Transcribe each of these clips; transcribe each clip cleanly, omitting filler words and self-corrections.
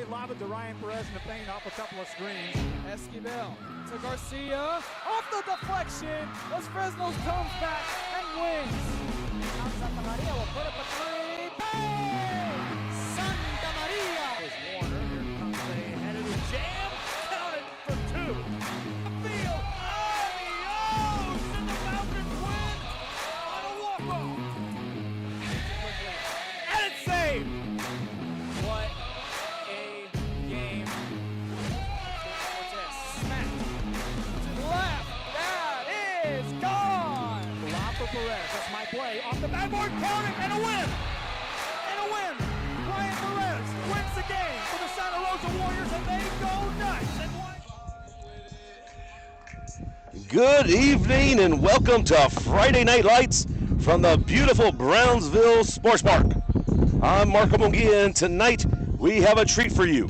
Great lob it to Ryan Perez in the paint off a couple of screens. Esquivel to Garcia. Off the deflection. As Fresno's comes back and wins. Now Santa Maria will put up a three. Bang! Santa Maria! Here's Warner. Here comes a headed jam. Counted for two. Field. Adios! And the Falcons win on a walk-off. And it's saved. What a game. Cortez smacked to the left. That is gone. Lob for Perez. That's my play. Off the backboard. Counting and a win. And a win. Ryan Perez wins the game for the Santa Rosa Warriors, and they go nuts. And Good evening and welcome to Friday Night Lights from the beautiful Brownsville Sports Park. I'm Marco Munguia, and tonight we have a treat for you.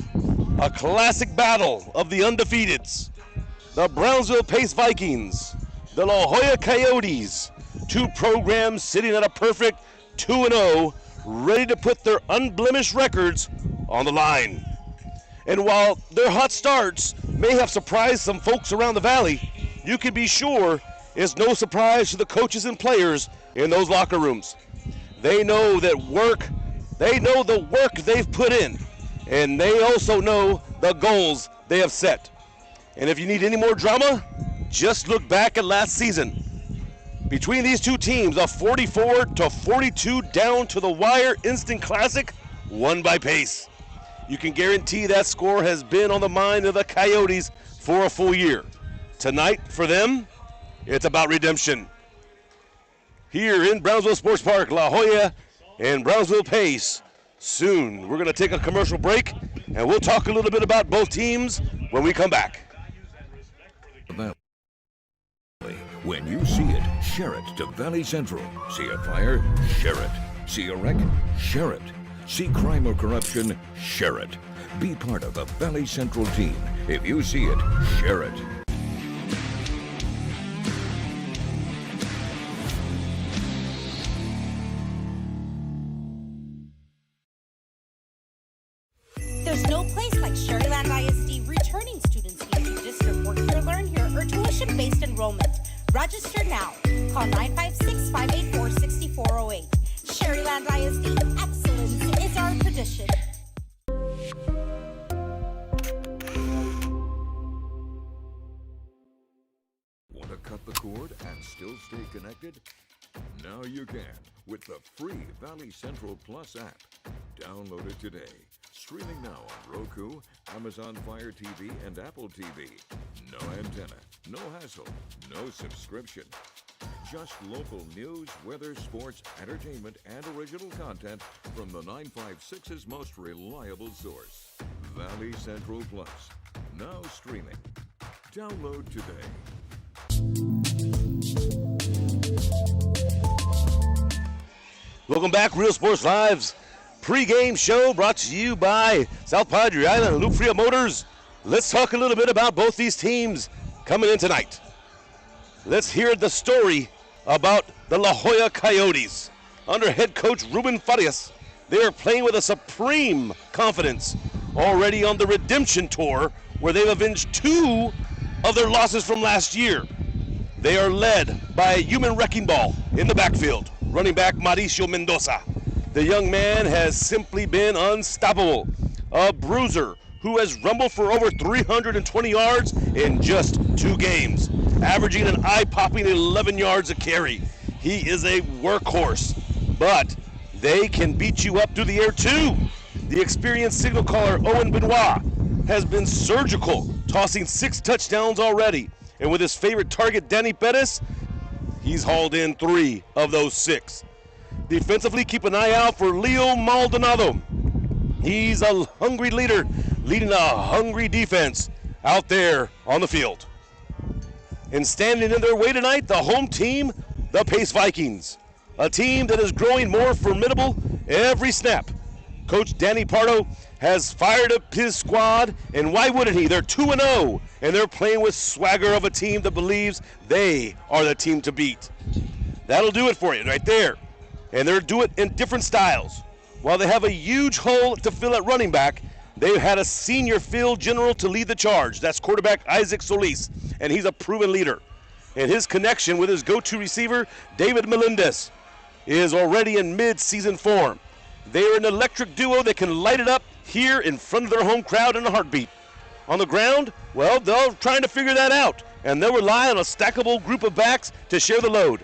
A classic battle of the undefeateds. The Brownsville Pace Vikings, the La Joya Coyotes, two programs sitting at a perfect 2-0, ready to put their unblemished records on the line. And while their hot starts may have surprised some folks around the valley, you can be sure it's no surprise to the coaches and players in those locker rooms. They know the work they've put in, and they also know the goals they have set. And if you need any more drama, just look back at last season. Between these two teams, a 44-42 down to the wire instant classic won by Pace. You can guarantee that score has been on the mind of the Coyotes for a full year. Tonight, for them, it's about redemption. Here in Brownsville Sports Park, La Joya and Brownsville Pace. Soon, we're going to take a commercial break, and we'll talk a little bit about both teams when we come back. When you see it, share it to Valley Central. See a fire? Share it. See a wreck? Share it. See crime or corruption? Share it. Be part of the Valley Central team. If you see it, share it. There's no place like Sherryland ISD returning students can do district work here, learn here, or tuition-based enrollment. Register now. Call 956-584-6408. Sherryland ISD, excellence is our tradition. Want to cut the cord and still stay connected? Now you can with the free Valley Central Plus app. Download it today. Streaming now on Roku, Amazon Fire TV, and Apple TV. No antenna, no hassle, no subscription. Just local news, weather, sports, entertainment, and original content from the 956's most reliable source. Valley Central Plus. Now streaming. Download today. Welcome back, Real Sports Live's pregame show brought to you by South Padre Island and Loop Fria Motors. Let's talk a little bit about both these teams coming in tonight. Let's hear the story about the La Joya Coyotes. Under head coach Ruben Farias, they are playing with a supreme confidence, already on the redemption tour where they've avenged two of their losses from last year. They are led by a human wrecking ball in the backfield, running back Mauricio Mendoza. The young man has simply been unstoppable. A bruiser who has rumbled for over 320 yards in just 2 games, averaging an eye-popping 11 yards a carry. He is a workhorse, but they can beat you up through the air too. The experienced signal caller Owen Benoit has been surgical, tossing 6 touchdowns already. And with his favorite target, Danny Perez, he's hauled in 3 of those 6. Defensively, keep an eye out for Leo Maldonado. He's a hungry leader, leading a hungry defense out there on the field. And standing in their way tonight, the home team, the Pace Vikings, a team that is growing more formidable every snap. Coach Danny Pardo has fired up his squad, and why wouldn't he? They're 2-0, and they're playing with swagger of a team that believes they are the team to beat. That'll do it for you right there. And they'll do it in different styles. While they have a huge hole to fill at running back, They've had a senior field general to lead the charge. That's quarterback Isaac Solis, and he's a proven leader. And his connection with his go-to receiver, David Melendez, is already in mid-season form. They are an electric duo that can light it up here in front of their home crowd in a heartbeat. On the ground, well, they're trying to figure that out, and they'll rely on a stackable group of backs to share the load.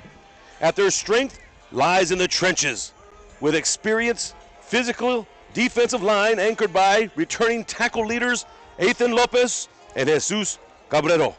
At their strength lies in the trenches, with experience, physical, defensive line anchored by returning tackle leaders Ethan Lopez and Jesus Cabrero.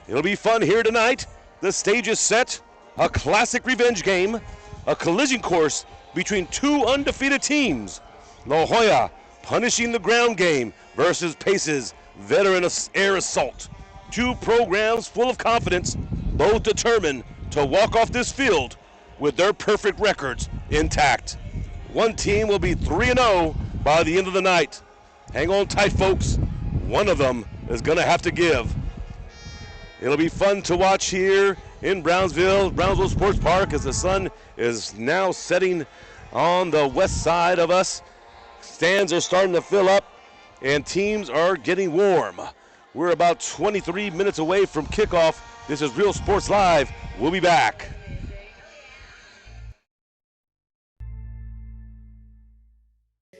It'll be fun here tonight. The stage is set, a classic revenge game, a collision course between two undefeated teams. La Joya punishing the ground game versus Pace's veteran air assault. Two programs full of confidence, both determined to walk off this field with their perfect records intact. One team will be 3-0 by the end of the night. Hang on tight, folks. One of them is going to have to give. It'll be fun to watch here in Brownsville Sports Park, as the sun is now setting on the west side of us. Stands are starting to fill up, and teams are getting warm. We're about 23 minutes away from kickoff. This is Real Sports Live. We'll be back.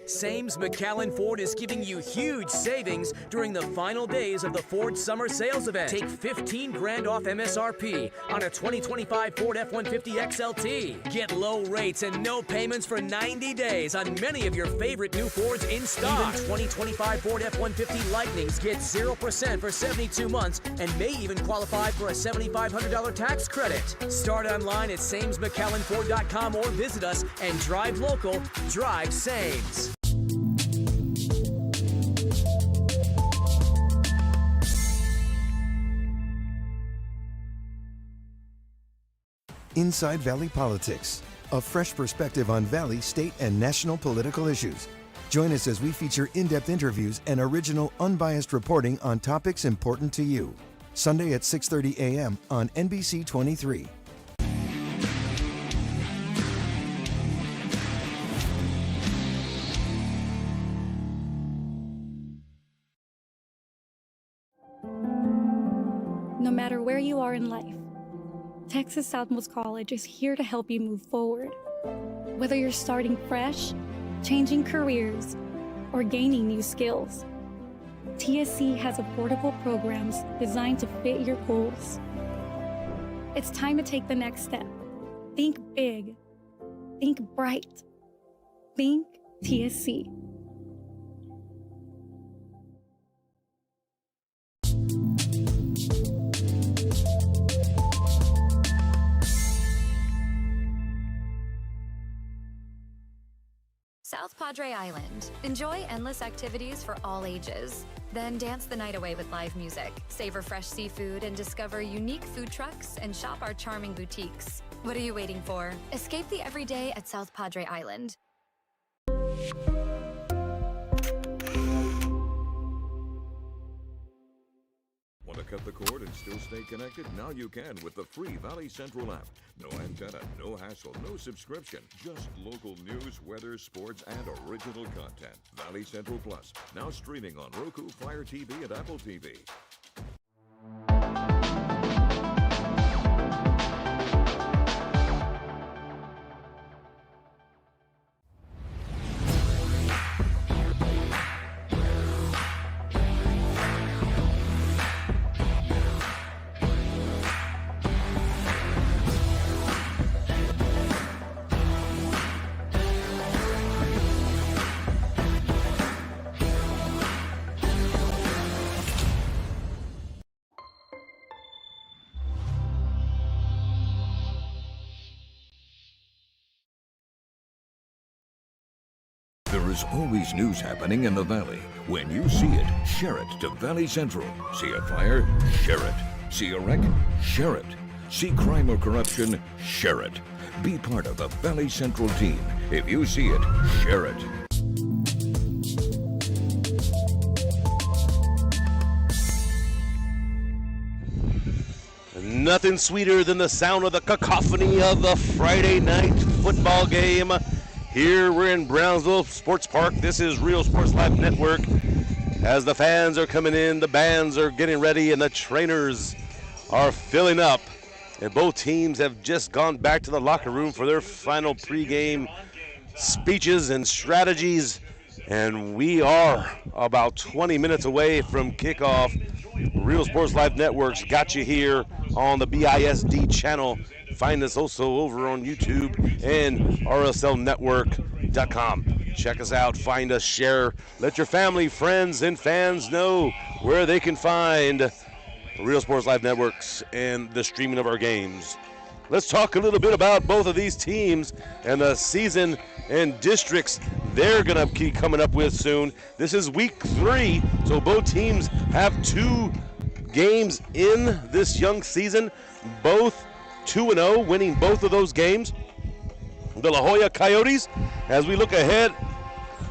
Sames McAllen Ford is giving you huge savings during the final days of the Ford Summer Sales Event. Take $15,000 off MSRP on a 2025 Ford F-150 XLT. Get low rates and no payments for 90 days on many of your favorite new Fords in stock. Even 2025 Ford F-150 Lightnings get 0% for 72 months and may even qualify for a $7,500 tax credit. Start online at SamesMcAllenFord.com or visit us and drive local, drive Sames. Inside Valley Politics, a fresh perspective on Valley, state, and national political issues. Join us as we feature in-depth interviews and original, unbiased reporting on topics important to you. Sunday at 6:30 a.m. on NBC 23. No matter where you are in life, Texas Southmost College is here to help you move forward. Whether you're starting fresh, changing careers, or gaining new skills, TSC has affordable programs designed to fit your goals. It's time to take the next step. Think big. Think bright. Think TSC. South Padre Island. Enjoy endless activities for all ages. Then dance the night away with live music, savor fresh seafood, and discover unique food trucks and shop our charming boutiques. What are you waiting for? Escape the everyday at South Padre Island. Want to cut the cord and still stay connected? Now you can with the free Valley Central app. No antenna, no hassle, no subscription. Just local news, weather, sports, and original content. Valley Central Plus, now streaming on Roku, Fire TV, and Apple TV. There is always news happening in the Valley. When you see it, share it to Valley Central. See a fire? Share it. See a wreck? Share it. See crime or corruption? Share it. Be part of the Valley Central team. If you see it, share it. Nothing sweeter than the sound of the cacophony of the Friday night football game Here we're in Brownsville Sports Park. This is Real Sports Live Network. As the fans are coming in, the bands are getting ready, and the trainers are filling up. And both teams have just gone back to the locker room for their final pregame speeches and strategies. And we are about 20 minutes away from kickoff. Real Sports Live Network's got you here on the BISD channel. Find us also over on YouTube and RSLnetwork.com. Check us out, find us, share. Let your family, friends, and fans know where they can find Real Sports Live Networks and the streaming of our games. Let's talk a little bit about both of these teams and the season and districts they're going to keep coming up with soon. This is week 3, so both teams have 2 games in this young season, both 2-0, winning both of those games. The La Joya Coyotes, as we look ahead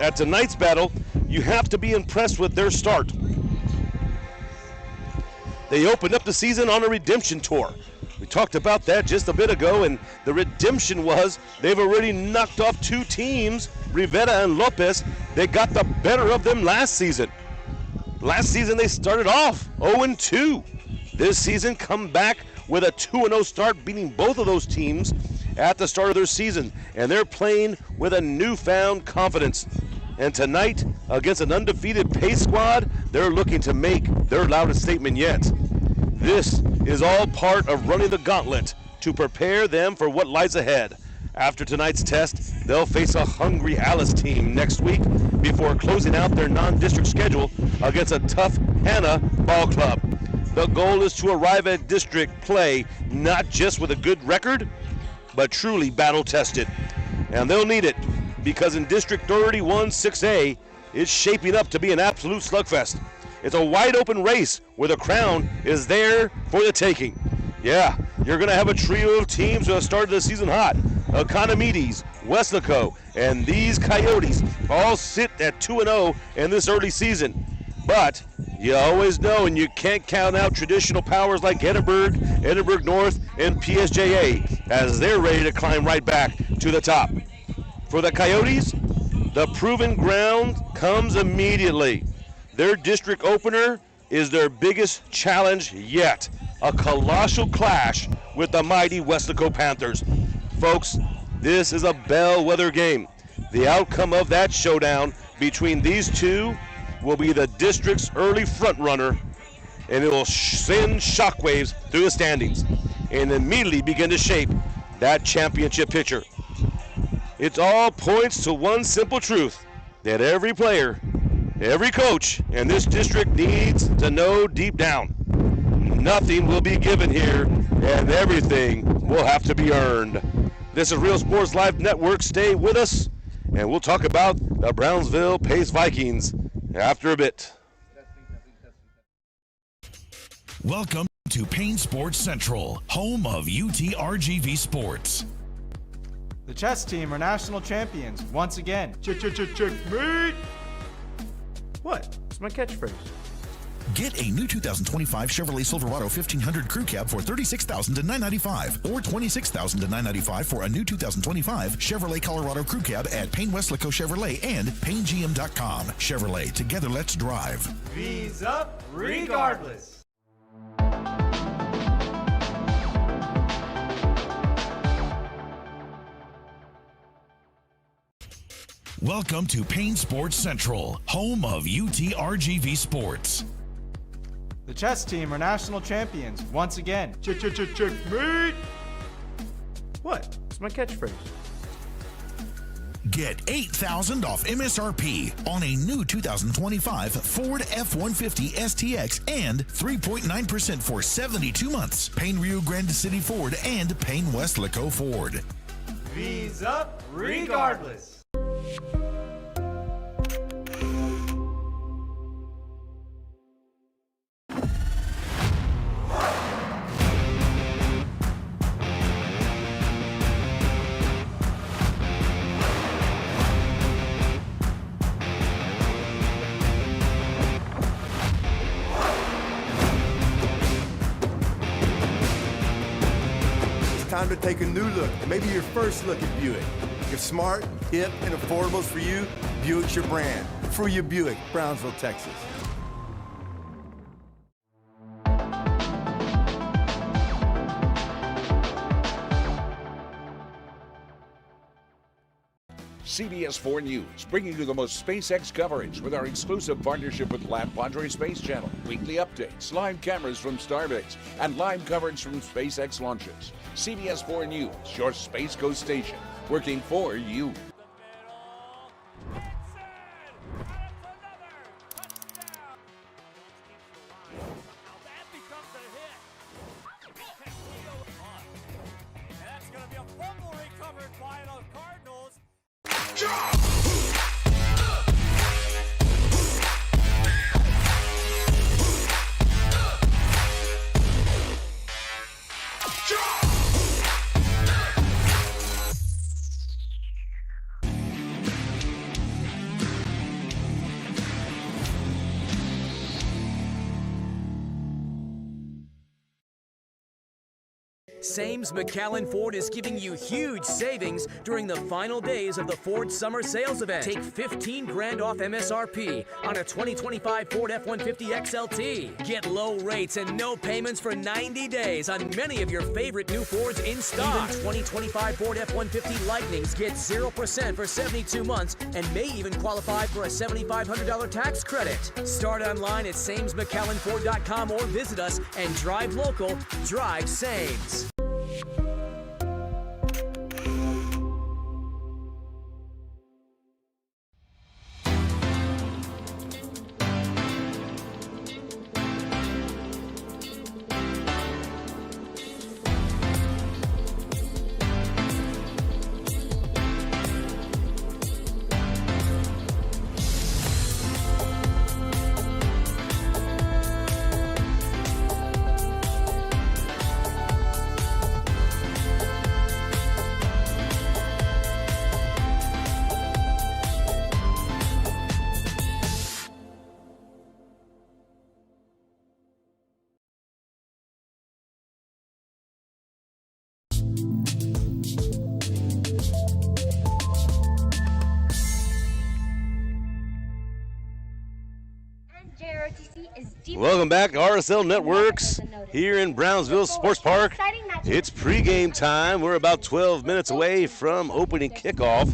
at tonight's battle, you have to be impressed with their start. They opened up the season on a redemption tour. We talked about that just a bit ago, and the redemption was they've already knocked off 2 teams, Rivera and Lopez, that got the better of them last season. Last season they started off 0-2. This season come back with a 2-0 start, beating both of those teams at the start of their season, and they're playing with a newfound confidence. And tonight, against an undefeated Pace squad, they're looking to make their loudest statement yet. This is all part of running the gauntlet to prepare them for what lies ahead. After tonight's test, they'll face a hungry Alice team next week before closing out their non-district schedule against a tough Hannah ball club. The goal is to arrive at district play not just with a good record, but truly battle-tested. And they'll need it, because in District 31 6A, it's shaping up to be an absolute slugfest. It's a wide-open race where the crown is there for the taking. Yeah, you're going to have a trio of teams who have started the season hot. Economides, Weslaco, and these Coyotes all sit at 2-0 in this early season. But you always know, and you can't count out traditional powers like Edinburgh North, and PSJA as they're ready to climb right back to the top. For the Coyotes, the proven ground comes immediately. Their district opener is their biggest challenge yet, a colossal clash with the mighty Weslaco Panthers. Folks, this is a bellwether game. The outcome of that showdown between these two will be the district's early front runner, and it will send shockwaves through the standings and immediately begin to shape that championship picture. It all points to one simple truth, that every player, every coach in this district needs to know deep down. Nothing will be given here, and everything will have to be earned. This is Real Sports Live Network. Stay with us, and we'll talk about the Brownsville Pace Vikings after a bit. Welcome to Payne Sports Central, home of UTRGV Sports. The chess team are national champions once again. Checkmate! What? It's my catchphrase. Get a new 2025 Chevrolet Silverado 1500 Crew Cab for $36,000 to $995, or $26,000 to $995 for a new 2025 Chevrolet Colorado Crew Cab at Payne Weslaco Chevrolet and PayneGM.com. Chevrolet, together let's drive. V's up regardless. Welcome to Payne Sports Central, home of UTRGV Sports. The chess team are national champions once again. Checkmate! What? It's my catchphrase. Get $8,000 off MSRP on a new 2025 Ford F-150 STX and 3.9% for 72 months. Payne Rio Grande City Ford and Payne Weslaco Ford. V's up regardless. Time to take a new look, maybe your first look at Buick. You're smart, hip, and affordables for you, Buick's your brand. For you, Buick, Brownsville, Texas. CBS 4 News, bringing you the most SpaceX coverage with our exclusive partnership with La Padre Space Channel, weekly updates, live cameras from Starbase, and live coverage from SpaceX launches. CBS 4 News, your Space Coast station, working for you. That's going to be a fumble recovered by the Cardinals. Sames McAllen Ford is giving you huge savings during the final days of the Ford Summer Sales Event. Take 15 grand off MSRP on a 2025 Ford F-150 XLT. Get low rates and no payments for 90 days on many of your favorite new Fords in stock. Even 2025 Ford F-150 Lightnings get 0% for 72 months and may even qualify for a $7,500 tax credit. Start online at SamesMcAllenFord.com or visit us and drive local, drive Sames. Welcome back to RSL Networks here in Brownsville Sports Park. It's pregame time. We're about 12 minutes away from opening kickoff.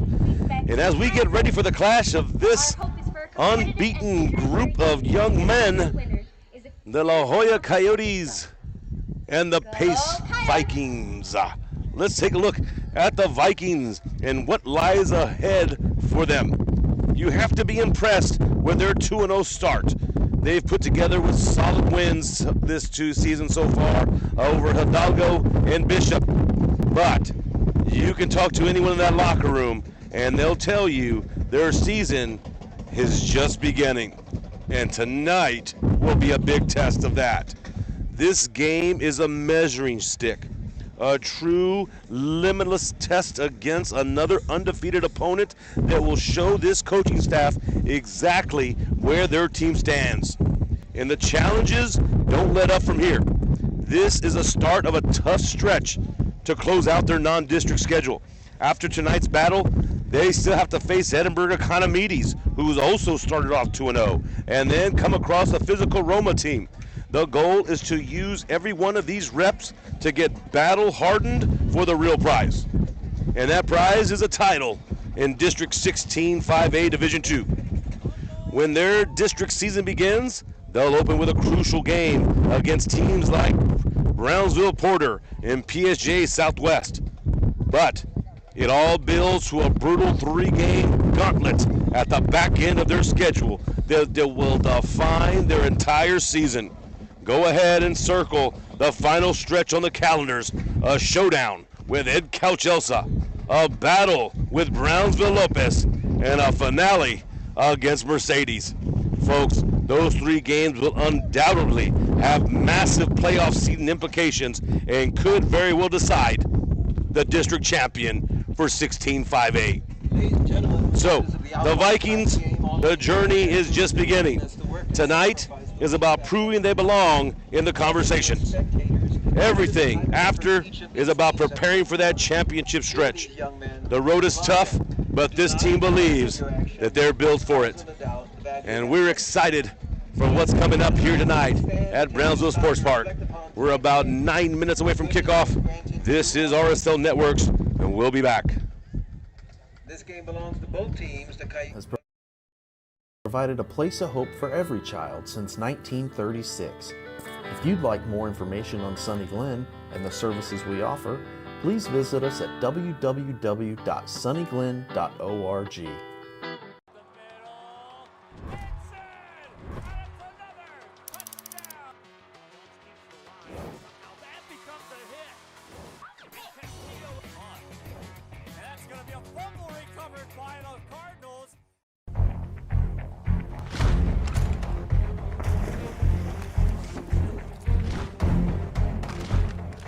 And as we get ready for the clash of this unbeaten group of young men, the La Joya Coyotes and the Pace Vikings. Let's take a look at the Vikings and what lies ahead for them. You have to be impressed with their 2-0 start. They've put together with solid wins this two seasons so far over Hidalgo and Bishop. But you can talk to anyone in that locker room and they'll tell you their season is just beginning. And tonight will be a big test of that. This game is a measuring stick, a true limitless test against another undefeated opponent that will show this coaching staff exactly where their team stands. And the challenges don't let up from here. This is a start of a tough stretch to close out their non-district schedule. After tonight's battle, they still have to face Edinburgh Economides, who's also started off 2-0, and then come across a physical Roma team. The goal is to use every one of these reps to get battle hardened for the real prize. And that prize is a title in District 16 5A Division II. When their district season begins, they'll open with a crucial game against teams like Brownsville Porter and PSJ Southwest. But it all builds to a brutal 3-game gauntlet at the back end of their schedule that will define their entire season. Go ahead and circle the final stretch on the calendars. A showdown with Ed Couch-Elsa, a battle with Brownsville Lopez, and a finale against Mercedes. Folks, those 3 games will undoubtedly have massive playoff seeding implications and could very well decide the district champion for 16-5A. So, the Vikings, the journey is just beginning. Tonight is about proving they belong in the conversation. Everything after is about preparing for that championship stretch. The road is tough, but this team believes that they're built for it. And we're excited for what's coming up here tonight at Brownsville Sports Park. We're about 9 minutes away from kickoff. This is RSL Networks, and we'll be back. This game belongs to both teams. The Has provided a place of hope for every child since 1936. If you'd like more information on Sunny Glen and the services we offer, please visit us at www.sunnyglen.org.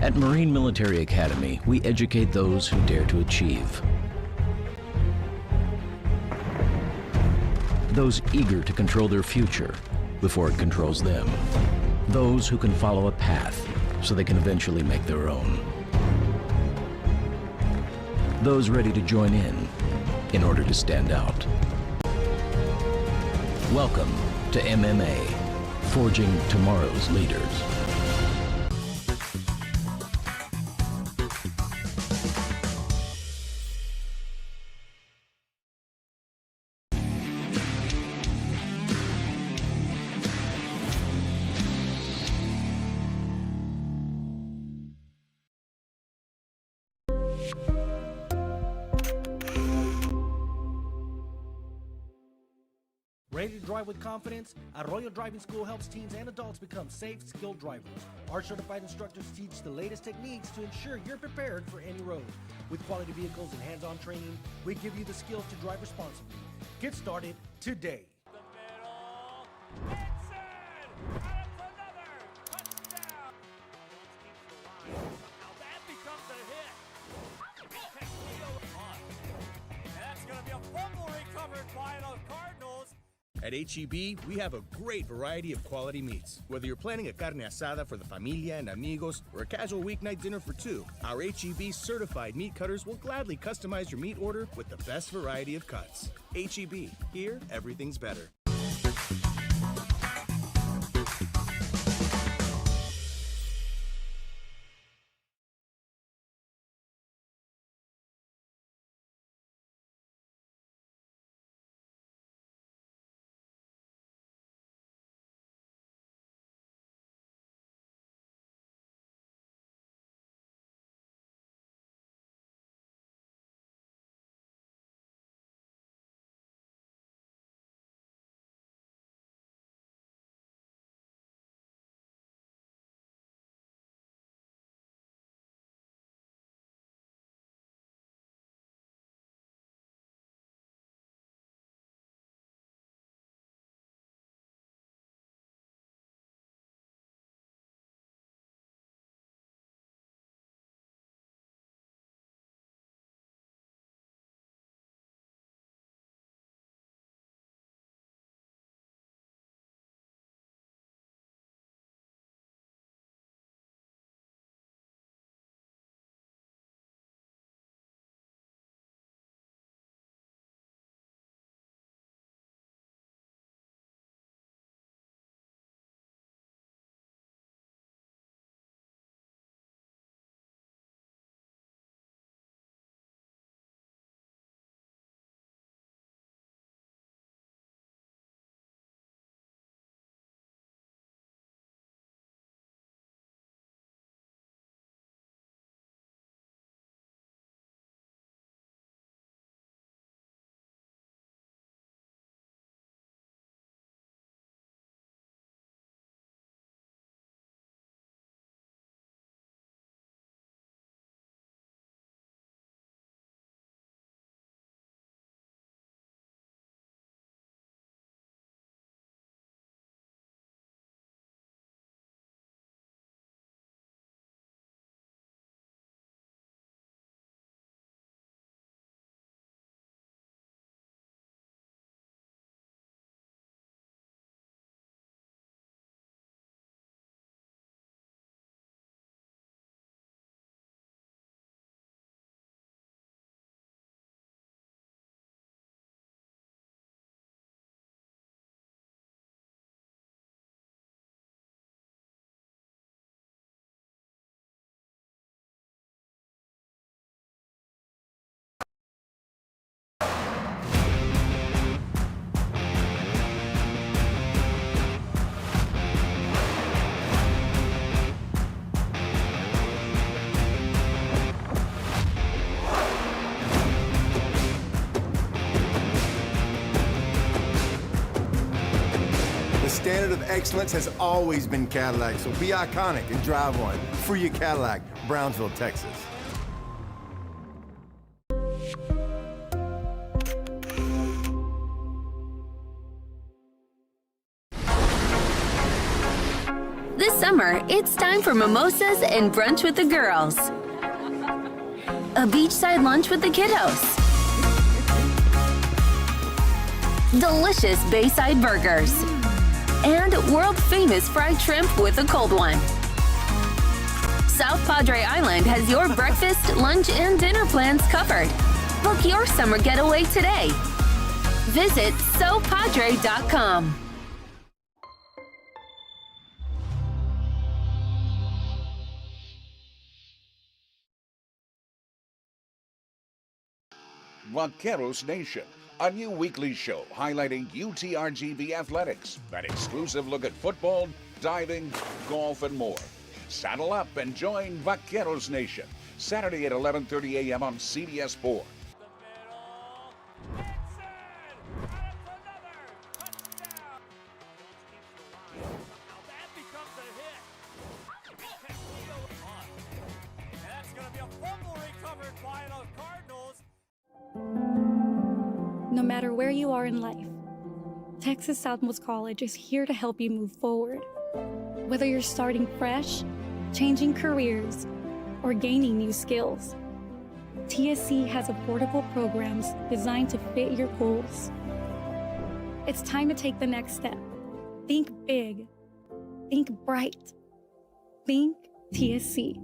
At Marine Military Academy, we educate those who dare to achieve. Those eager to control their future before it controls them. Those who can follow a path so they can eventually make their own. Those ready to join in order to stand out. Welcome to MMA, forging tomorrow's leaders. Ready to drive with confidence? Arroyo Driving School helps teens and adults become safe, skilled drivers. Our certified instructors teach the latest techniques to ensure you're prepared for any road. With quality vehicles and hands-on training, we give you the skills to drive responsibly. Get started today. At HEB, we have a great variety of quality meats. Whether you're planning a carne asada for the familia and amigos or a casual weeknight dinner for two, our HEB certified meat cutters will gladly customize your meat order with the best variety of cuts. HEB, here everything's better. standard of excellence has always been Cadillac, so be iconic and drive one. Free your Cadillac, Brownsville, Texas. This summer, it's time for mimosas and brunch with the girls. A beachside lunch with the kiddos. Delicious Bayside burgers. And world-famous fried shrimp with a cold one. South Padre Island has your breakfast, lunch, and dinner plans covered. Book your summer getaway today. Visit SoPadre.com. Vaqueros Nation, a new weekly show highlighting UTRGV athletics, an exclusive look at football, diving, golf, and more. Saddle up and join Vaqueros Nation, Saturday at 11:30 a.m. on CBS 4. No matter where you are in life, Texas Southmost College is here to help you move forward. Whether you're starting fresh, changing careers, or gaining new skills, TSC has affordable programs designed to fit your goals. It's time to take the next step. Think big. Think bright. Think TSC.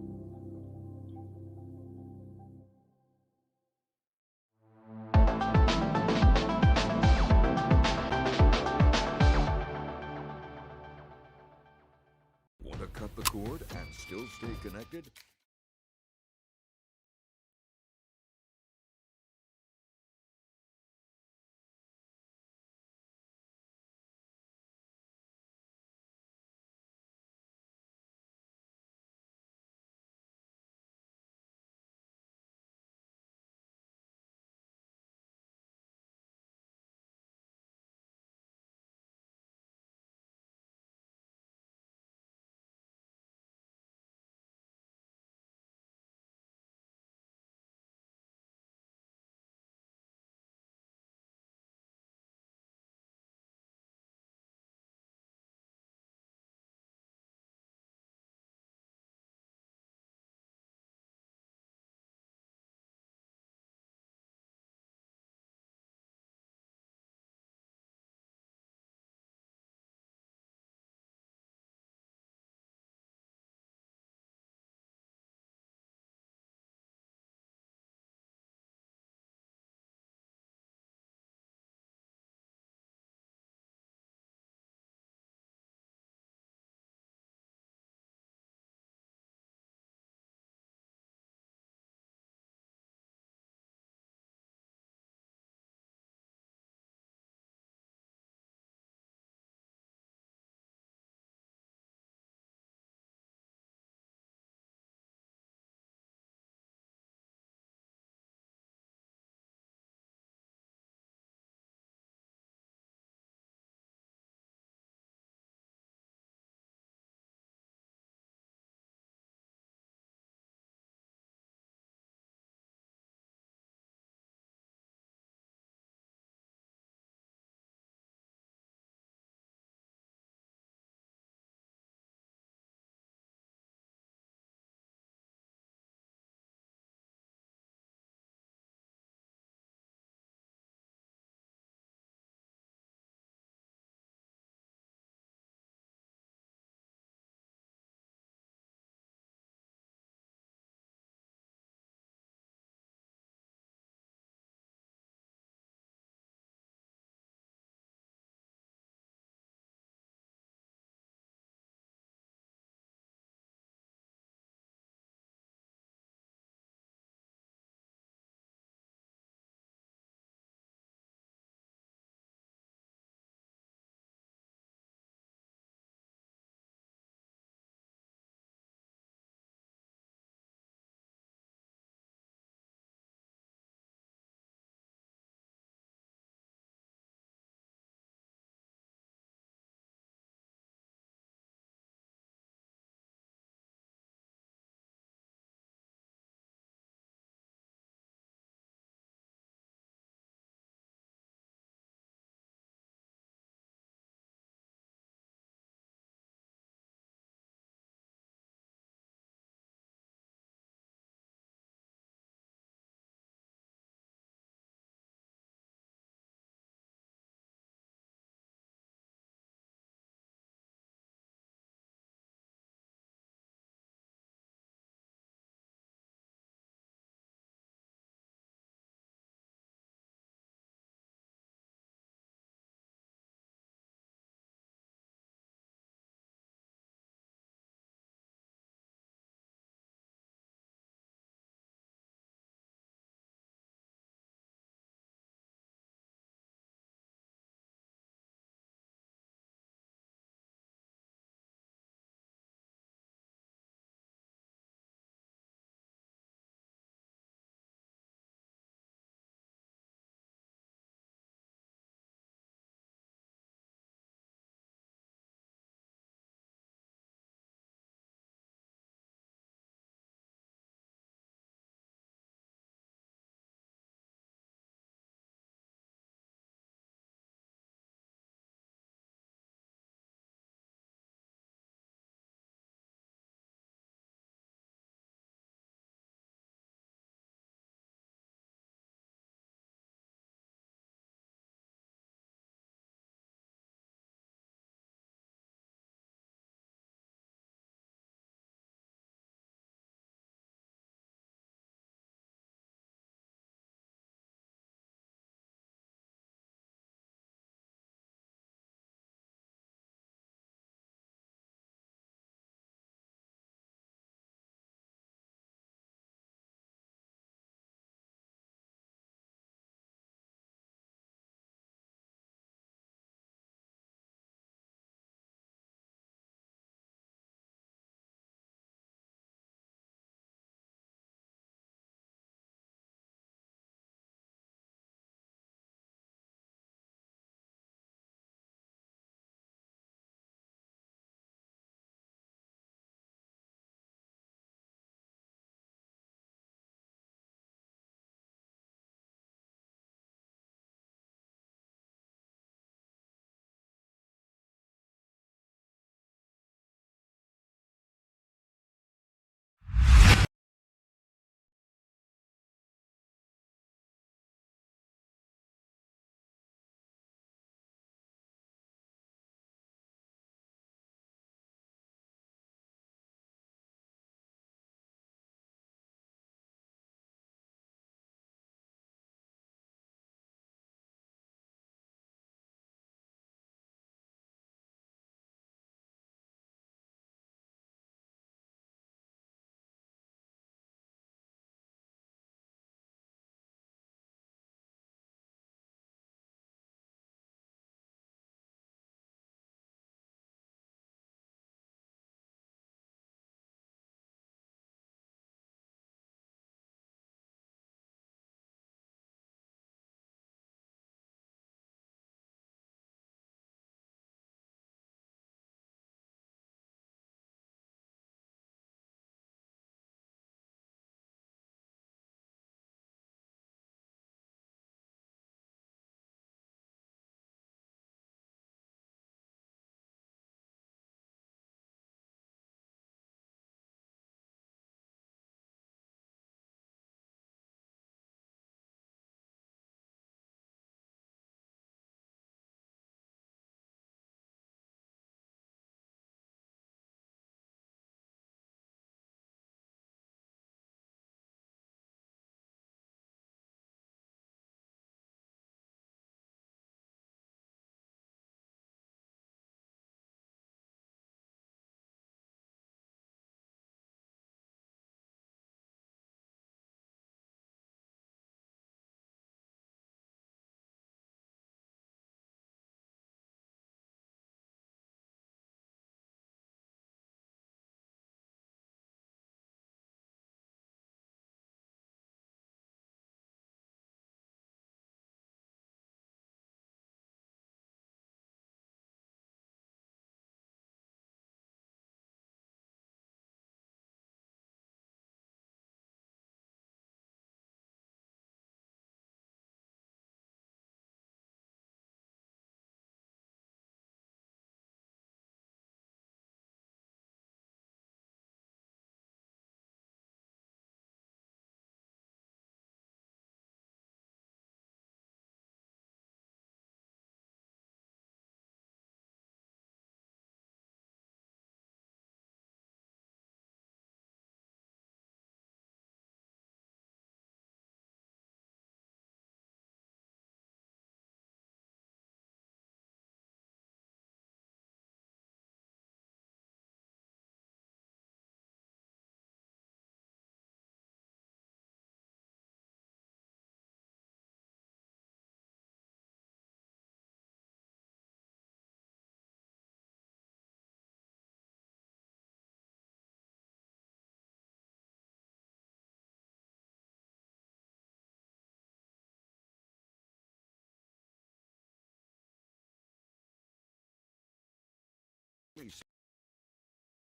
Want to cut the cord and still stay connected?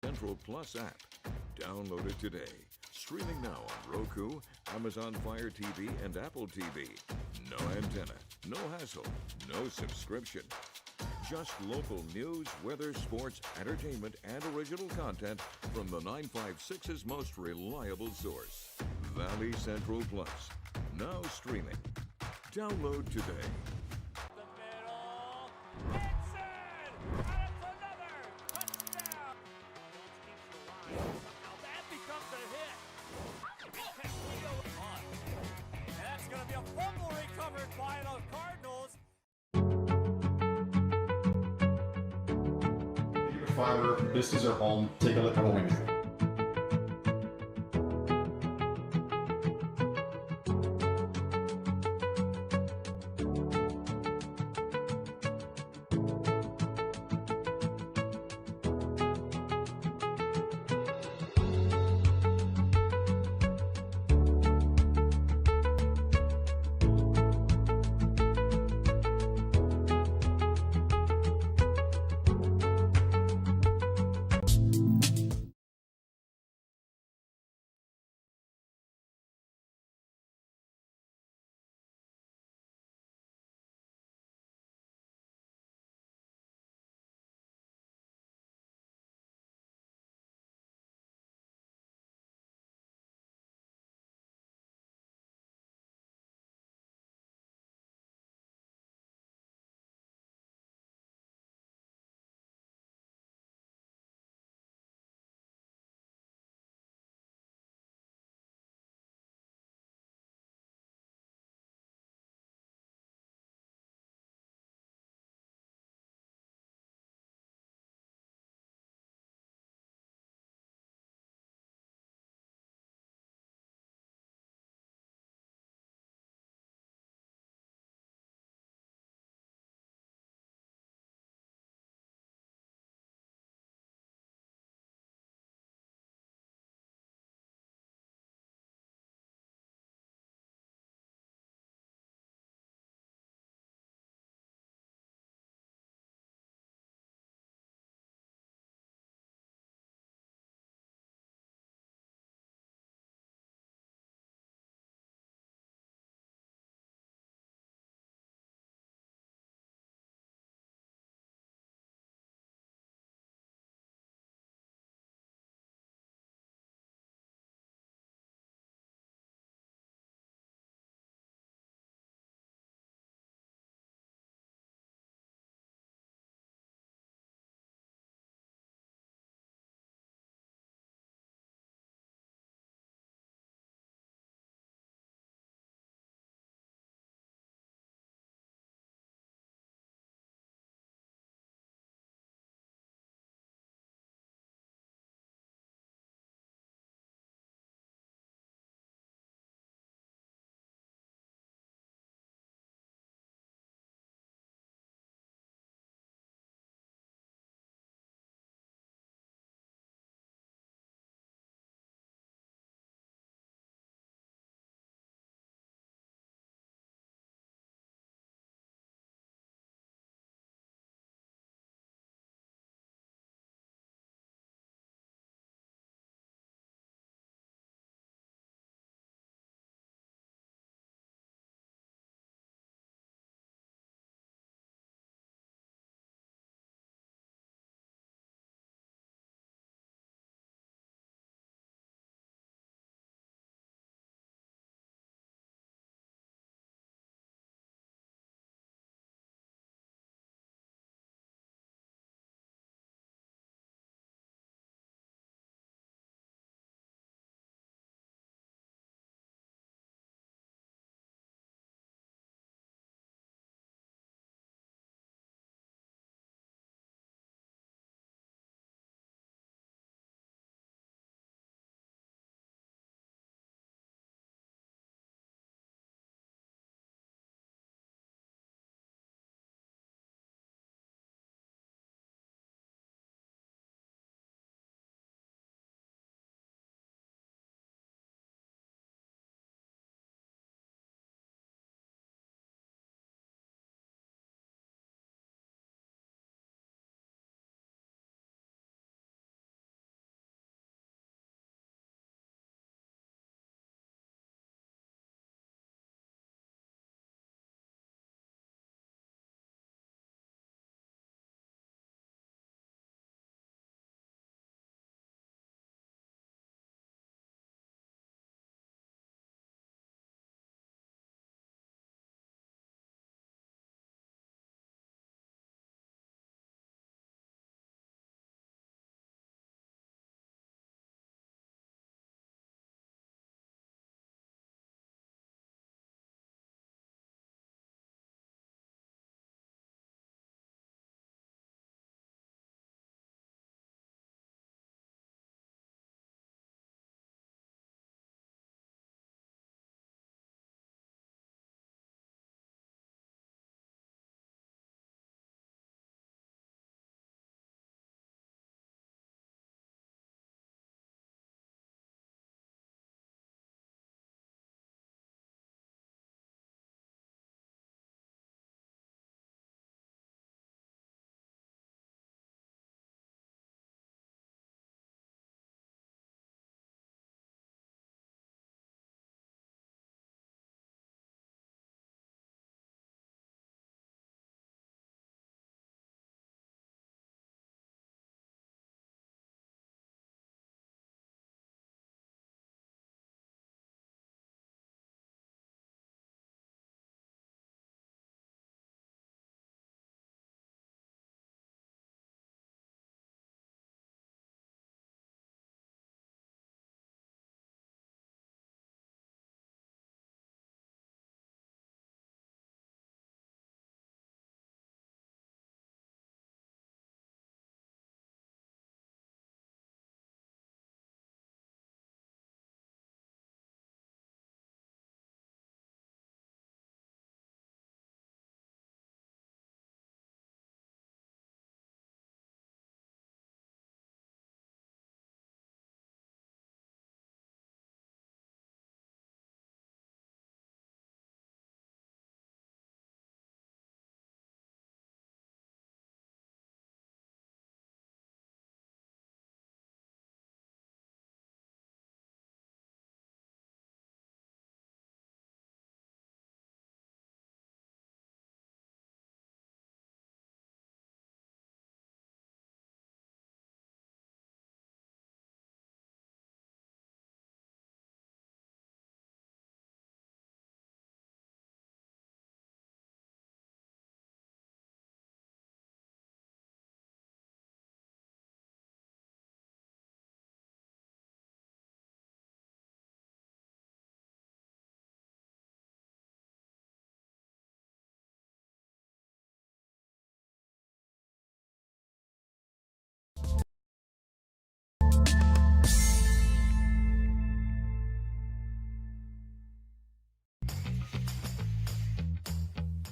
Central Plus app. Download it today. Streaming now on Roku, Amazon Fire TV, and Apple TV. No antenna, no hassle, no subscription. Just local news, weather, sports, entertainment, and original content from the 956's most reliable source. Valley Central Plus. Now streaming. Download today. That's going to be a fumble recovered by the Cardinals. Fiber, this is our home. Take a look at what we do.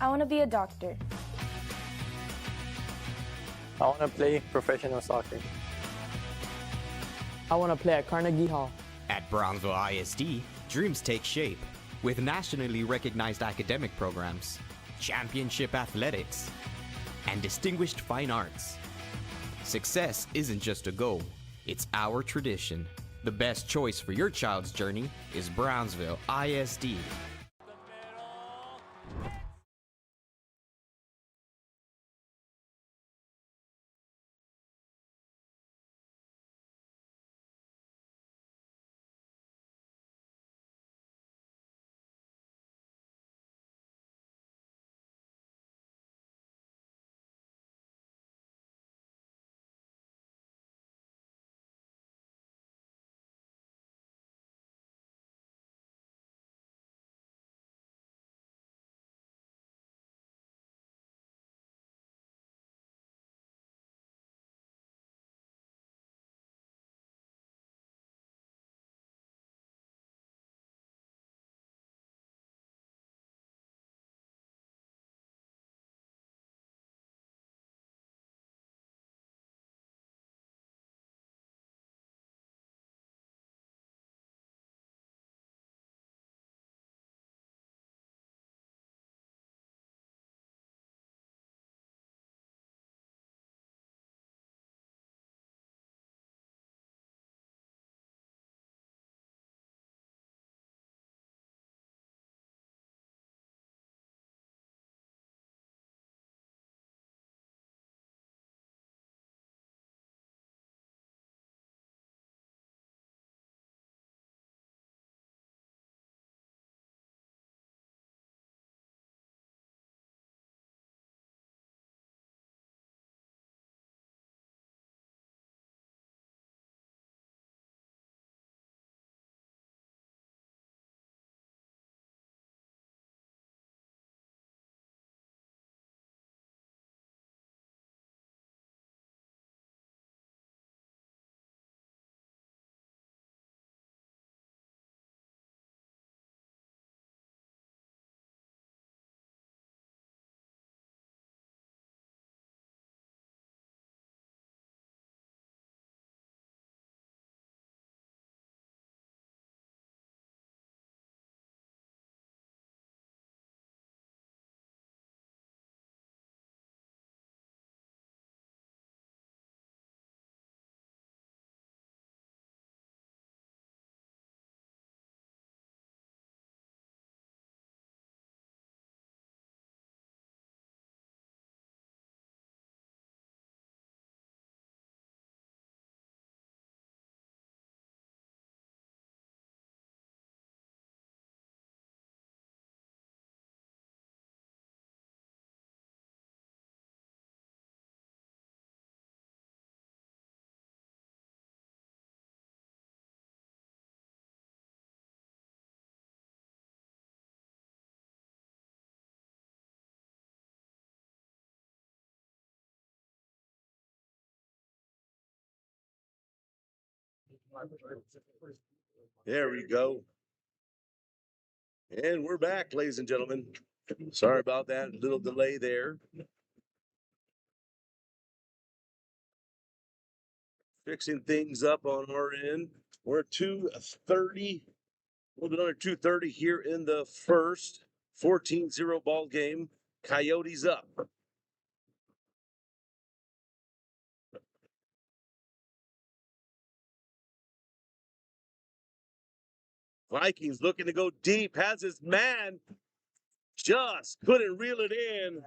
I want to be a doctor. I want to play professional soccer. I want to play at Carnegie Hall. At Brownsville ISD, dreams take shape with nationally recognized academic programs, championship athletics, and distinguished fine arts. Success isn't just a goal, it's our tradition. The best choice for your child's journey is Brownsville ISD. There we go. And we're back, ladies and gentlemen. Sorry about that little delay there. Fixing things up on our end. We're at 2:30, a little bit under 2:30 here in the first 14-0 ball game. Coyotes up. Vikings looking to go deep, has his man, just couldn't reel it in.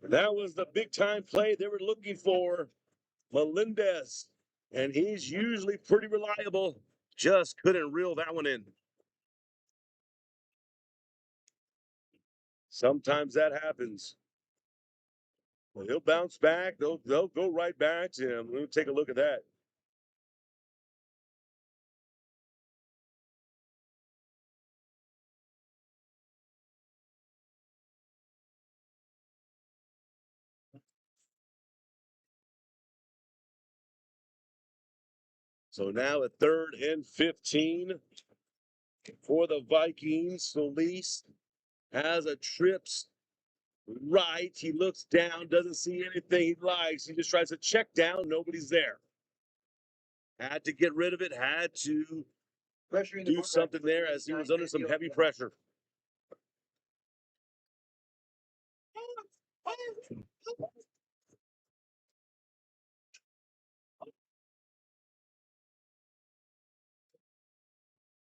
That was the big time play they were looking for. Melendez, and he's usually pretty reliable, just couldn't reel that one in. Sometimes that happens. Well, he'll bounce back. They'll go right back to him. We'll take a look at that. So now at 3rd and 15 for the Vikings. Solis has a trips right. He looks down, doesn't see anything he likes. He just tries to check down. Nobody's there. Had to get rid of it. Had to do something there as he was under some heavy pressure.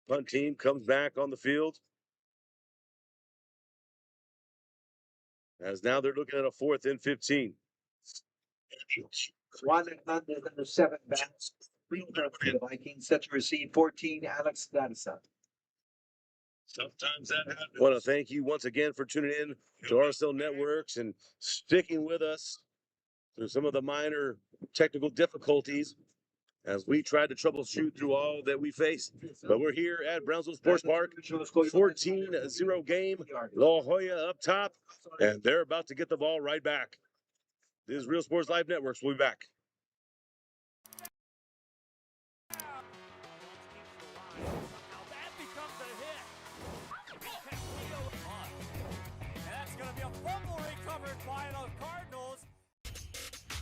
Punt team comes back on the field. As now they're looking at a 4th and 15. Swan Hernandez, number 7, bats. For the Vikings, set to receive 14, Alex Dadison. Sometimes that happens. I want to thank you once again for tuning in to RSL Networks and sticking with us through some of the minor technical difficulties as we tried to troubleshoot through all that we faced. But we're here at Brownsville Sports Park, 14-0 game. La Joya up top, and they're about to get the ball right back. This is Real Sports Live Networks. We'll be back.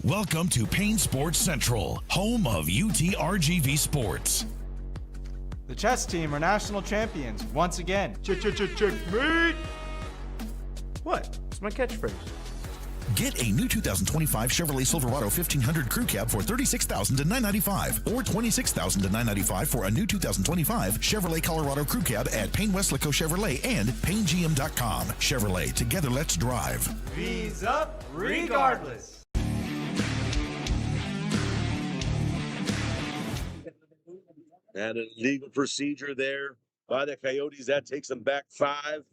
Welcome to Payne Sports Central, home of UTRGV Sports. The chess team are national champions once again. Checkmate! What? It's my catchphrase. Get a new 2025 Chevrolet Silverado 1500 Crew Cab for $36,000 to $995, or $26,000 to $995 for a new 2025 Chevrolet Colorado Crew Cab at Payne Westlaco Chevrolet and PayneGM.com. Chevrolet, together let's drive. V's up regardless. And a legal procedure there by the Coyotes. That takes them back 5.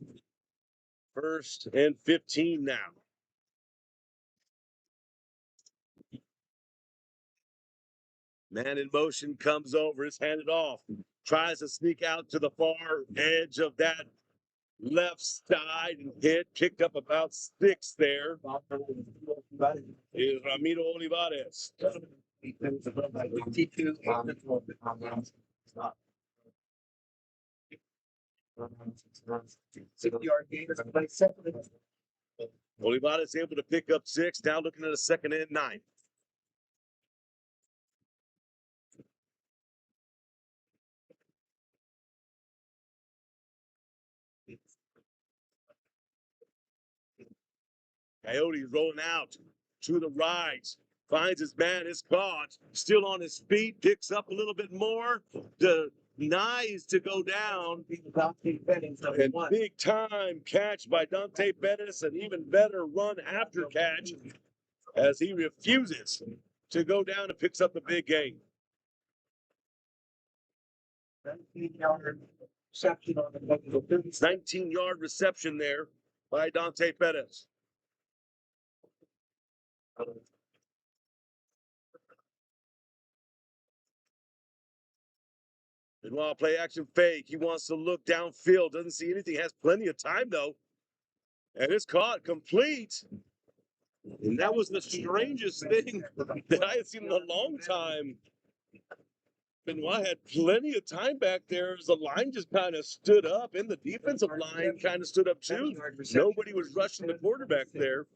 1st and 15 now. Man in motion comes over. It's handed off. Tries to sneak out to the far edge of that left side and hit. Picked up about 6 there. Is Ramiro Olivares. 6-yard gain. Olivares able to pick up 6. Now looking at a 2nd and 9. Coyotes rolling out to the right. Finds his man, is caught. Still on his feet. Picks up a little bit more. Denies to go down. And big time catch by Dante Bettis. An even better run after catch as he refuses to go down and picks up the big gain. 19-yard reception there by Dante Bettis. Meanwhile, play action fake. He wants to look downfield. Doesn't see anything. Has plenty of time, though. And it's caught complete. And that was the strangest thing that I had seen in a long time. Benoit had plenty of time back there as the line just kind of stood up, and the defensive line kind of stood up too. Nobody was rushing the quarterback there.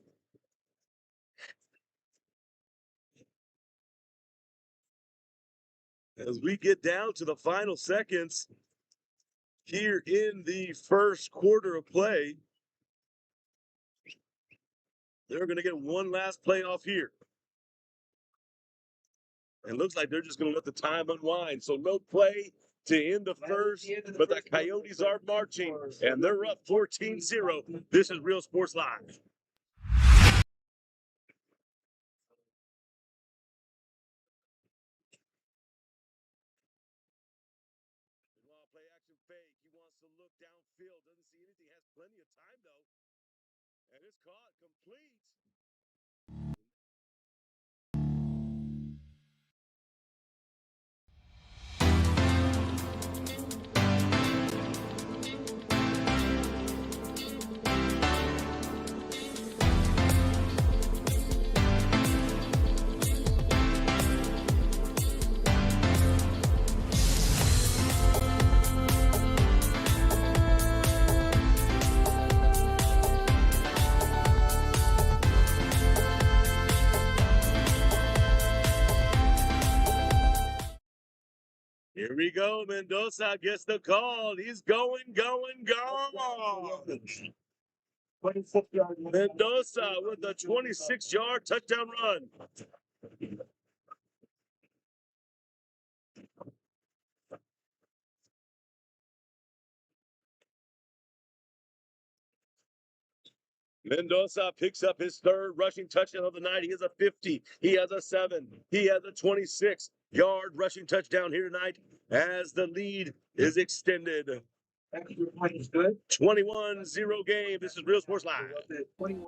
As we get down to the final seconds here in the first quarter of play, they're going to get one last playoff here. It looks like they're just going to let the time unwind. So no play to end the first, but the Coyotes are marching, and they're up 14-0. This is Real Sports Live. Play action fake. He wants to look downfield. Doesn't see anything. Has plenty of time, though. And it's caught complete. Here we go. Mendoza gets the call. He's going. Mendoza with a 26-yard touchdown run. Mendoza picks up his third rushing touchdown of the night. He has a 50. He has a 7. He has a 26-yard rushing touchdown here tonight as the lead is extended. Extra point is good. 21-0 game. This is Real Sports Live. 21.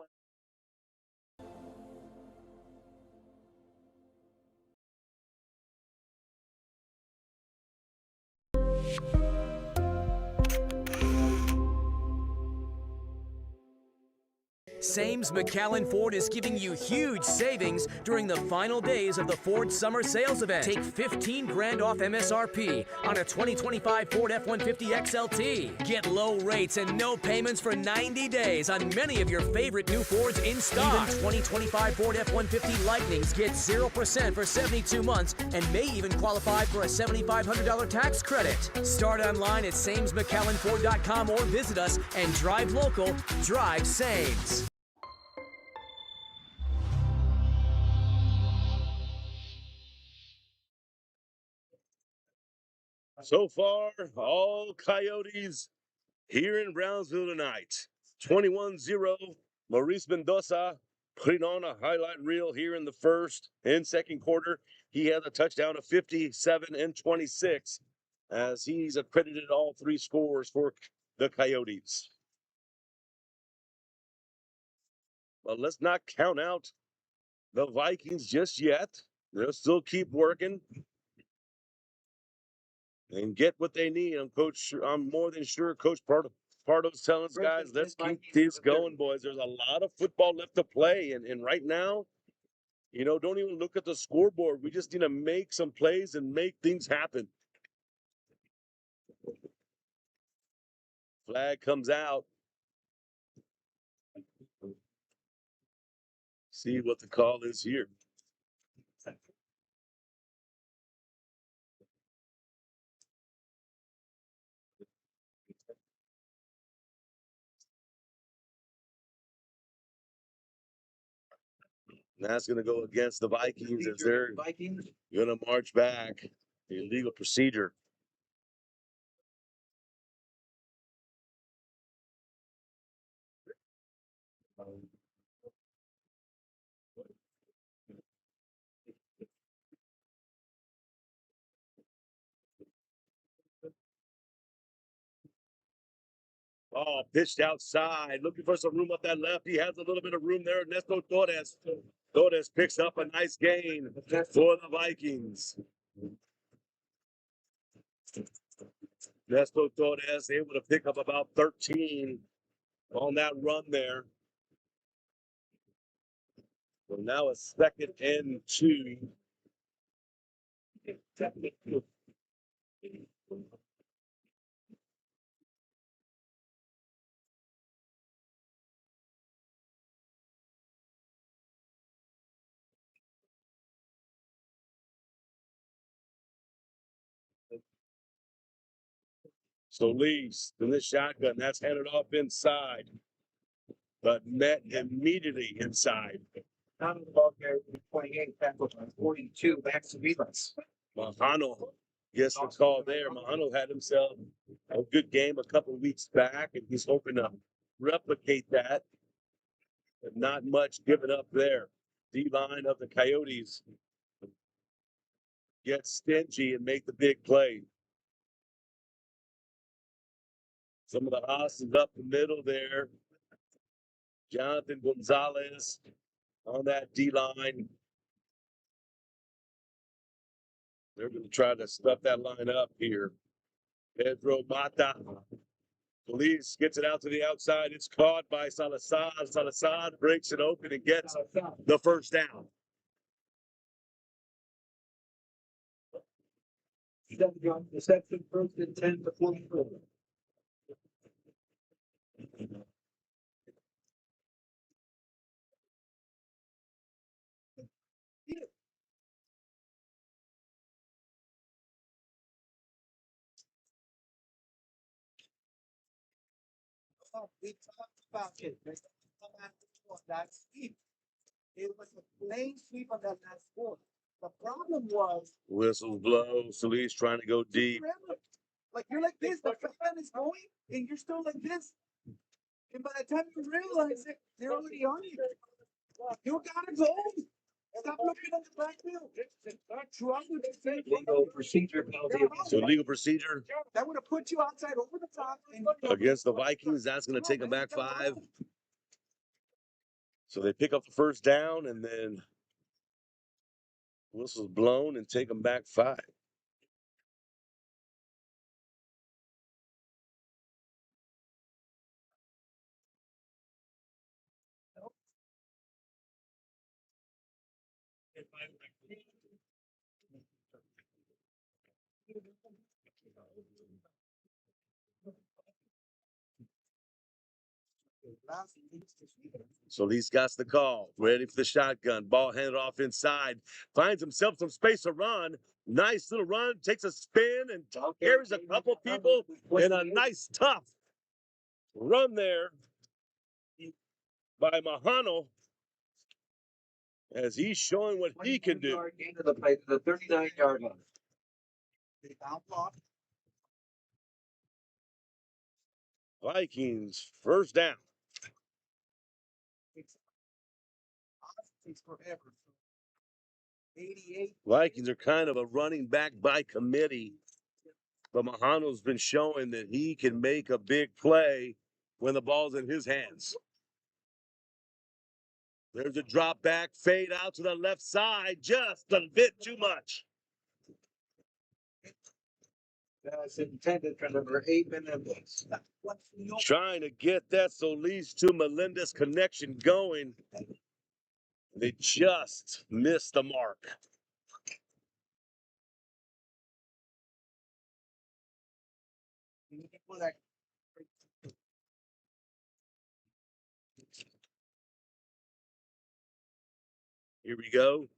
Sames McAllen Ford is giving you huge savings during the final days of the Ford Summer Sales Event. Take 15 grand off MSRP on a 2025 Ford F-150 XLT. Get low rates and no payments for 90 days on many of your favorite new Fords in stock. Even 2025 Ford F-150 Lightnings get 0% for 72 months and may even qualify for a $7,500 tax credit. Start online at SamesMcAllenFord.com or visit us and drive local, drive Sames. So far, all Coyotes here in Brownsville tonight. 21-0, Maurice Mendoza putting on a highlight reel here in the first and second quarter. He has a touchdown of 57 and 26 as he's accredited all 3 scores for the Coyotes. But let's not count out the Vikings just yet. They'll still keep working and get what they need. I'm more than sure Coach Pardo's telling us, guys, let's keep this going, boys. There's a lot of football left to play. And right now, don't even look at the scoreboard. We just need to make some plays and make things happen. Flag comes out. See what the call is here. And that's going to go against the Vikings as they're going to march back. The illegal procedure. Oh, pitched outside, looking for some room up that left. He has a little bit of room there. Ernesto Torres. Torres picks up a nice gain for the Vikings. Ernesto Torres able to pick up about 13 on that run there. So now a 2nd and 2. So Lee's in the shotgun. That's headed off inside, but met immediately inside. Out of the ball carrier, 28 tackled by 42. Max Vilas. Mahano gets the call there. Mahano had himself a good game a couple of weeks back, and he's hoping to replicate that. But not much given up there. D-line of the Coyotes get stingy and make the big play. Some of the Haas's up the middle there. Jonathan Gonzalez on that D-line. They're going to try to stuff that line up here. Pedro Mata. Police gets it out to the outside. It's caught by Salazar. Salazar breaks it open and gets the first down. Reception, 1st and 10 to 44. We talked about it. There's that sweep. It was a plain sweep on that last score. The problem was Whistles blow. Solis trying to go deep. like you're like this, the fan is going, and you're still like this. And by the time you realize it, they're already on you. You gotta go. Stop looking at the backfield. Legal procedure penalty. So legal procedure That would have put you outside over the top. against the Vikings. That's going to take them back 5. So they pick up the first down, and then whistle's blown and take them back 5. So he's got the call, ready for the shotgun. Ball handed off inside. Finds himself some space to run. Nice little run. Takes a spin and carries a couple people in a nice, tough run there by Mahano as he's showing what he can do. Gain of the play to the 39-yard line. Vikings first down. Takes forever. 88. Vikings are kind of a running back by committee, but Mahano's been showing that he can make a big play when the ball's in his hands. There's a drop back, fade out to the left side, just a bit too much. That's intended for number 8, Menendez. Trying to get that Solis to Melendez connection going. They just missed the mark. Here we go.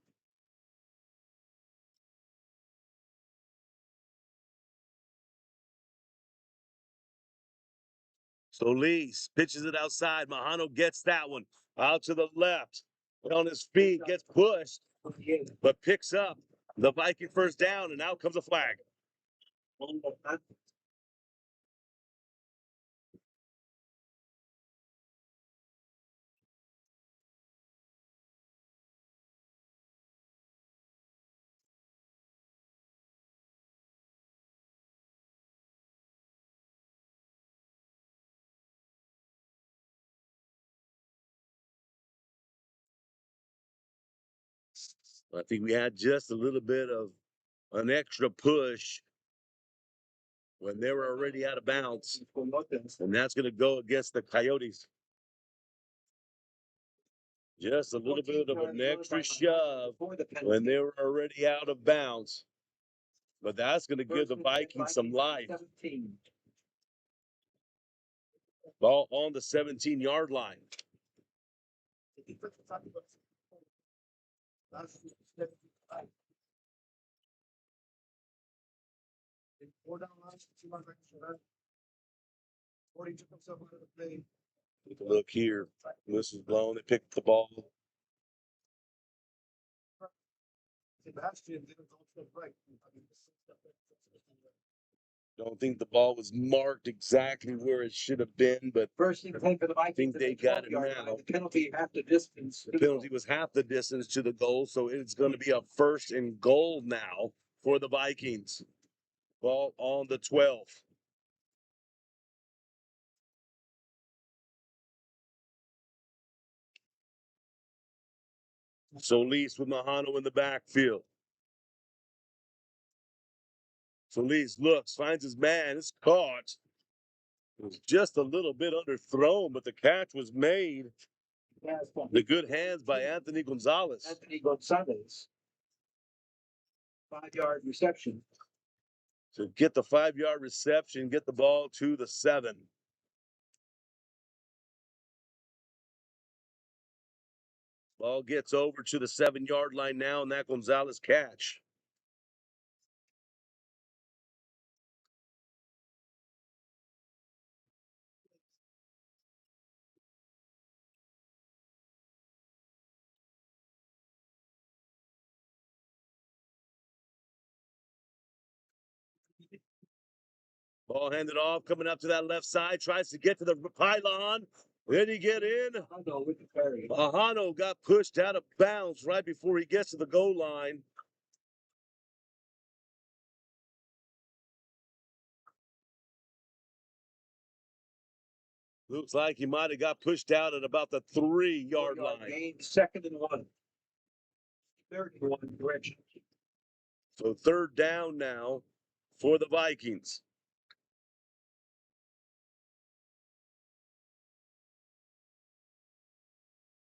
Solis pitches it outside. Mahano gets that one out to the left. On his feet, gets pushed, but picks up the Viking first down, and out comes a flag. I think we had just a little bit of an extra push when they were already out of bounds. And that's going to go against the Coyotes. Just a little bit of an extra shove when they were already out of bounds. But that's going to give the Vikings some life. Ball on the 17-yard line. Take a look here. This is blown. They picked the ball. Don't think the ball was marked exactly where it should have been, but first thing for the Vikings, I think they got it now. The penalty half the distance. The penalty was half the distance to the goal, so it's going to be a 1st and goal now for the Vikings. Ball on the 12. Solis with Mahano in the backfield. Solis looks, finds his man, it's caught. It was just a little bit underthrown, but the catch was made. The good hands by Anthony Gonzalez. 5-yard reception. So get the 5-yard reception, get the ball to the 7. Ball gets over to the 7-yard line now, and that Gonzalez catch. Ball handed off, coming up to that left side, tries to get to the pylon. Then he get in. Mahano got pushed out of bounds right before he gets to the goal line. Looks like he might have got pushed out at about the 3-yard line. Gain, 2nd and 1. 3rd and 1 direction. So 3rd down now for the Vikings.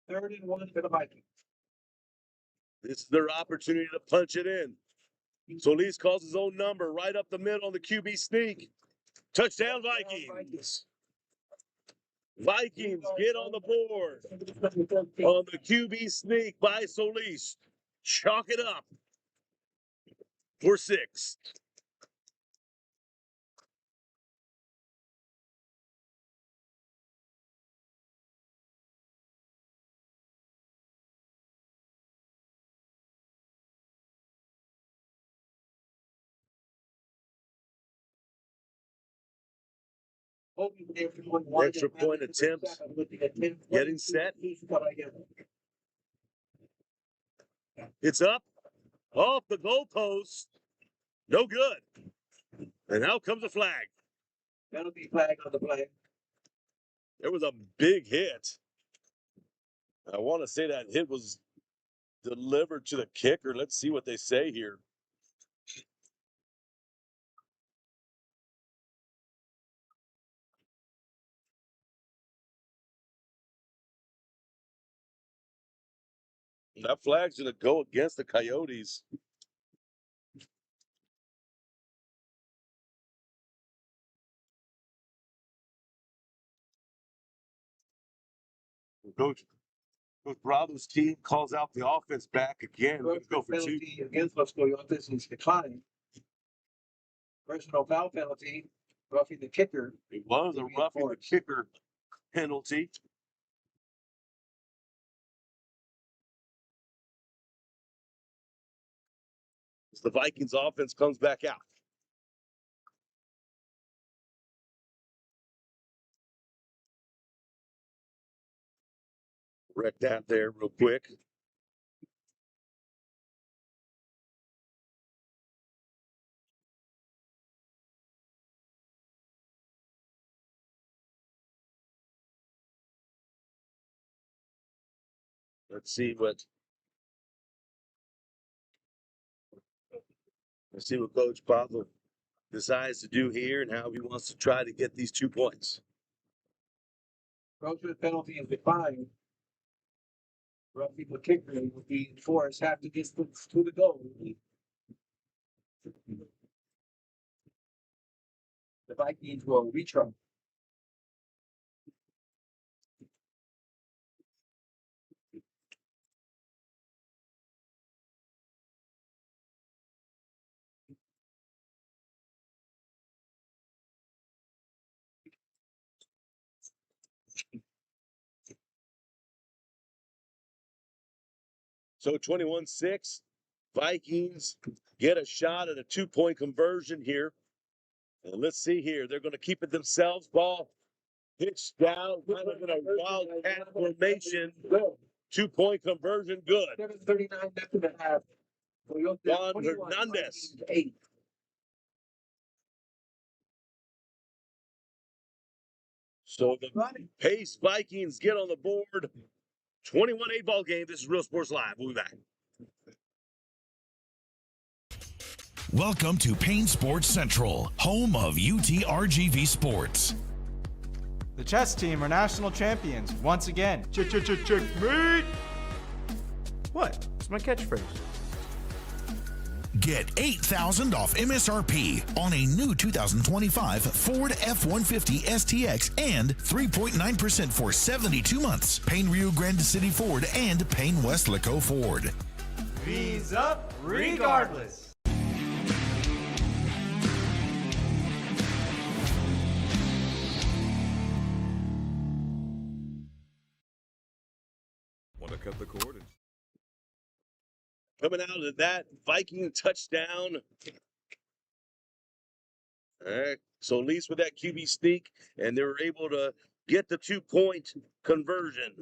Third and 1 for the Vikings. This is their opportunity to punch it in. Solis calls his own number right up the middle on the QB sneak. Touchdown, Vikings. Vikings get on the board on the QB sneak by Solis. Chalk it up for 6. Extra point attempt. Getting set. It's up. Off the goalpost. No good. And now comes a flag. Penalty flag on the play. There was a big hit. I want to say that hit was delivered to the kicker. Let's see what they say here. That flag's going to go against the Coyotes. Coach Bravo's team calls out the offense back again. Let's go for 2. Against Los Coyotes is declined. Personal foul penalty, roughing the kicker. It was a roughing the kicker penalty. As the Vikings offense comes back out. Wreck that there real quick. Let's see what Coach Pablo decides to do here and how he wants to try to get these 2 points. Approachment penalty is declined. Roughing the kicker would be enforced. Have to get to the goal. The Vikings will retry. So 21-6, Vikings get a shot at a 2-point conversion here. And let's see here. They're going to keep it themselves. Ball pitched down, kind of in a wildcat formation. 2-point conversion, good. 7:39 left in the half. Juan Hernandez. 8. So the Pace Vikings get on the board. 21-8 ball game. This is Real Sports Live. We'll be back. Welcome to Payne Sports Central, home of UTRGV Sports. The chess team are national champions once again. Checkmate! What? It's my catchphrase. Get $8,000 off MSRP on a new 2025 Ford F-150 STX and 3.9% for 72 months. Payne Rio Grande City Ford and Payne West Laco Ford. V's up regardless. Want to cut the cord? Coming out of that Viking touchdown. Solis with that QB sneak, and they were able to get the 2-point conversion.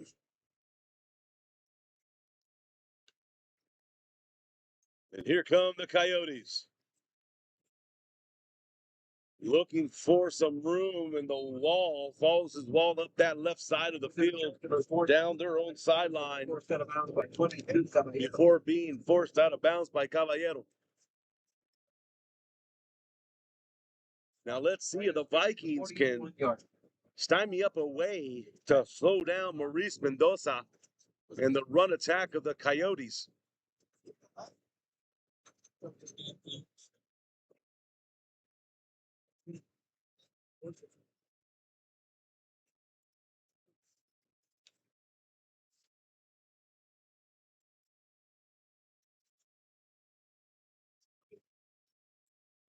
And here come the Coyotes. Looking for some room in the wall. Follows his wall up that left side of the field, down their own sideline, before being forced out of bounds by Caballero. Now let's see if the Vikings can stymie up a way to slow down Maurice Mendoza and the run attack of the Coyotes.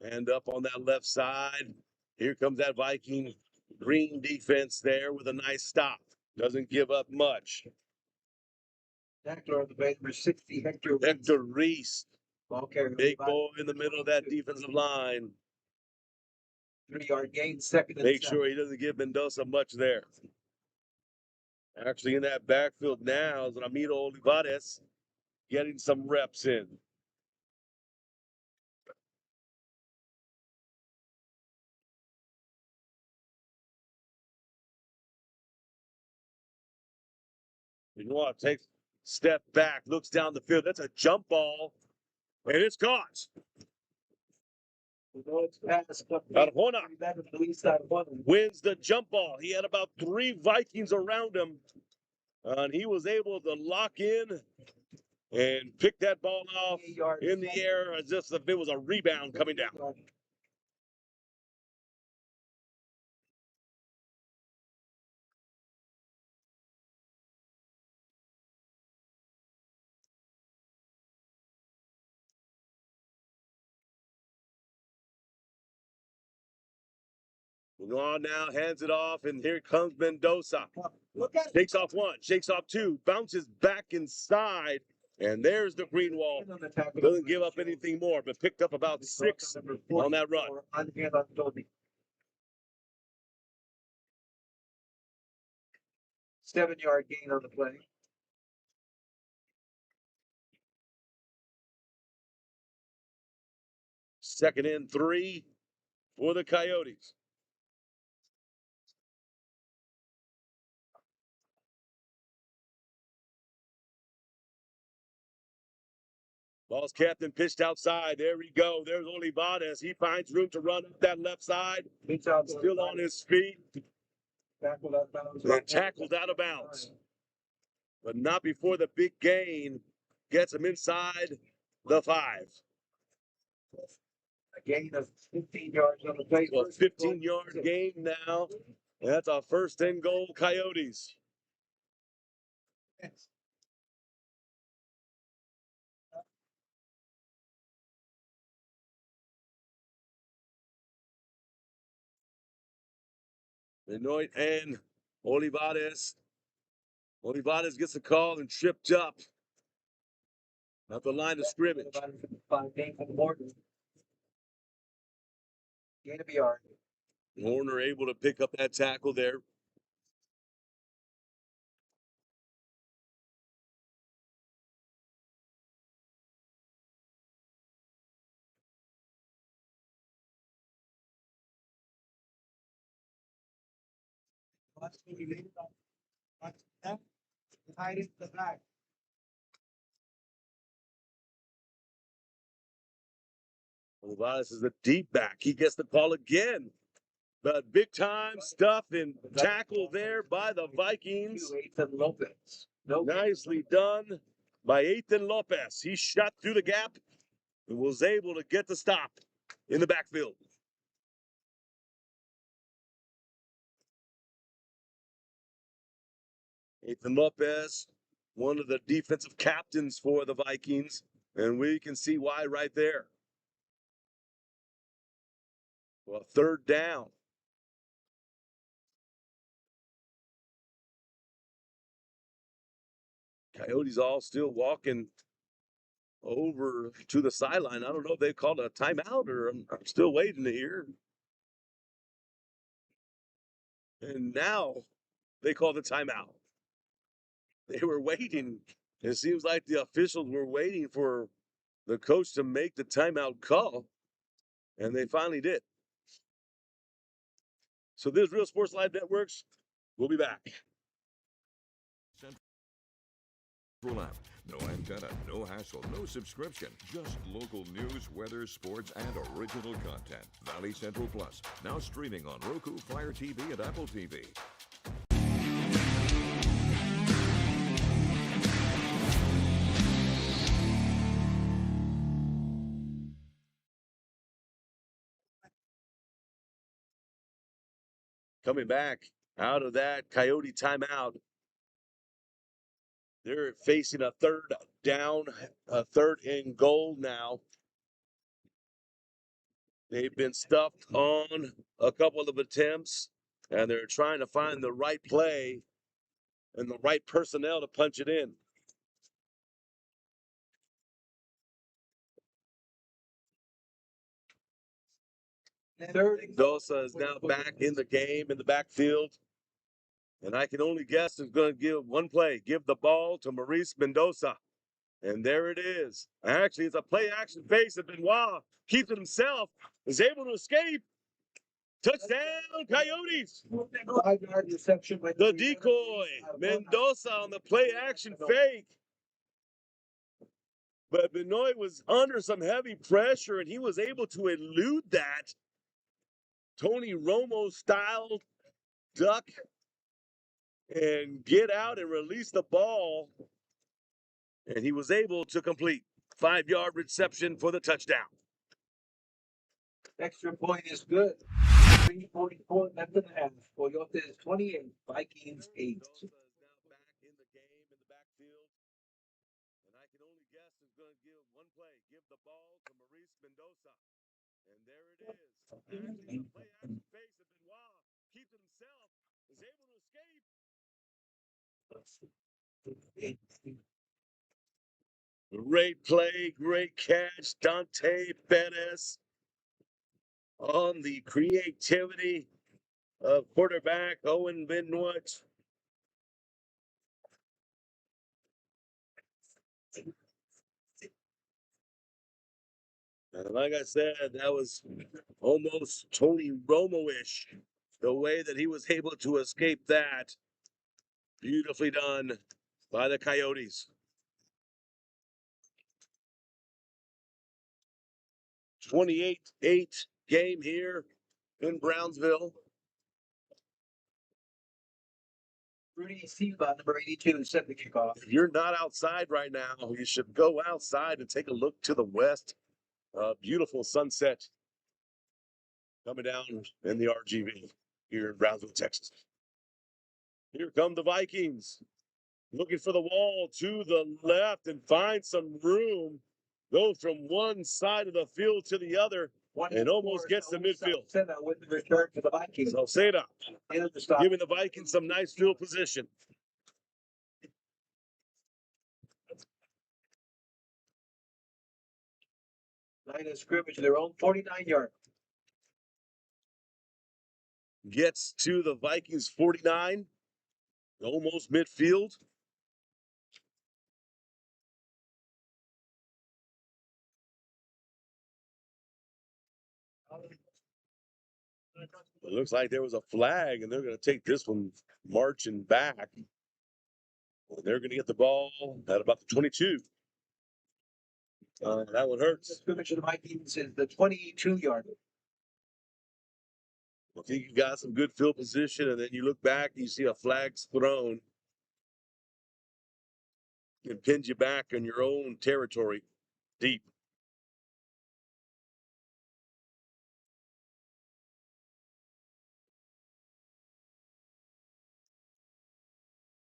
And up on that left side, here comes that Viking green defense there with a nice stop. Doesn't give up much. Tackler of the bay, number 60, Hector Reese. Ball carrier. Big boy in the middle of that defensive line. 3-yard gain, second and Make 7. sure he doesn't give Mendoza much there. Actually in that backfield now is Ramiro Olivares getting some reps in. You want to take step back, looks down the field. That's a jump ball, and it's caught. Arjona wins the jump ball. He had about 3 Vikings around him, and he was able to lock in and pick that ball off in the air as if it was a rebound coming down. Law now hands it off, and here comes Mendoza. Shakes off 1, shakes off 2, bounces back inside, and there's the green wall. Doesn't give up anything more, but picked up about 6 on that run. 7-yard gain on the play. Second and 3 for the Coyotes. Ball's captain pitched outside. There we go. There's Olivares. He finds room to run up that left side. Still on his feet. And tackled out of bounds. But not before the big gain gets him inside the 5. A gain of 15 yards on the play. So a 15-yard gain now. That's a first and goal, Coyotes. Benoit and Olivares. Olivares gets a call and tripped up at the line of scrimmage. Gain of a yard. Warner able to pick up that tackle there. Tied into the back. Olivares is the deep back. He gets the call again. But big time stuff and tackle there by the Vikings. Ethan Lopez. Nicely done by Ethan Lopez. He shot through the gap and was able to get the stop in the backfield. Ethan Lopez, one of the defensive captains for the Vikings, and we can see why right there. Well, third down. Coyotes all still walking over to the sideline. I don't know if they called a timeout or I'm still waiting to hear. And now they call the timeout. They were waiting. It seems like the officials were waiting for the coach to make the timeout call, and they finally did. So this is Real Sports Live Networks. We'll be back. Central app. No antenna, no hassle, no subscription. Just local news, weather, sports, and original content. Valley Central Plus. Now streaming on Roku, Fire TV, and Apple TV. Coming back out of that Coyote timeout, they're facing a third down, a third and goal now. They've been stuffed on a couple of attempts, and they're trying to find the right play and the right personnel to punch it in. Dosa is now back in the game in the backfield. And I can only guess is going to give one play. Give the ball to Maurice Mendoza. And there it is. Actually, it's a play action face that Benoit keeps it himself, is able to escape. Touchdown, Coyotes. The decoy, Mendoza on the play action fake. But Benoit was under some heavy pressure, and he was able to elude that. Tony Romo style duck and get out and release the ball. And he was able to complete 5-yard reception for the touchdown. Extra point is good. 3:44 left in the half. Coyotes 28, Vikings 8. Back in the game in the backfield. And I can only guess is going to give one play. Give the ball to Maurice Mendoza. And there it is. Actually, the play action face of Benoit keeps it himself, is able to escape. Great play, great catch, Dante Bettis on the creativity of quarterback Owen Benoit. And like I said, that was almost Tony Romo-ish, the way that he was able to escape that. Beautifully done by the Coyotes. 28-8 game here in Brownsville. Rudy Silva, number 82, set the kickoff. If you're not outside right now, you should go outside and take a look to the west. Beautiful sunset coming down in the RGV here in Brownsville, Texas. Here come the Vikings, looking for the wall to the left and find some room. Goes from one side of the field to the other and almost gets to midfield. Salceda with the return to the Vikings. Salceda giving the Vikings some nice field position. Line of scrimmage, their own 49-yard. Gets to the Vikings 49, almost midfield. It looks like there was a flag, and they're going to take this one marching back. They're going to get the ball at about the 22. That one hurts. The scrimmage of the Vikings is the 22-yard. I think you got some good field position, and then you look back, and you see a flag's thrown. It pins you back in your own territory, deep.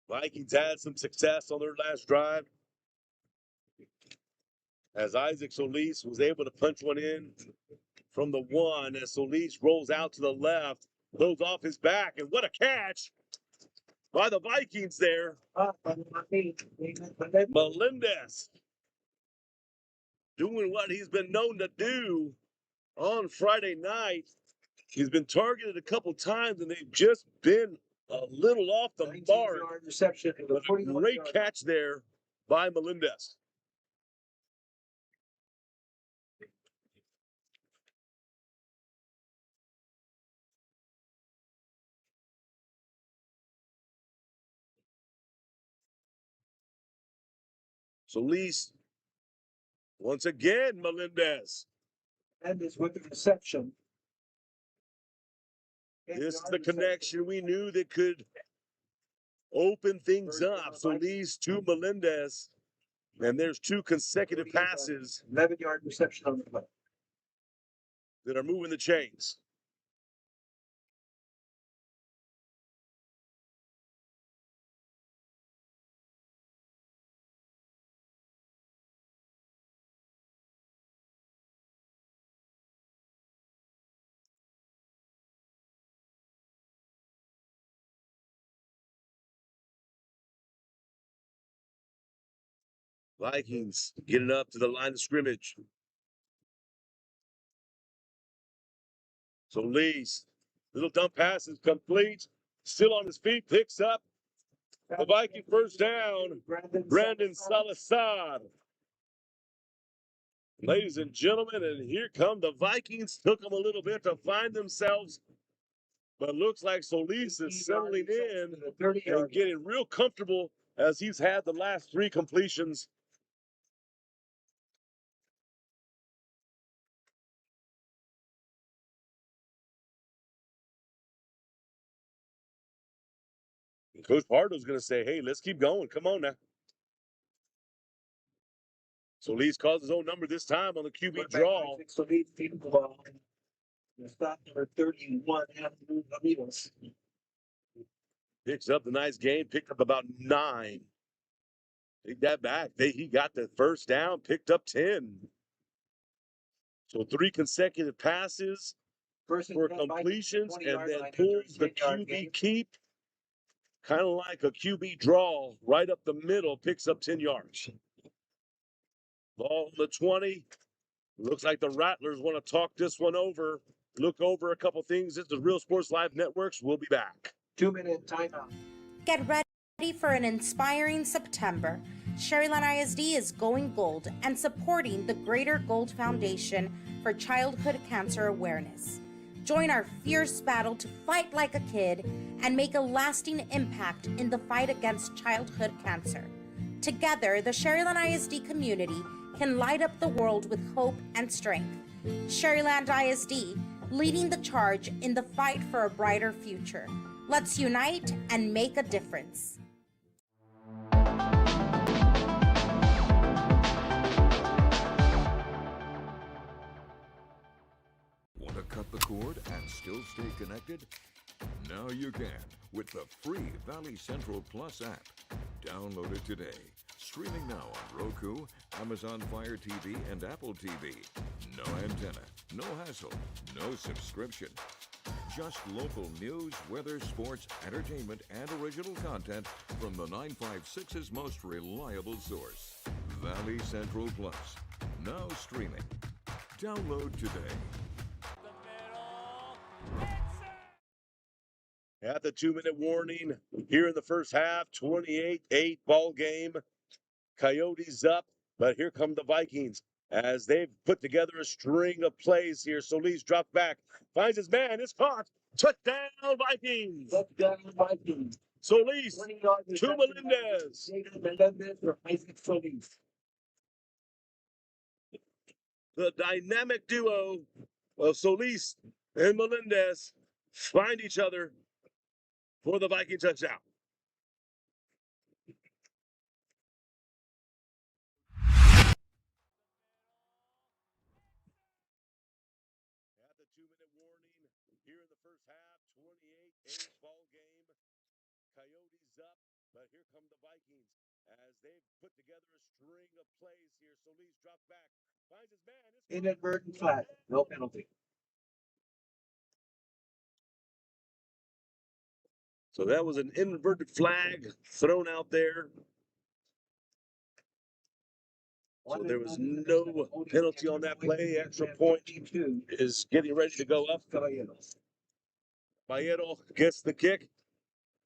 Vikings had some success on their last drive, as Isaac Solis was able to punch one in from the 1 as Solis rolls out to the left, goes off his back, and what a catch by the Vikings there. Melendez doing what he's been known to do on Friday night, He's been targeted a couple times, and they've just been a little off the mark. Reception. But a great catch there by Melendez. Solis, once again, Melendez. Melendez with the reception. This is the connection we knew that could open things up. Solis to Melendez. And there's 2 consecutive passes. 11-yard reception on the play. That are moving the chains. Vikings getting up to the line of scrimmage. Solis, little dump pass is complete. Still on his feet, picks up the Viking first down. Brandon Salazar. Ladies and gentlemen, and here come the Vikings. Took them a little bit to find themselves, but looks like Solis is settling in and getting real comfortable as he's had the last 3 completions. And Coach Pardo's going to say, hey, let's keep going. Come on now. Solis calls his own number this time on the QB draw. Solis feeds the ball. Stop number 31, Andrew Ramirez. Picks up the nice gain, picked up about 9. Take that back. He got the first down, picked up 10. So 3 consecutive passes for completions, and then pulls the QB keep, kind of like a QB draw, right up the middle, picks up 10 yards. Ball on the 20. Looks like the Rattlers want to talk this one over, look over a couple things. This is Real Sports Live Networks. We'll be back. 2-minute timeout. Get ready for an inspiring September. Sherryland ISD is going gold and supporting the Greater Gold Foundation for Childhood Cancer Awareness. Join our fierce battle to fight like a kid and make a lasting impact in the fight against childhood cancer. Together, the Sherryland ISD community can light up the world with hope and strength. Sherryland ISD, leading the charge in the fight for a brighter future. Let's unite and make a difference. Want to cut the cord and still stay connected? Now you can with the free Valley Central Plus app. Download it today. Streaming now on Roku, Amazon Fire TV, and Apple TV. No antenna, no hassle, no subscription. Just local news, weather, sports, entertainment, and original content from the 956's most reliable source. Valley Central Plus. Now streaming. Download today. At the 2-minute warning here in the first half, 28-8 ball game. Coyotes up, but here come the Vikings as they've put together a string of plays here. Solis dropped back, finds his man, it's caught. Touchdown Vikings! Touchdown Vikings. Solis to Melendez. Melendez for Isaac Solis. The dynamic duo of Solis and Melendez find each other for the Viking touchdown. At the 2-minute warning here in the first half, 28-8 ball game. Coyotes up, but here come the Vikings as they've put together a string of plays here. Solis dropped back, finds his man. Inadvertent flag, no penalty. So that was an inadvertent flag thrown out there So there was no penalty on that play. Extra point is getting ready to go up. Mayedo gets the kick.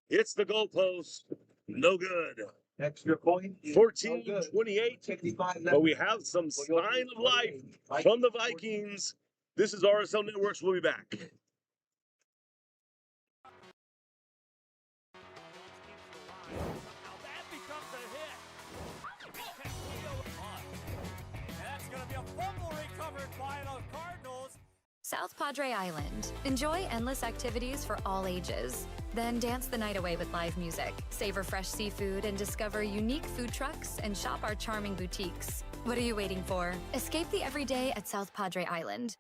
Hits the goalpost. No good. Extra point. 14-28. But we have some sign of life from the Vikings. This is RSL Networks. We'll be back. South Padre Island. Enjoy endless activities for all ages. Then dance the night away with live music, savor fresh seafood, and discover unique food trucks and shop our charming boutiques. What are you waiting for? Escape the everyday at South Padre Island.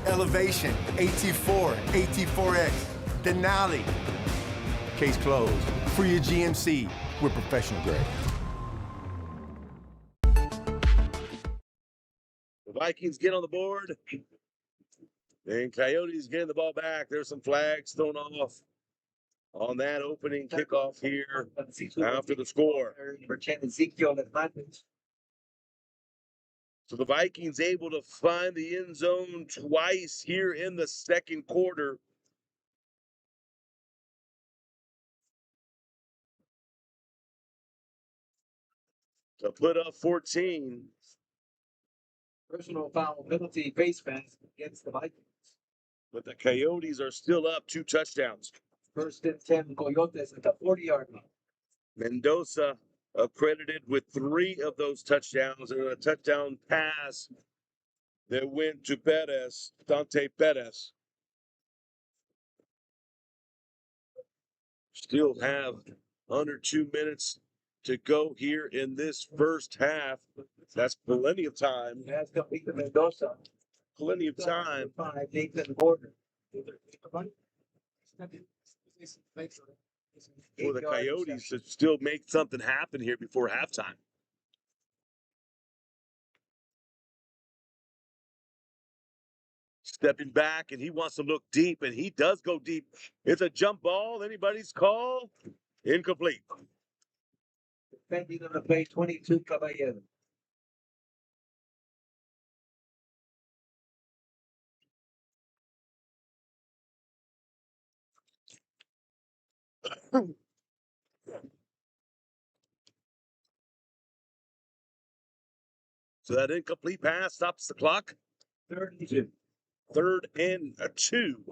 Elevation, AT4, AT4X, Denali. Case closed. For your GMC, we're professional grade. The Vikings get on the board. And Coyotes getting the ball back. There's some flags thrown off on that opening kickoff here after the score. So the Vikings able to find the end zone twice here in the second quarter. To put up 14. Personal foul penalty face mask against the Vikings. But the Coyotes are still up 2 touchdowns. First and 10 Coyotes at the 40-yard line. Mendoza accredited with 3 of those touchdowns and a touchdown pass that went to Perez, Dante Perez. Still have under 2 minutes to go here in this first half. That's plenty of time. Has completed Mendoza. Plenty of time. Nathan Gordon. For the Coyotes to still make something happen here before halftime. Stepping back, and he wants to look deep, and he does go deep. It's a jump ball. Anybody's call? Incomplete. Defending on the play, 22 Caballero. So that incomplete pass stops the clock. 32. 3rd and 2.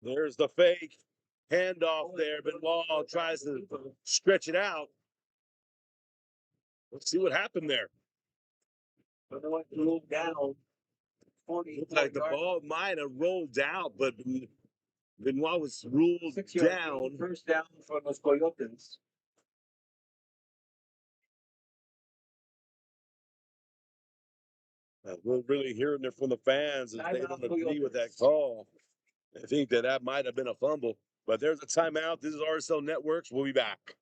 There's the fake handoff there. Benoit tries to stretch it out. Let's see what happened there. Benoit rolled down. Looked like the ball might have rolled out, but Benoit was ruled down. First down for los Coyotes. We're really hearing it from the fans as they don't agree with that call. I think that might have been a fumble, but there's a timeout. This is RSL Networks. We'll be back.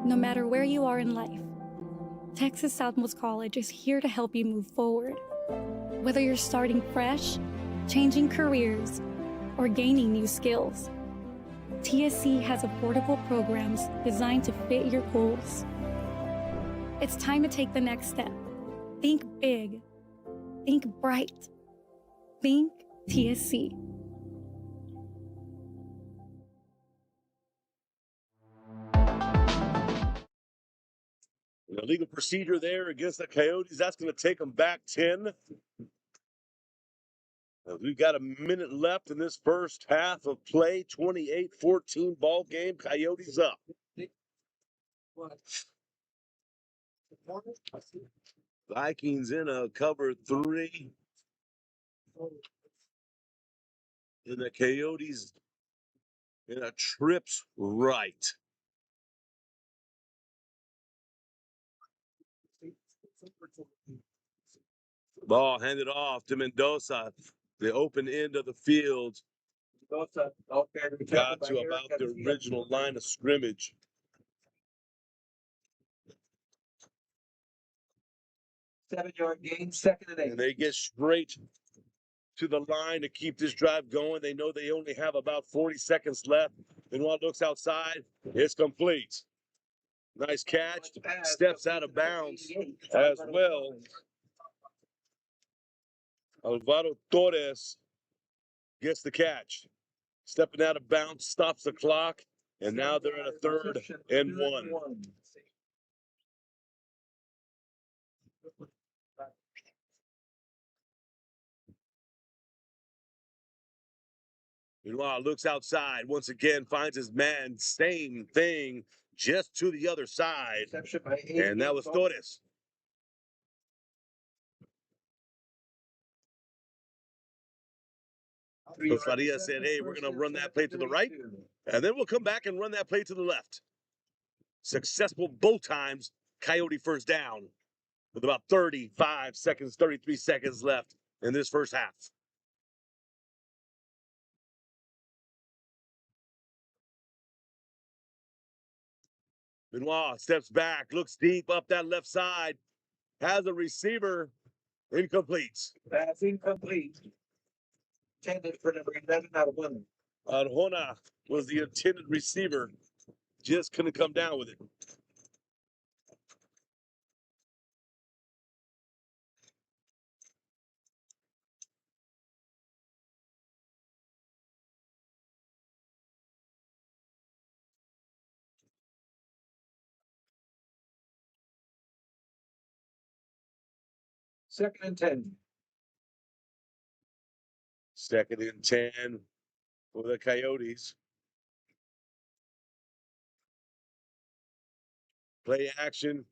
No matter where you are in life, Texas Southmost College is here to help you move forward. Whether you're starting fresh, changing careers, or gaining new skills, TSC has affordable programs designed to fit your goals. It's time to take the next step. Think big. Think bright. Think TSC. The legal procedure there against the Coyotes, that's going to take them back 10. We've got a minute left in this first half of play. 28-14 ball game. Coyotes up. Vikings in a cover 3. And the Coyotes in a trips right. Ball handed off to Mendoza. The open end of the field. Got to about the original line of scrimmage. Seven-yard gain, 2nd and 8. And they get straight to the line to keep this drive going. They know they only have about 40 seconds left. Benoit looks outside. It's complete. Nice catch. Steps out of bounds as well. Alvaro Torres gets the catch. Stepping out of bounds, stops the clock, and now they're at a 3rd and 1. Benoit looks outside, once again finds his man, same thing, just to the other side. And that was Torres. Coach Faria said, hey, we're going to run that play to the right, and then we'll come back and run that play to the left. Successful both times, Coyote first down with about 35 seconds, 33 seconds left in this first half. Benoit steps back, looks deep up that left side, has a receiver, incomplete. That's incomplete. Intended for number 11 out of 1. Arjona was the intended receiver, just couldn't come down with it. Second and 10. 2nd and 10 for the Coyotes. Play action,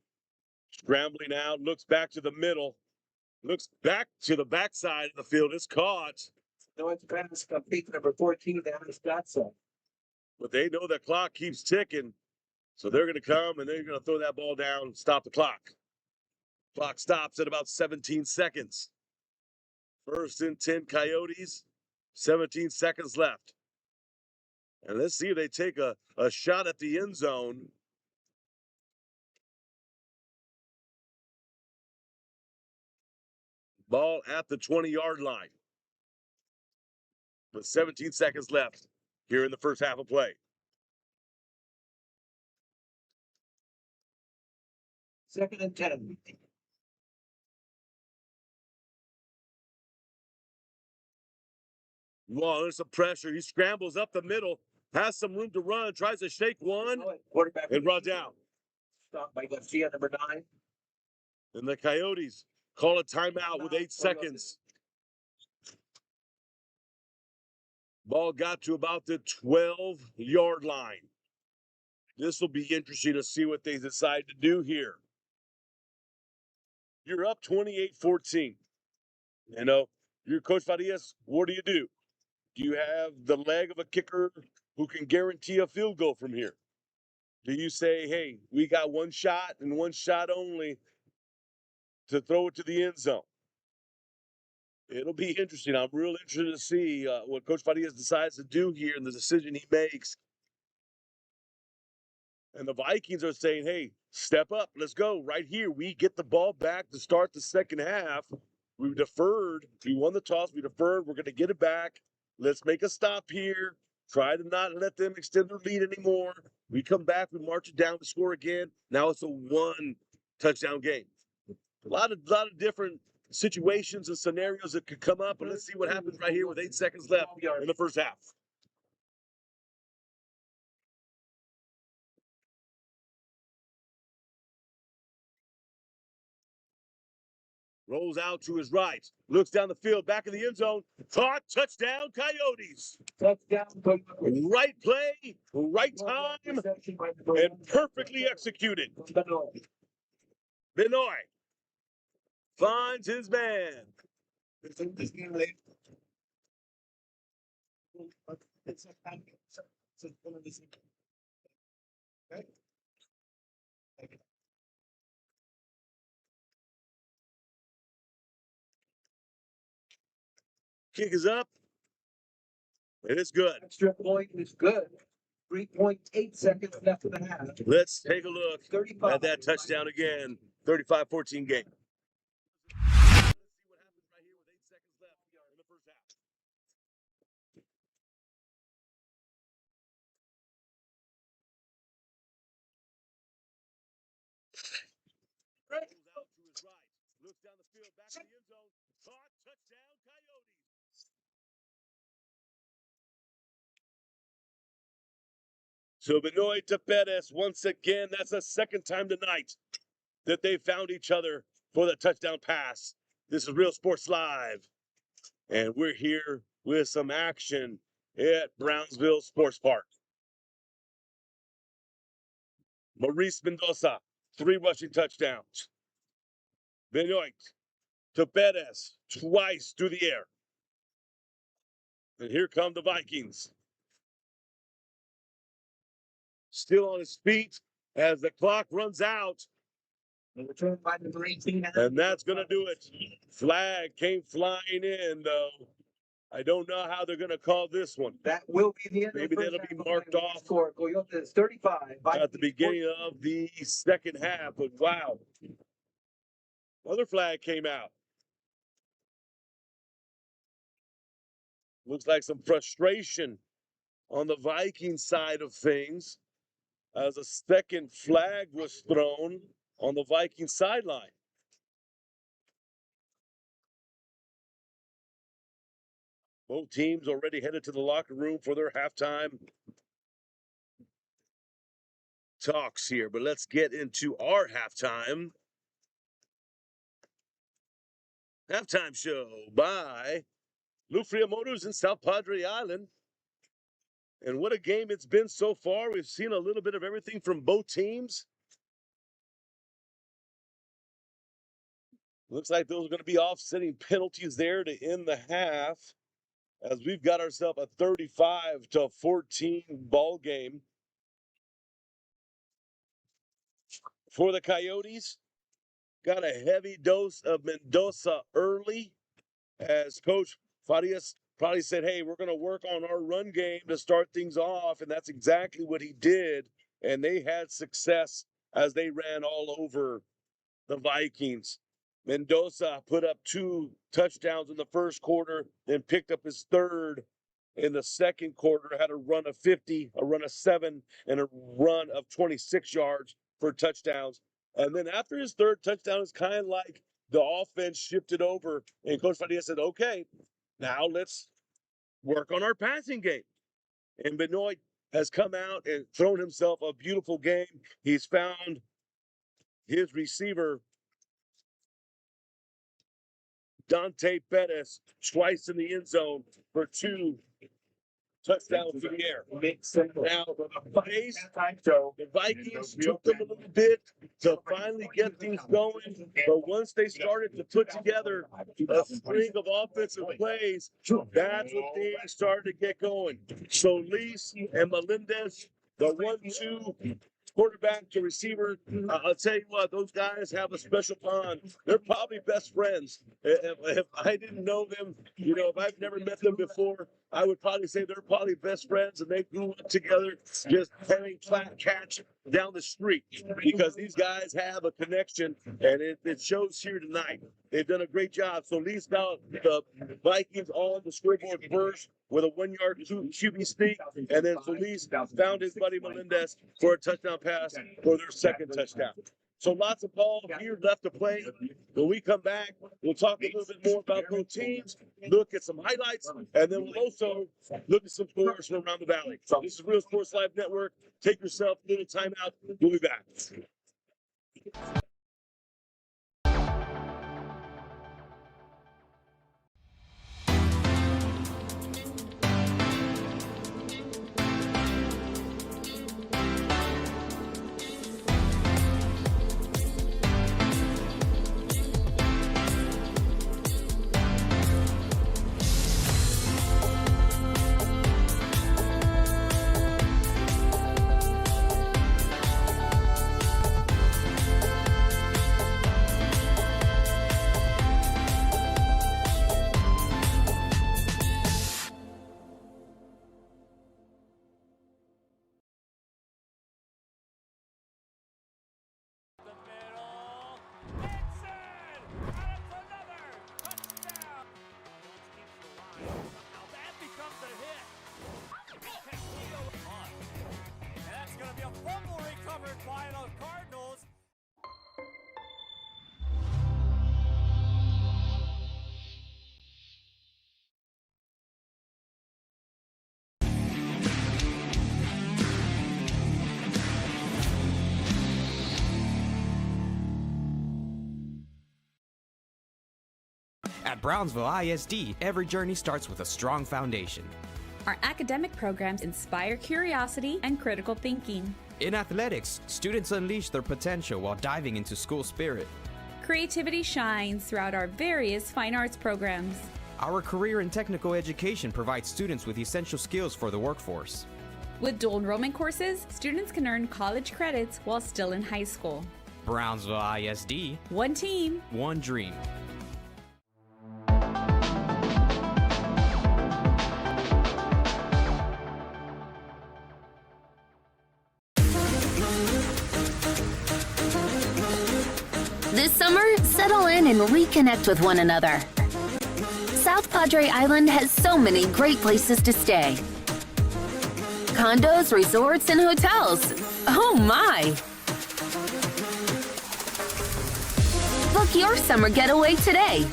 scrambling out, looks back to the middle, looks back to the backside of the field. It's caught. No, it's pass complete, number 14, down to Scottsdale. But they know the clock keeps ticking, so they're going to come and they're going to throw that ball down and stop the clock. Clock stops at about 17 seconds. 1st and 10 Coyotes, 17 seconds left. And let's see if they take a shot at the end zone. Ball at the 20-yard line. With 17 seconds left here in the first half of play. Second and 10. Well, there's some pressure. He scrambles up the middle, has some room to run, tries to shake one, and brought down. Stopped by Garcia, number 9. And the Coyotes call a timeout with 8 seconds. Ball got to about the 12-yard line. This will be interesting to see what they decide to do here. You're up 28-14. You know, you're Coach Farias. What do? Do you have the leg of a kicker who can guarantee a field goal from here? Do you say, hey, we got one shot and one shot only to throw it to the end zone? It'll be interesting. I'm real interested to see what Coach Farias decides to do here and the decision he makes. And the Vikings are saying, hey, step up. Let's go. Right here, we get the ball back to start the second half. We deferred. We won the toss. We deferred. We're going to get it back. Let's make a stop here. Try to not let them extend their lead anymore. We come back. We march it down to score again. Now it's a 1 touchdown game. A lot of different situations and scenarios that could come up, but let's see what happens right here with 8 seconds left in the first half. Rolls out to his right, looks down the field, back in the end zone, caught, touchdown, Coyotes. Touchdown, Right play, right time, and perfectly executed. Benoit finds his man. Kick is up, and it's good. Extra point is good. 3.8 seconds left in the half. Let's take a look at that touchdown again. 35-14 game. Looks down the field, back in the end zone, caught, touchdown, Coyotes. So Benoit to Perez once again. That's the second time tonight that they found each other for the touchdown pass. This is Real Sports Live, and we're here with some action at Brownsville Sports Park. Maurice Mendoza, 3 rushing touchdowns. Benoit to Perez, twice through the air. And here come the Vikings. Still on his feet as the clock runs out. And that's going to do it. Flag came flying in, though. I don't know how they're going to call this one. That will be the end. Maybe that'll be marked off Score Coyotes 35 at the beginning of the second half. But wow, another flag came out. Looks like some frustration on the Viking side of things as a second flag was thrown on the Viking sideline. Both teams already headed to the locker room for their halftime talks here, but let's get into our halftime show by Lufria Motors in South Padre Island. And what a game it's been so far. We've seen a little bit of everything from both teams. Looks like those are going to be offsetting penalties there to end the half, as we've got ourselves a 35-14 ball game for the Coyotes. Got a heavy dose of Mendoza early, as Coach Farias probably said, hey, we're going to work on our run game to start things off, and that's exactly what he did, and they had success as they ran all over the Vikings. Mendoza put up 2 touchdowns in the first quarter, then picked up his third in the second quarter, had a run of 50, a run of 7, and a run of 26 yards for touchdowns. And then after his third touchdown, it's kind of like the offense shifted over, and Coach Farias said, okay, now let's work on our passing game. And Benoit has come out and thrown himself a beautiful game. He's found his receiver, Dante Perez, twice in the end zone for 2 touchdowns in the air. Now, the Vikings took them a little bit to finally get things going, but once they started to put together a string of offensive plays, that's when things started to get going. Solis and Melendez, the 1-2 quarterback to receiver, I'll tell you what, those guys have a special bond. They're probably best friends. If I didn't know them, if I've never met them before, I would probably say they're probably best friends, and they grew up together just playing flat catch down the street, because these guys have a connection, and it shows here tonight. They've done a great job. So at least now the Vikings on the scoreboard first with a 1-yard QB sneak, and then Solis found his buddy Melendez for a touchdown pass for their second touchdown. So lots of ball here left to play. When we come back, we'll talk a little bit more about both teams, look at some highlights, and then we'll also look at some scores from around the valley. So this is Real Sports Live Network. Take yourself a little time out. We'll be back. At Brownsville ISD, every journey starts with a strong foundation. Our academic programs inspire curiosity and critical thinking. In athletics, students unleash their potential while diving into school spirit. Creativity shines throughout our various fine arts programs. Our career and technical education provides students with essential skills for the workforce. With dual enrollment courses, students can earn college credits while still in high school. Brownsville ISD. One team. One dream. This summer, settle in and reconnect with one another. South Padre Island has so many great places to stay. Condos, resorts, and hotels. Oh my! Book your summer getaway today.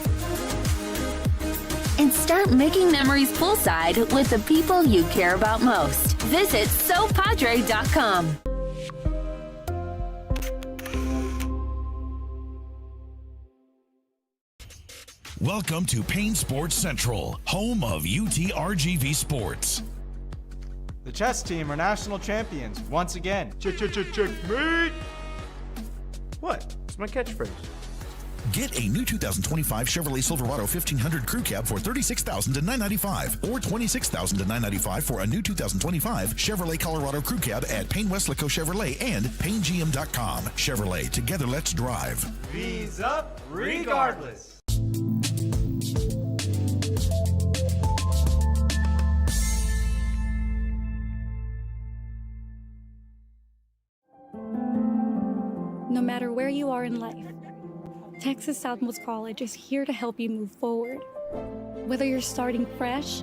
And start making memories poolside with the people you care about most. Visit SoPadre.com. Welcome to Payne Sports Central, home of UTRGV Sports. The chess team are national champions once again. Checkmate! What? It's my catchphrase. Get a new 2025 Chevrolet Silverado 1500 Crew Cab for $36,000 to $995, or $26,000 to $995 for a new 2025 Chevrolet Colorado Crew Cab at Payne Westlaco Chevrolet and PayneGM.com. Chevrolet, together let's drive. V's up regardless. No matter where you are in life, Texas Southmost College is here to help you move forward. Whether you're starting fresh,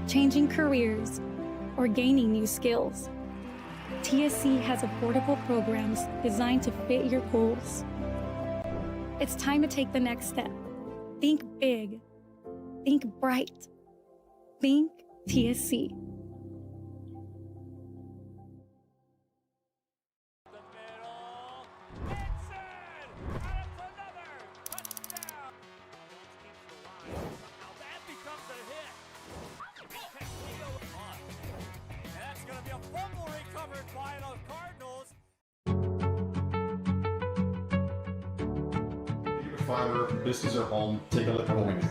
changing careers, or gaining new skills, TSC has affordable programs designed to fit your goals. It's time to take the next step. Think big. Think bright. Think TSC. Fiber, this is our home. Take a look at what we do.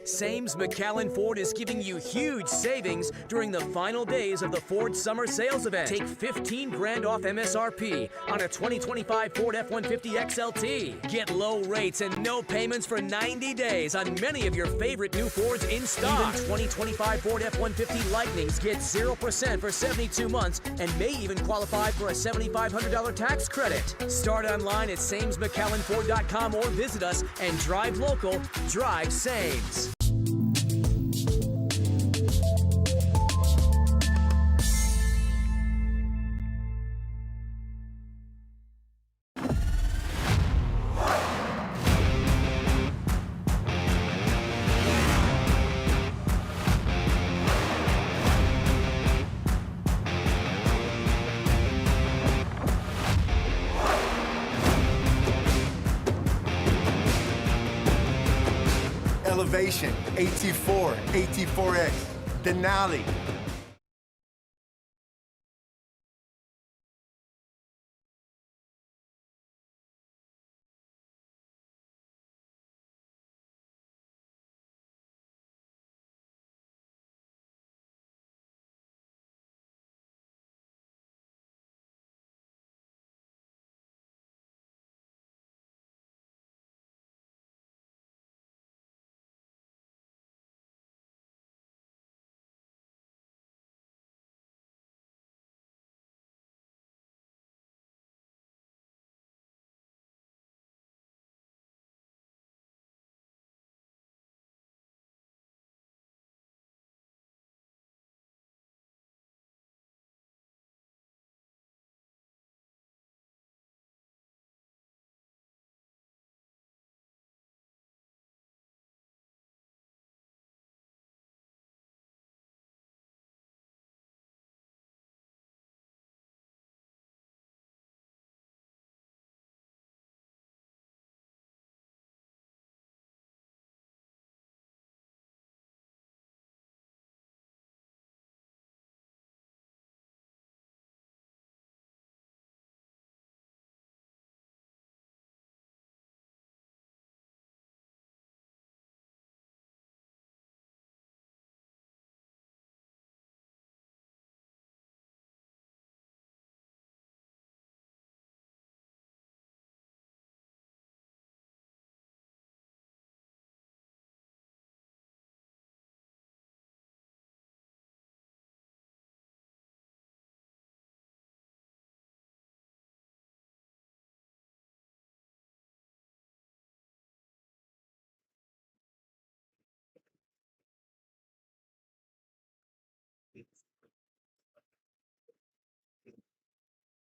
Sames McAllen Ford is giving you huge savings during the final days of the Ford Summer Sales Event. Take 15 grand off MSRP on a 2025 Ford F-150 XLT. Get low rates and no payments for 90 days on many of your favorite new Fords in stock. Even 2025 Ford F-150 Lightnings get 0% for 72 months and may even qualify for a $7,500 tax credit. Start online at SamesMcAllenFord.com or visit us and drive local, drive Sames. Elevation, AT4, AT4X, Denali.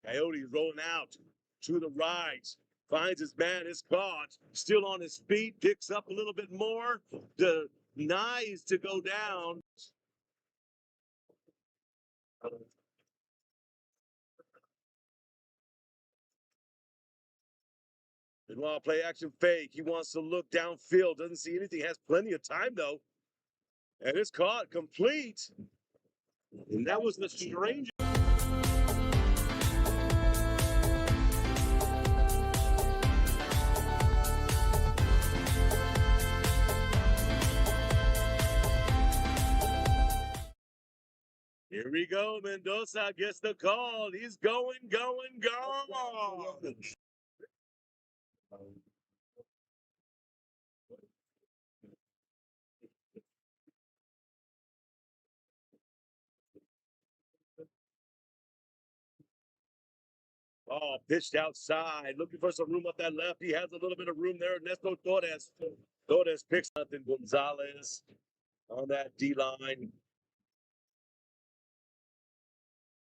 Coyotes rolling out to the right. Finds his man, is caught. Still on his feet, picks up a little bit more. Denies to go down. Meanwhile, play action fake. He wants to look downfield. Doesn't see anything. Has plenty of time, though. And it's caught complete. And that was the strangest. Here we go. Mendoza gets the call. He's going. Oh, pitched outside. Looking for some room up that left. He has a little bit of room there. Ernesto Torres. Torres picks nothing. Gonzalez on that D line.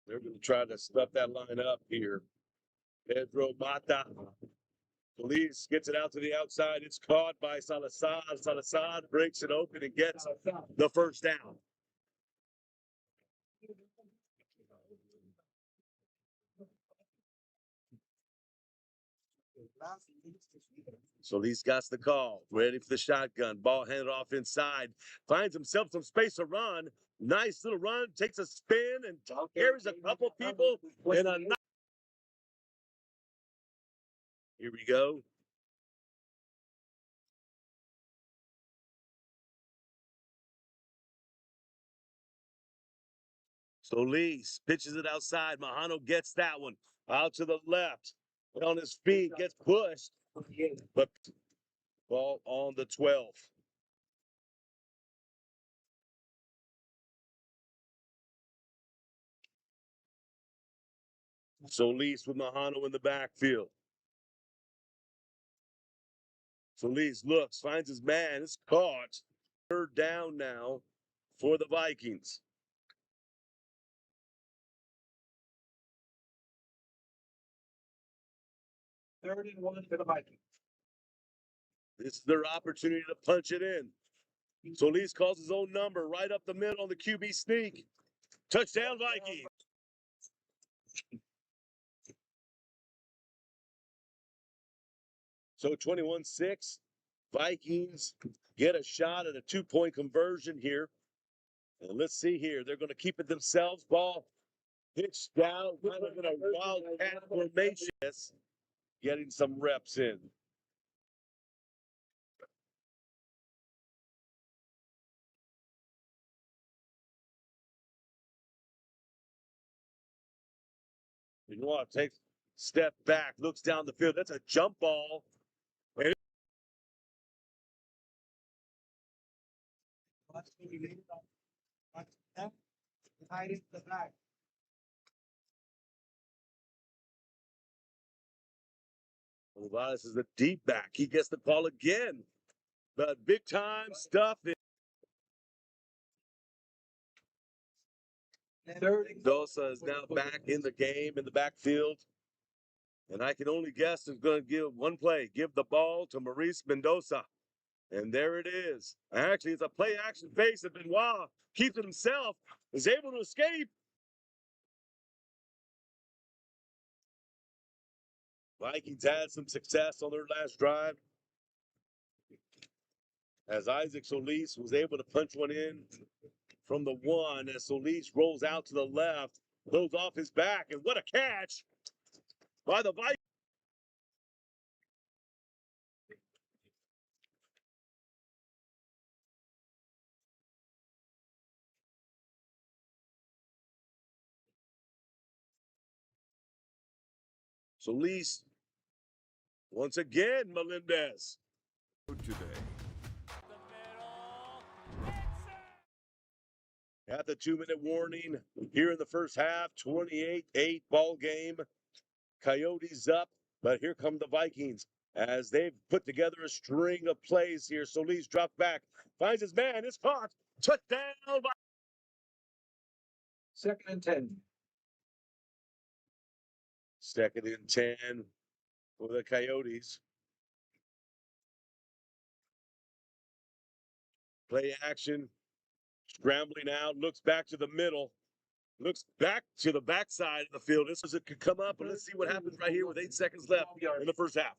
They're going to try to stuff that line up here. Pedro Mata. Police gets it out to the outside. It's caught by Salazar. Salazar breaks it open and gets the first down. Solis got the call. Ready for the shotgun. Ball handed off inside. Finds himself some space to run. Nice little run. Takes a spin and carries a couple people in a. Here we go. Solis pitches it outside. Mahano gets that one out to the left. On his feet, gets pushed, but ball on the 12. Solis with Mahano in the backfield. Solis looks, finds his man, it's caught. Third down now for the Vikings. Third and 1 for the Vikings. This is their opportunity to punch it in. Solis calls his own number right up the middle on the QB sneak. Touchdown, Vikings. So 21-6, Vikings get a shot at a 2-point conversion here. And let's see here. They're going to keep it themselves. Ball pitched down, kind of in a wildcat formation. Getting some reps in. You want to take step back, looks down the field. That's a jump ball. And Olivares is a deep back. He gets the call again. But big time stuff. Mendoza is now back in the game in the backfield. And I can only guess is going to give one play. Give the ball to Maurice Mendoza. And there it is. Actually, it's a play action face that Benoit keeps it himself. Is able to escape. Vikings had some success on their last drive. As Isaac Solis was able to punch one in from the 1 as Solis rolls out to the left, goes off his back, and what a catch by the Vikings. Solis, once again, Melendez. Today. At the 2-minute warning here in the first half, 28-8 ball game. Coyotes up, but here come the Vikings as they've put together a string of plays here. Solis dropped back, finds his man, it's caught. Touchdown. Second and 10. Second and 10 for the Coyotes. Play action. Scrambling out, looks back to the middle, looks back to the backside of the field. This is it could come up, and let's see what happens right here with 8 seconds left in the first half.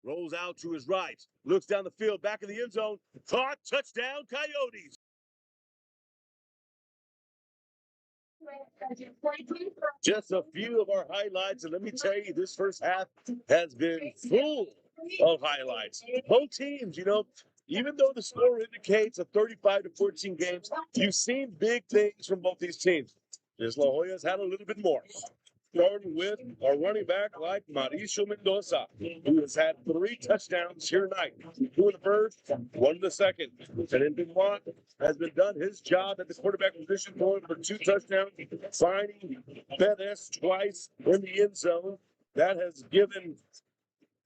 Rolls out to his right, looks down the field, back in the end zone, caught, touchdown, Coyotes. Just a few of our highlights, and let me tell you, this first half has been full of highlights. Both teams, even though the score indicates a 35-14 games, you've seen big things from both these teams. Just La Jolla's had a little bit more. Starting with our running back like Mauricio Mendoza, who has had 3 touchdowns here tonight. 2 in the first, 1 in the second. And then Benoit has been done his job at the quarterback position, throwing for 2 touchdowns, finding Perez twice in the end zone. That has given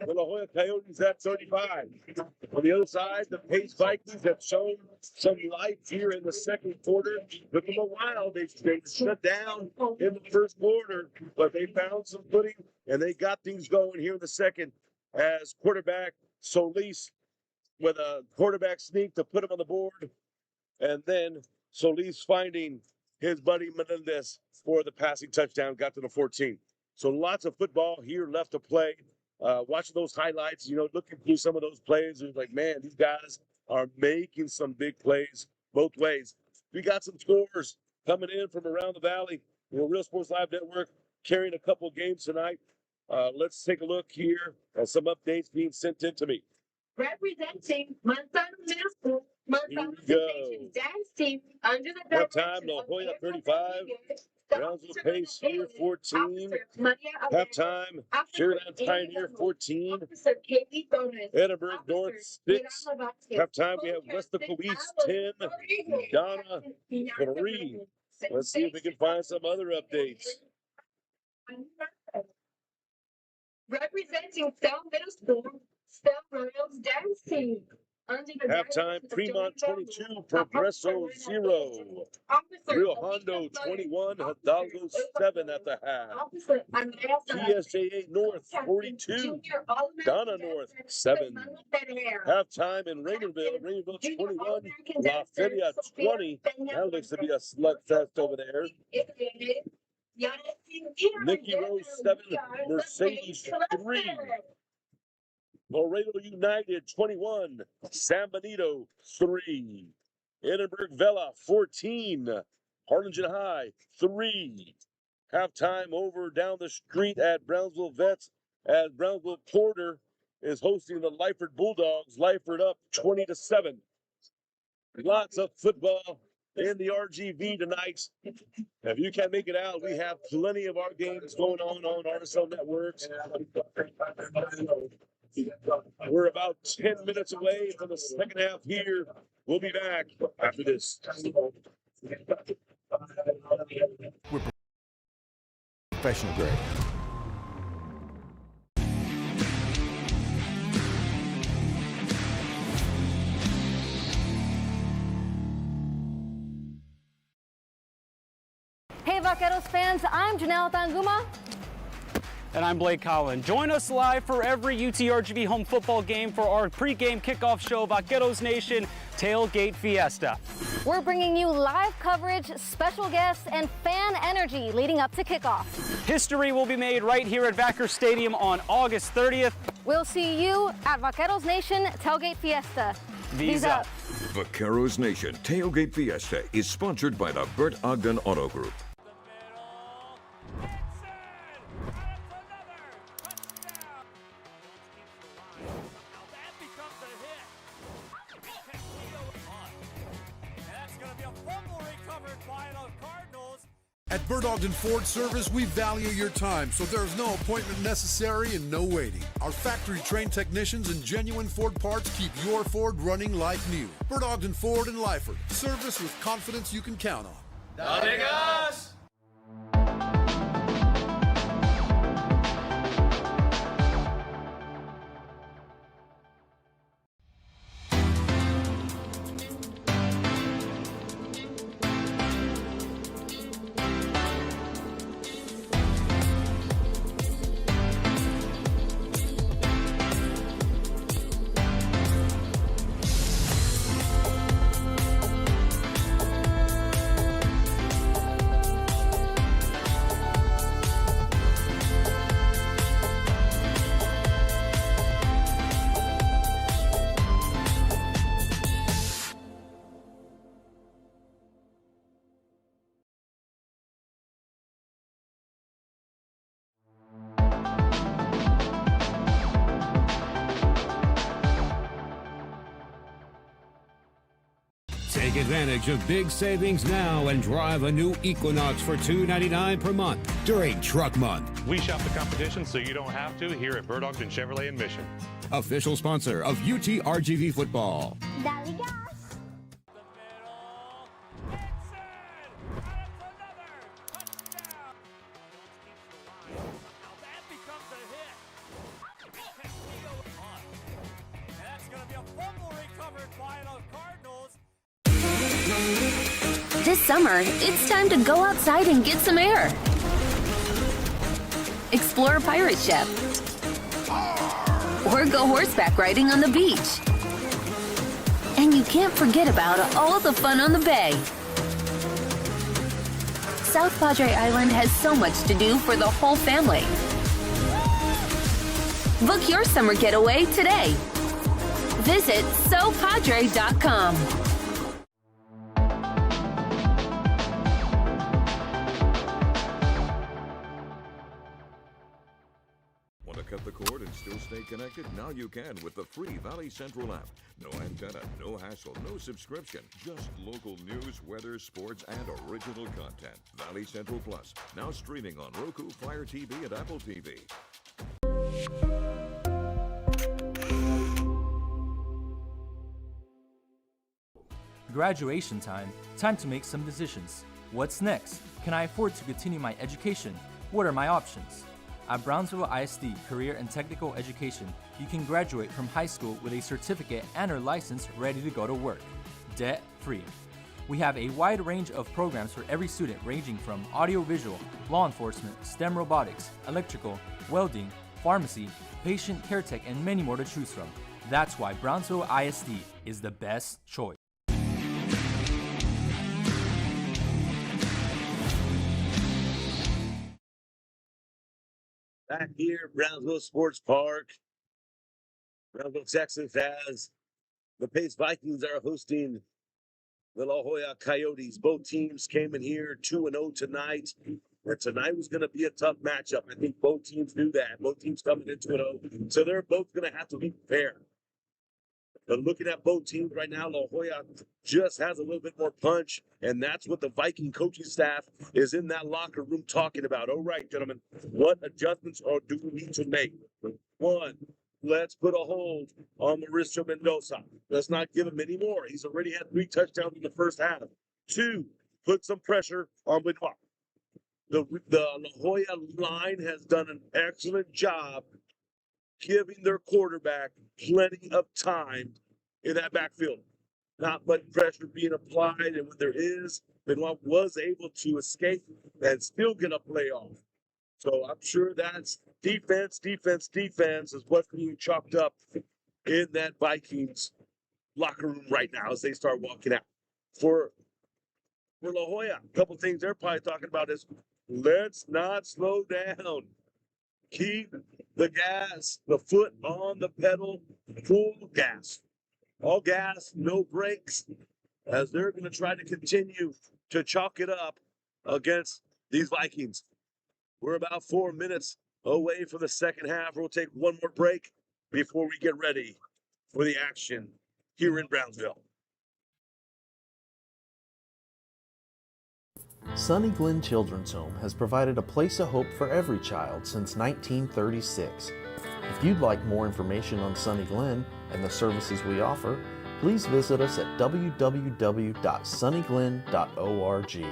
the La Jolla Coyotes at 35. On the other side, the Pace Vikings have shown some life here in the second quarter. Took them a while. They shut down in the first quarter, but they found some footing, and they got things going here in the second as quarterback Solis with a quarterback sneak to put him on the board. And then Solis finding his buddy Menendez for the passing touchdown, got to the 14. So lots of football here left to play. Watching those highlights, looking through some of those plays, it's like, man, these guys are making some big plays both ways. We got some scores coming in from around the valley. Real Sports Live Network carrying a couple games tonight. Let's take a look here at some updates being sent in to me. Representing Manzano Middle School, Manzano Go. Station dance team under the Halftime, direction La of Joya Mayor 35, Brownsville Pace here 14. Halftime, Sugarland Pioneer 14, Edinburgh North 6. Halftime, we have Westico East 10, Donna 3. Let's see if we can find some other updates. Representing Stell Middle School, Stell Royals dance team. Halftime, Fremont 22, Progresso 0. Rio Hondo 21, Hidalgo 7 at the half. TSJA North 42, Donna North 7. Halftime in Raymondville 21, La Feria 20. That looks to be a slugfest over there. Nikki Rose 7, Mercedes 3. Laredo United 21, San Benito 3. Edinburgh Vela 14, Harlingen High 3. Halftime over down the street at Brownsville Vets as Brownsville Porter is hosting the Lyford Bulldogs. Lyford up 20-7. Lots of football in the RGV tonight. If you can't make it out, we have plenty of our games going on RSL Networks. We're about 10 minutes away from the second half here. We'll be back after this. We're professional grade. Hey Vaqueros fans, I'm Janelle Tanguma. And I'm Blake Collin. Join us live for every UTRGV home football game for our pregame kickoff show, Vaqueros Nation Tailgate Fiesta. We're bringing you live coverage, special guests, and fan energy leading up to kickoff. History will be made right here at Vaquer Stadium on August 30th. We'll see you at Vaqueros Nation Tailgate Fiesta. V's up. Vaqueros Nation Tailgate Fiesta is sponsored by the Bert Ogden Auto Group. At Bert Ogden Ford Service, we value your time, so there's no appointment necessary and no waiting. Our factory-trained technicians and genuine Ford parts keep your Ford running like new. Bert Ogden Ford in Lyford. Service with confidence you can count on. ¡Dalegas! Take advantage of big savings now and drive a new Equinox for $299 per month during Truck Month. We shop the competition so you don't have to here at Bert Ogden Chevrolet in Mission. Official sponsor of UTRGV football. This summer, it's time to go outside and get some air. Explore a pirate ship. Or go horseback riding on the beach. And you can't forget about all the fun on the bay. South Padre Island has so much to do for the whole family. Book your summer getaway today. Visit SoPadre.com. cut the cord and still stay connected? Now you can with the free Valley Central app. No antenna, no hassle, no subscription. Just local news, weather, sports, and original content. Valley Central Plus, now streaming on Roku, Fire TV, and Apple TV. Graduation time. Time to make some decisions. What's next? Can I afford to continue my education? What are my options? At Brownsville ISD Career and Technical Education, you can graduate from high school with a certificate and or license ready to go to work, debt-free. We have a wide range of programs for every student ranging from audiovisual, law enforcement, STEM robotics, electrical, welding, pharmacy, patient care tech, and many more to choose from. That's why Brownsville ISD is the best choice. Back here at Brownsville Sports Park, Brownsville, Texas, as the Pace Vikings are hosting the La Joya Coyotes. Both teams came in here 2-0 tonight. And tonight was going to be a tough matchup. I think both teams knew that. Both teams coming into 2-0. So they're both going to have to be fair. But looking at both teams right now, La Joya just has a little bit more punch, and that's what the Viking coaching staff is in that locker room talking about. All right, gentlemen, what adjustments do we need to make? One, let's put a hold on Mauricio Mendoza. Let's not give him any more. He's already had 3 touchdowns in the first half. 2, put some pressure on Benoit. The La Joya line has done an excellent job giving their quarterback plenty of time in that backfield. Not much pressure being applied, and when there is, Benoit was able to escape and still get a playoff. So I'm sure that's defense is what's being chalked up in that Vikings locker room right now as they start walking out. For La Joya, a couple things they're probably talking about is let's not slow down. Keep the gas, the foot on the pedal, full gas. All gas, no brakes, as they're going to try to continue to chalk it up against these Vikings. We're about 4 minutes away from the second half. We'll take one more break before we get ready for the action here in Brownsville. Sunny Glen Children's Home has provided a place of hope for every child since 1936. If you'd like more information on Sunny Glen and the services we offer, please visit us at www.sunnyglen.org.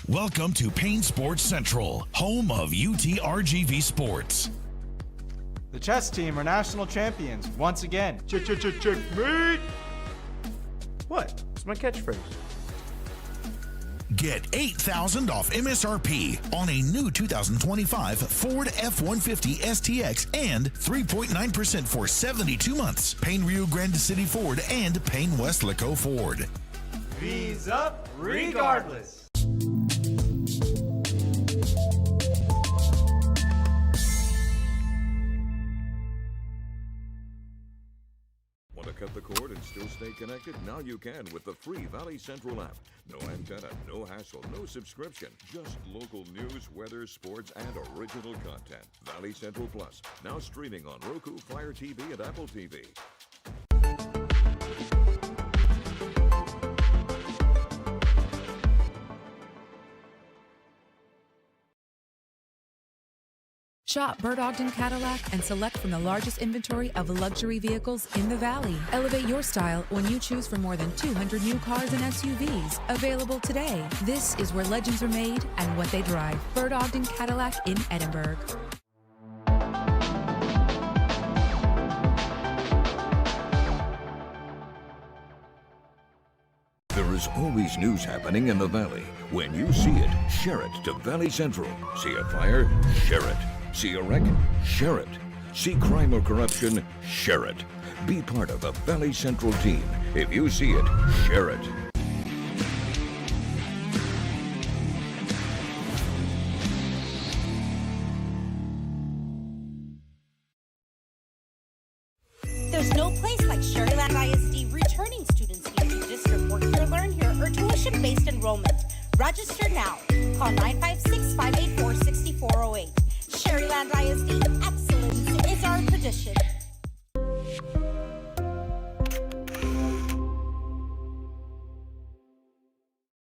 Welcome to Payne Sports Central, home of UTRGV Sports. The chess team are national champions once again. Checkmate! What? It's my catchphrase. Get $8,000 off MSRP on a new 2025 Ford F-150 STX and 3.9% for 72 months. Payne Rio Grande City Ford and Payne West Laco Ford. V's up regardless. Want to cut the cord and still stay connected? Now you can with the free Valley Central app. No antenna, no hassle, no subscription. Just local news, weather, sports, and original content. Valley Central Plus, now streaming on Roku, Fire TV, and Apple TV. Shop Bert Ogden Cadillac and select from the largest inventory of luxury vehicles in the Valley. Elevate your style when you choose from more than 200 new cars and SUVs available today. This is where legends are made and what they drive. Bert Ogden Cadillac in Edinburgh. There is always news happening in the Valley. When you see it, share it to Valley Central. See a fire? Share it. See a wreck? Share it. See crime or corruption? Share it. Be part of the Valley Central team. If you see it, share it. There's no place like Sherryland ISD returning students tuition-based enrollment. Register now. Call 956-584-6408. Sherryland ISD, excellence is our tradition.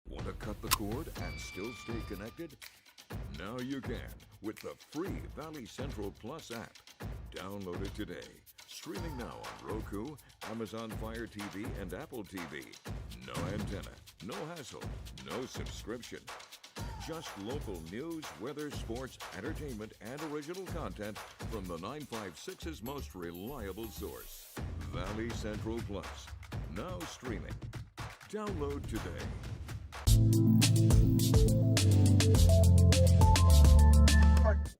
Want to cut the cord and still stay connected? Now you can with the free Valley Central Plus app. Download it today. Streaming now on Roku, Amazon Fire TV, and Apple TV. No antenna, no hassle, no subscription. Just local news, weather, sports, entertainment, and original content from the 956's most reliable source. Valley Central Plus. Now streaming. Download today.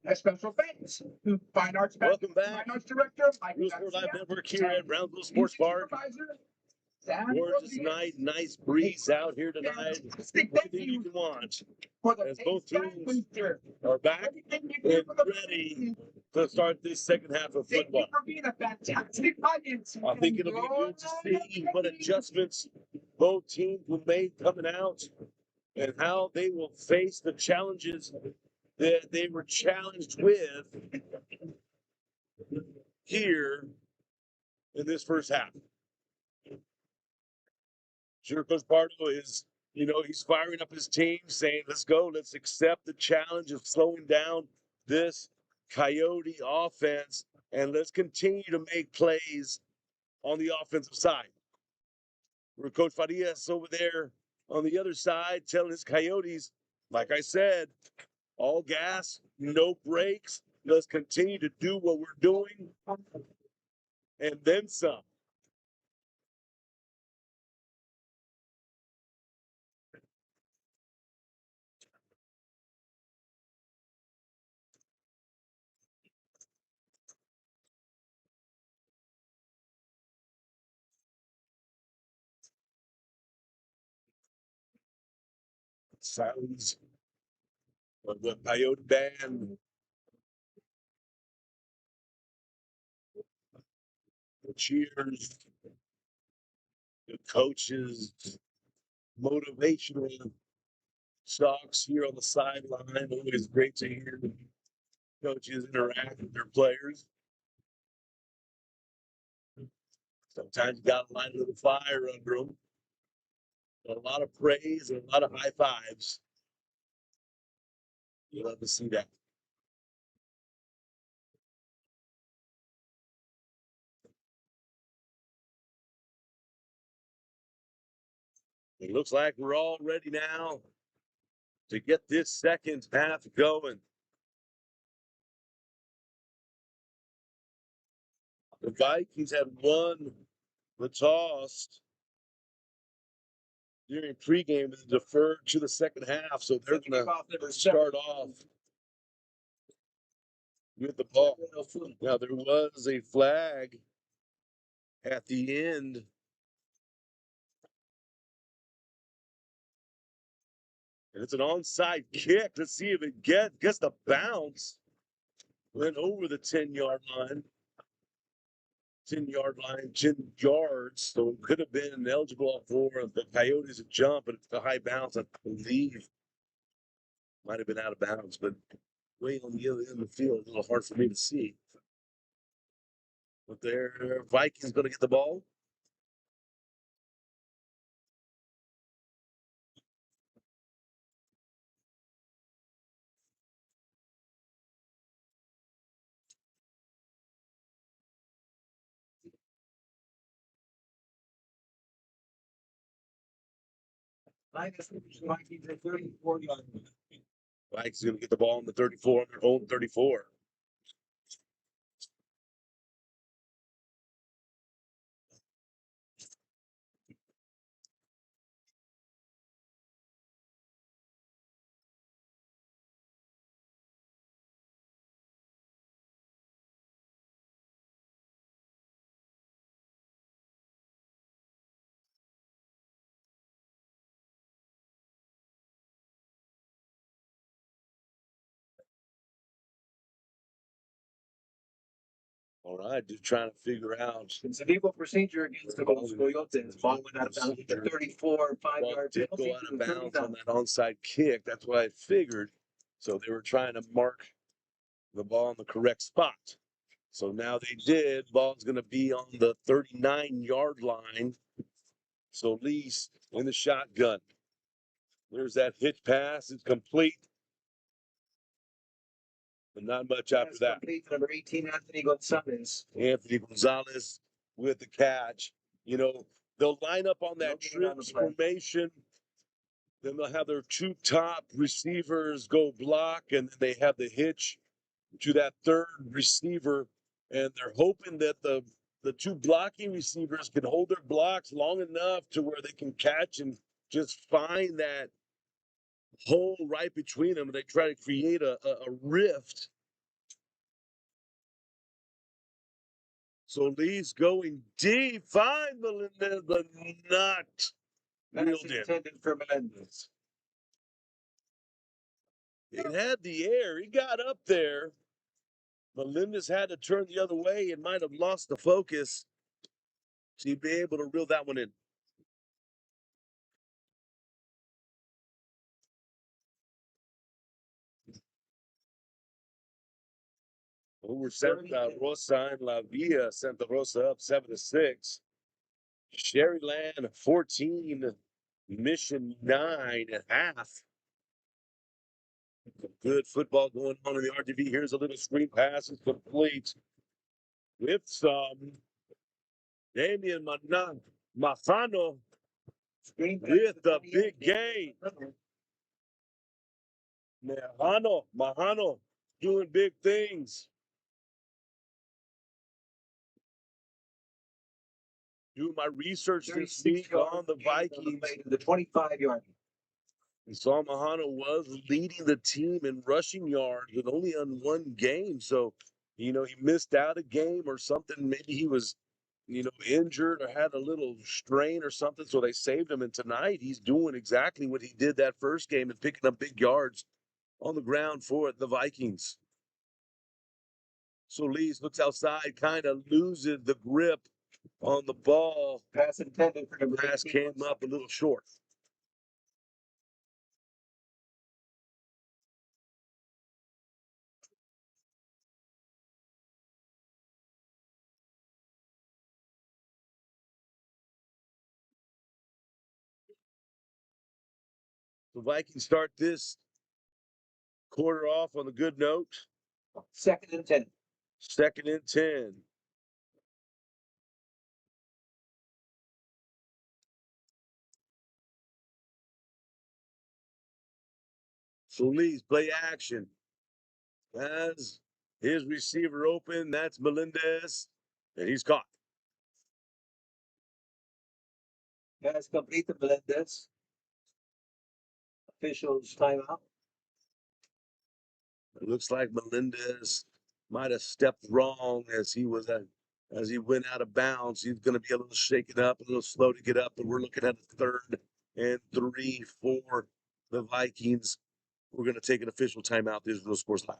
A special thanks to Fine Arts Welcome back. Fine Arts Director Mike Real Sport Live Network here at Brownsville Sports Park. Gorgeous night, nice breeze out here tonight. Everything you can want. As both teams are back and ready to start this second half of football. I think it'll be good to see what adjustments both teams will make coming out and how they will face the challenges that they were challenged with here in this first half. Sure, Coach Pardo is, he's firing up his team, saying, let's go, let's accept the challenge of slowing down this Coyote offense, and let's continue to make plays on the offensive side. Where Coach Farias over there on the other side telling his Coyotes, like I said, all gas, no brakes. Let's continue to do what we're doing and then some. Sounds of the Coyote band. The cheers, the coaches, motivational talks here on the sideline. Always great to hear the coaches interact with their players. Sometimes you got to light a little fire under them. A lot of praise and a lot of high fives. You love to see that. It looks like we're all ready now to get this second half going. The Vikings had won the toss during pregame and deferred to the second half, so they're going to start off with the ball. Now, there was a flag at the end. And it's an onside kick. Let's see if it gets the bounce. Went over the 10-yard line. 10-yard line, 10 yards. So it could have been eligible for the Coyotes to jump, but it's a high bounce, I believe. Might have been out of bounds, but way on the other end of the field, a little hard for me to see. But their Vikings going to get the ball. Vikings are 34-yard line. Vikings going to get the ball on the 34, on their own 34. All right, just trying to figure out. It's a legal procedure against the Coyotes. Ball went out of bounds. 34, 5-yard Did penalty. go out of bounds on that onside kick. That's what I figured. So they were trying to mark the ball in the correct spot. So now they did. Ball's going to be on the 39-yard line. So Lee's in the shotgun. There's that hitch pass. It's complete. But not much after that. Complete, number 18, Anthony Gonzalez. Anthony Gonzalez with the catch. You know, they'll line up on that trips formation. Then they'll have their two top receivers go block, and then they have the hitch to that third receiver. And they're hoping that the two blocking receivers can hold their blocks long enough to where they can catch and just find that hole right between them. And they try to create a rift. So Lee's going deep. Find Melendez, but not reeled in. Intended for Melendez. It had the air. He got up there. Melendez had to turn the other way and might have lost the focus. So he'd be able to reel that one in. Over Santa Rosa and La Villa, Santa Rosa up 7-6. Sherryland 14, Mission 9.5. Good football going on in the RTV. Here's a little screen pass. It's complete with some Damian Mafano with the big game. Mahano doing big things. Doing my research this week on the Vikings. The 25-yard. And Saul Mahano was leading the team in rushing yards with only on one game. So, you know, he missed out a game or something. Maybe he was, you know, injured or had a little strain or something. So they saved him. And tonight he's doing exactly what he did that first game and picking up big yards on the ground for the Vikings. So Lees looks outside, kind of loses the grip on the ball. Pass intended for the pass came up a little short. The Vikings start this quarter off on a good note. 2nd and 10. 2nd and 10. So Lee's play action. As his receiver open, that's Melendez, and he's caught. Pass complete to Melendez. Officials timeout. It looks like Melendez might have stepped wrong as he went out of bounds. He's going to be a little shaken up, a little slow to get up, but we're looking at a 3rd and 3 for the Vikings. We're going to take an official timeout. This is Real Sports Live.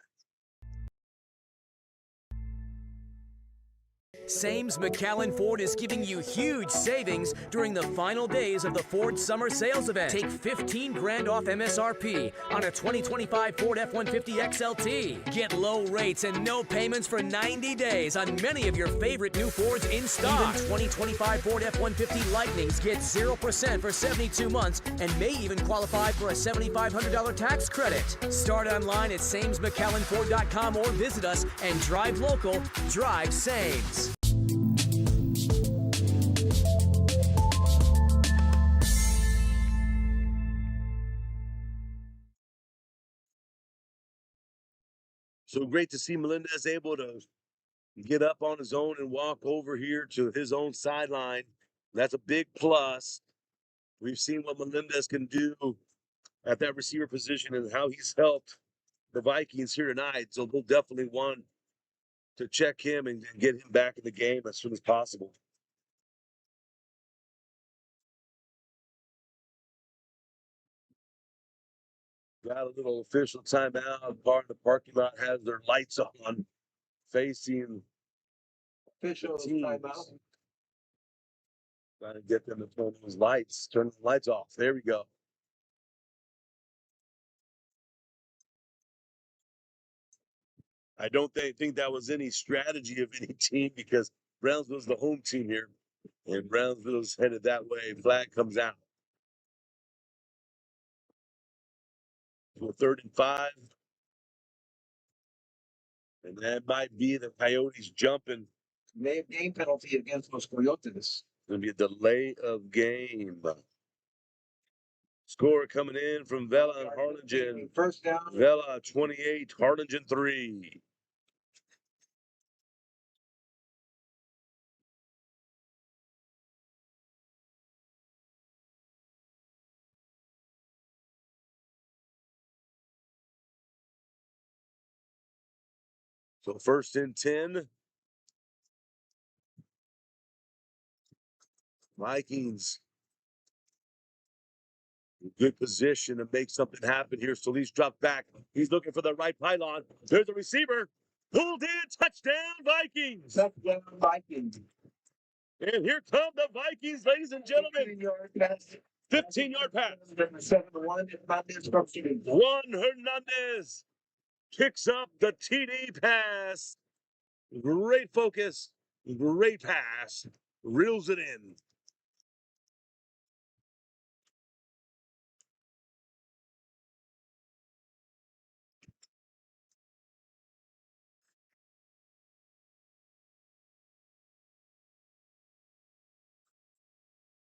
Sames McAllen Ford is giving you huge savings during the final days of the Ford Summer Sales Event. Take 15 grand off MSRP on a 2025 Ford F-150 XLT. Get low rates and no payments for 90 days on many of your favorite new Fords in stock. Even 2025 Ford F-150 Lightnings get 0% for 72 months and may even qualify for a $7,500 tax credit. Start online at SamesMcAllenFord.com or visit us and drive local, drive Sames. So great to see Melendez able to get up on his own and walk over here to his own sideline. That's a big plus. We've seen what Melendez can do at that receiver position and how he's helped the Vikings here tonight. So they'll definitely want to check him and get him back in the game as soon as possible. Got a little official timeout. Part of the parking lot has their lights on, facing Official timeout. Trying to get them to turn those lights. Turn the lights off. There we go. I don't think that was any strategy of any team because Brownsville's the home team here. And Brownsville's headed that way. Flag comes out. So 3rd and 5. And that might be the Coyotes jumping. May have game penalty against those Coyotes. It's going to be a delay of game. Score coming in from Vela and Harlingen. First down. Vela 28, Harlingen 3. So 1st and 10. Vikings. Good position to make something happen here. Solis dropped back. He's looking for the right pylon. There's a receiver. Pulled in. Touchdown, Vikings. Touchdown, Vikings. And here come the Vikings, ladies and gentlemen. 15-yard pass. 7-1. Juan Hernandez kicks up the TD pass. Great focus. Great pass. Reels it in.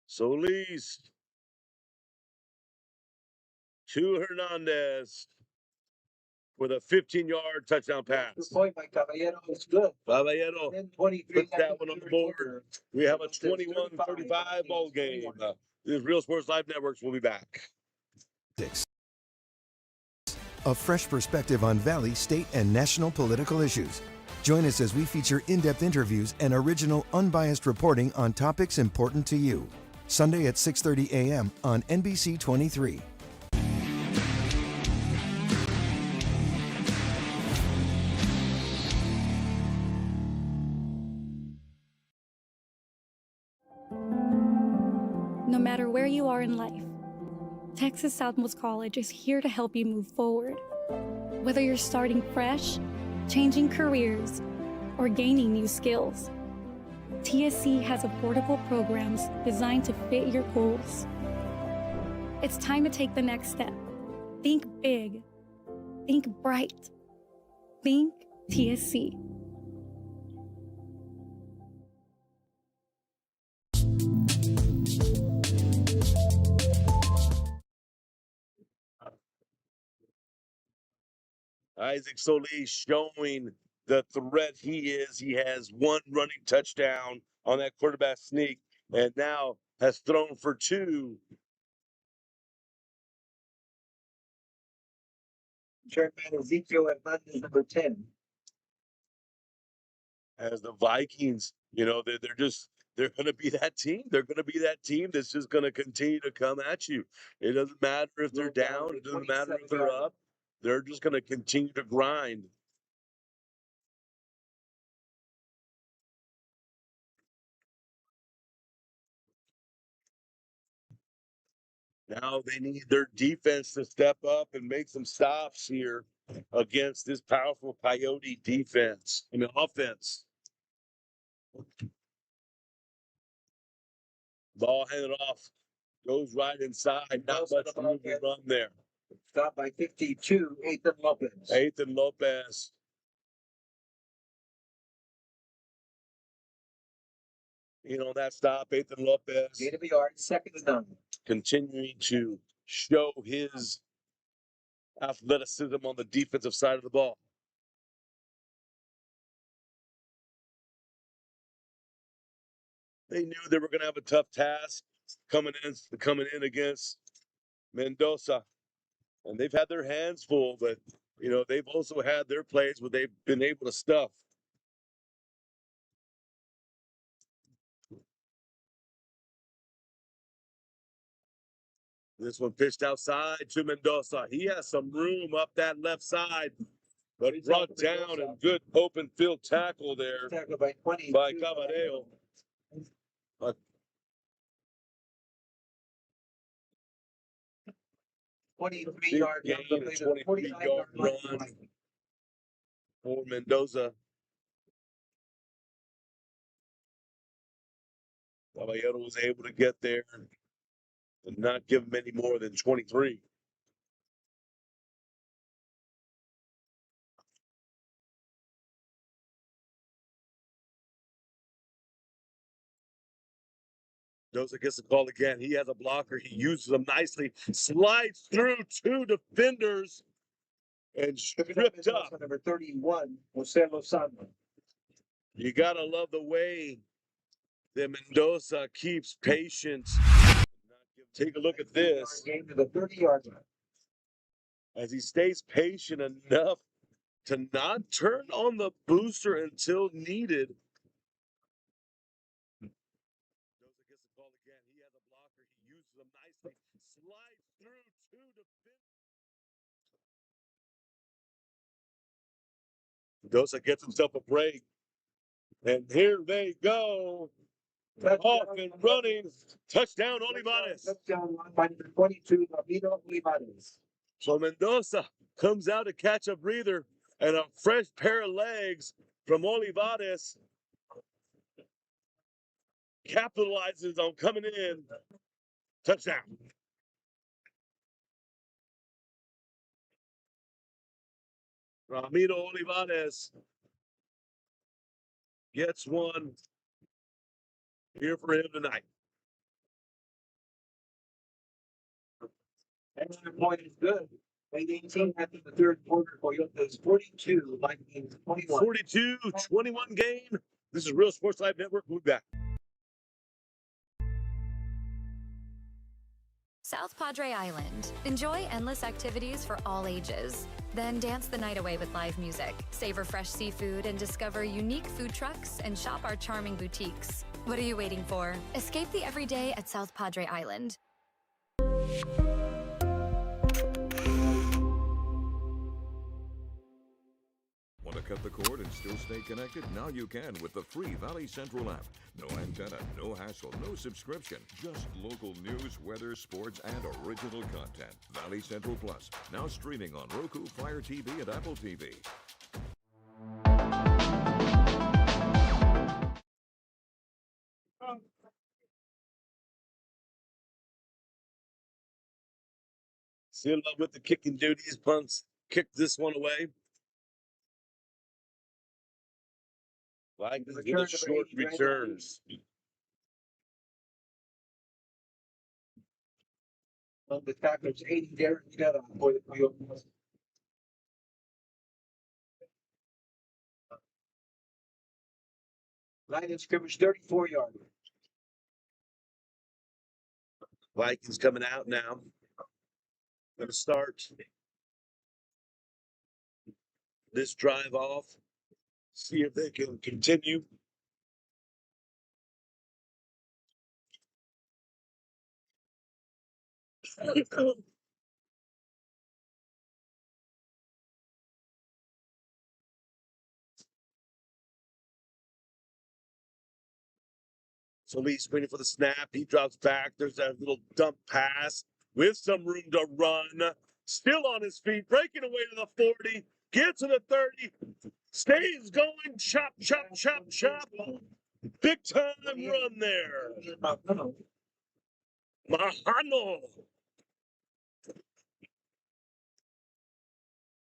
Solis to Hernandez with a 15-yard touchdown pass. Good point by Caballero. It's good. Caballero 23 puts that one on the board. We have a 21-35 ball game. This Real Sports Live Networks will be back. A fresh perspective on Valley, state, and national political issues. Join us as we feature in-depth interviews and original, unbiased reporting on topics important to you. Sunday at 6:30 a.m. on NBC 23. No matter where you are in life, Texas Southmost College is here to help you move forward. Whether you're starting fresh, changing careers, or gaining new skills, TSC has affordable programs designed to fit your goals. It's time to take the next step. Think big. Think bright. Think TSC. Isaac Solis showing the threat he is. He has one running touchdown on that quarterback sneak and now has thrown for 2. Chairman Ezekiel Hernandez, number 10. As the Vikings, they're going to be that team. They're going to be that team that's just going to continue to come at you. It doesn't matter if they're down. It doesn't matter if they're up. They're just going to continue to grind. Now they need their defense to step up and make some stops here against this powerful Coyote offense. Ball handed off, goes right inside. Not much room to run there. Stop by 52, Ethan Lopez. Ethan Lopez. On that stop, Ethan Lopez. Gain of a yard, 2nd and 9. Continuing to show his athleticism on the defensive side of the ball. They knew they were going to have a tough task coming in against Mendoza. And they've had their hands full, but, they've also had their plays where they've been able to stuff. This one pitched outside to Mendoza. He has some room up that left side. But brought down and good open field tackle there Tackled by 20. by Caballero. 23 yards. Gain, a 23-yard run for Mendoza. Caballero was able to get there and not give him any more than 23. Mendoza gets the call again. He has a blocker. He uses them nicely. Slides through two defenders and stripped up. Number 31, Jose Lozano. You got to love the way that Mendoza keeps patience. Take a look at this. Game to the 30-yard line. As he stays patient enough to not turn on the booster until needed. Mendoza gets the call again. He has a blocker. He uses them nicely. Slides through two defenders. Mendoza gets himself a break. And here they go. Off and running. Touchdown, Olivares. Touchdown by number 22, Ramiro Olivares. So Mendoza comes out to catch a breather and a fresh pair of legs from Olivares. Capitalizes on coming in. Touchdown. Ramiro Olivares gets one here for him tonight. Extra point is good. Late 18 after the third quarter. Coyotes 42, Vikings 21. 42-21 game. This is Real Sports Live Network. We'll be back. South Padre Island. Enjoy endless activities for all ages. Then dance the night away with live music. Savor fresh seafood and discover unique food trucks and shop our charming boutiques. What are you waiting for? Escape the everyday at South Padre Island. Want to cut the cord and still stay connected? Now you can with the free Valley Central app. No antenna, no hassle, no subscription. Just local news, weather, sports, and original content. Valley Central Plus, now streaming on Roku, Fire TV, and Apple TV. Still up with the kicking duties. Punts kick this one away. Vikings get a short returns. The tacklers 80 there together for the Coyotes. Line of scrimmage 34 yards. Vikings coming out now. Going to start this drive off. See if they can continue. So Lee's waiting for the snap. He drops back. There's that little dump pass with some room to run. Still on his feet, breaking away to the 40. Gets to the 30. Stays going. Chop, chop, chop, chop. Big time run there. Mahano.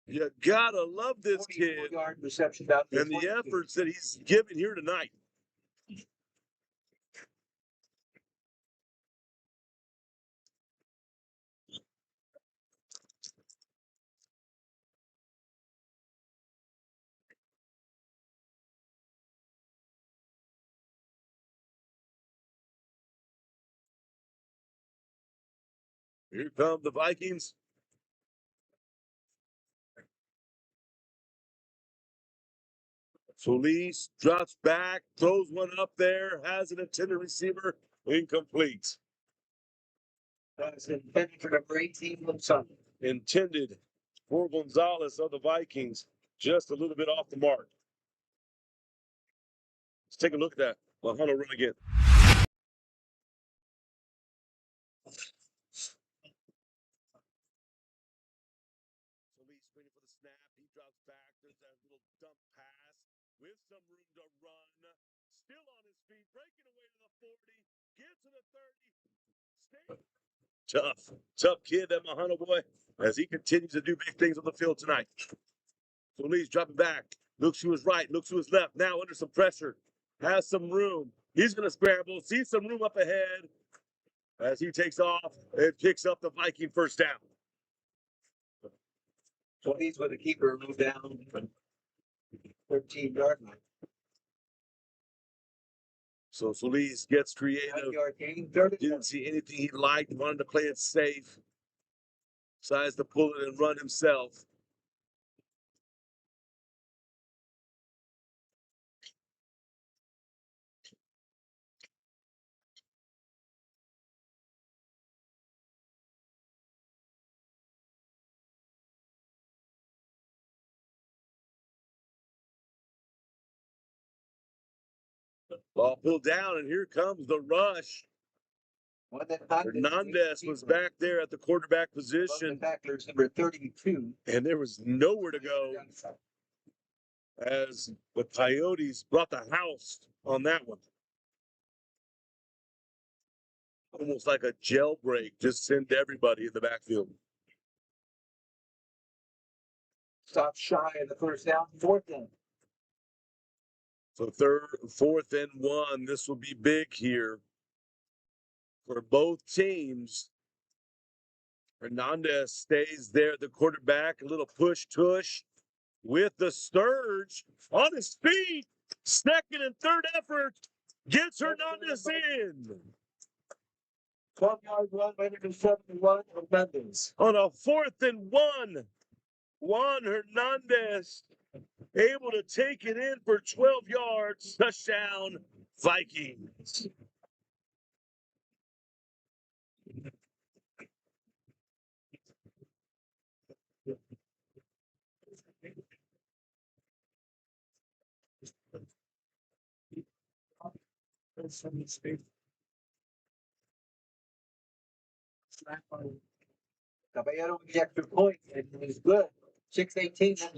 You gotta love this kid and the efforts that he's giving here tonight. Here come the Vikings. Solis drops back, throws one up there, has an intended receiver, incomplete. That's intended for number 18, Gonzalez. Intended for Gonzalez of the Vikings. just a little bit off the mark. Let's take a look at that. Mahano run again. Solis waiting for the snap. He drops back. There's that little dump pass with some room to run. Still on his feet, breaking away to the 40. Gets to the 30. Tough kid, that Mahano boy, as he continues to do big things on the field tonight. Solis dropping back. Looks to his right, looks to his left. Now under some pressure. Has some room. He's going to scramble. Sees some room up ahead. As he takes off and picks up the Viking first down. Solis with the keeper moved down 13-yard line. So Solis gets creative. 9-yard gain, Didn't see anything he liked. Wanted to play it safe. Decides to pull it and run himself. Ball pulled down, and here comes the rush. Hernandez was back there at the quarterback position. Tacklers number 32. And there was nowhere to go as the Coyotes brought the house on that one. Almost like a jailbreak, just send everybody in the backfield. Stop shy of the first down, 4th down. So 4th and 1. This will be big here for both teams. Hernandez stays there at the quarterback. A little push-tush with the Sturge on his feet. 2nd and 3rd effort. Gets Hernandez in. 12-yard run by number 71, Hernandez. On a 4th and 1. Juan Hernandez able to take it in for 12 yards. Touchdown, Vikings. Caballero with the extra point, and it was good. 6-18.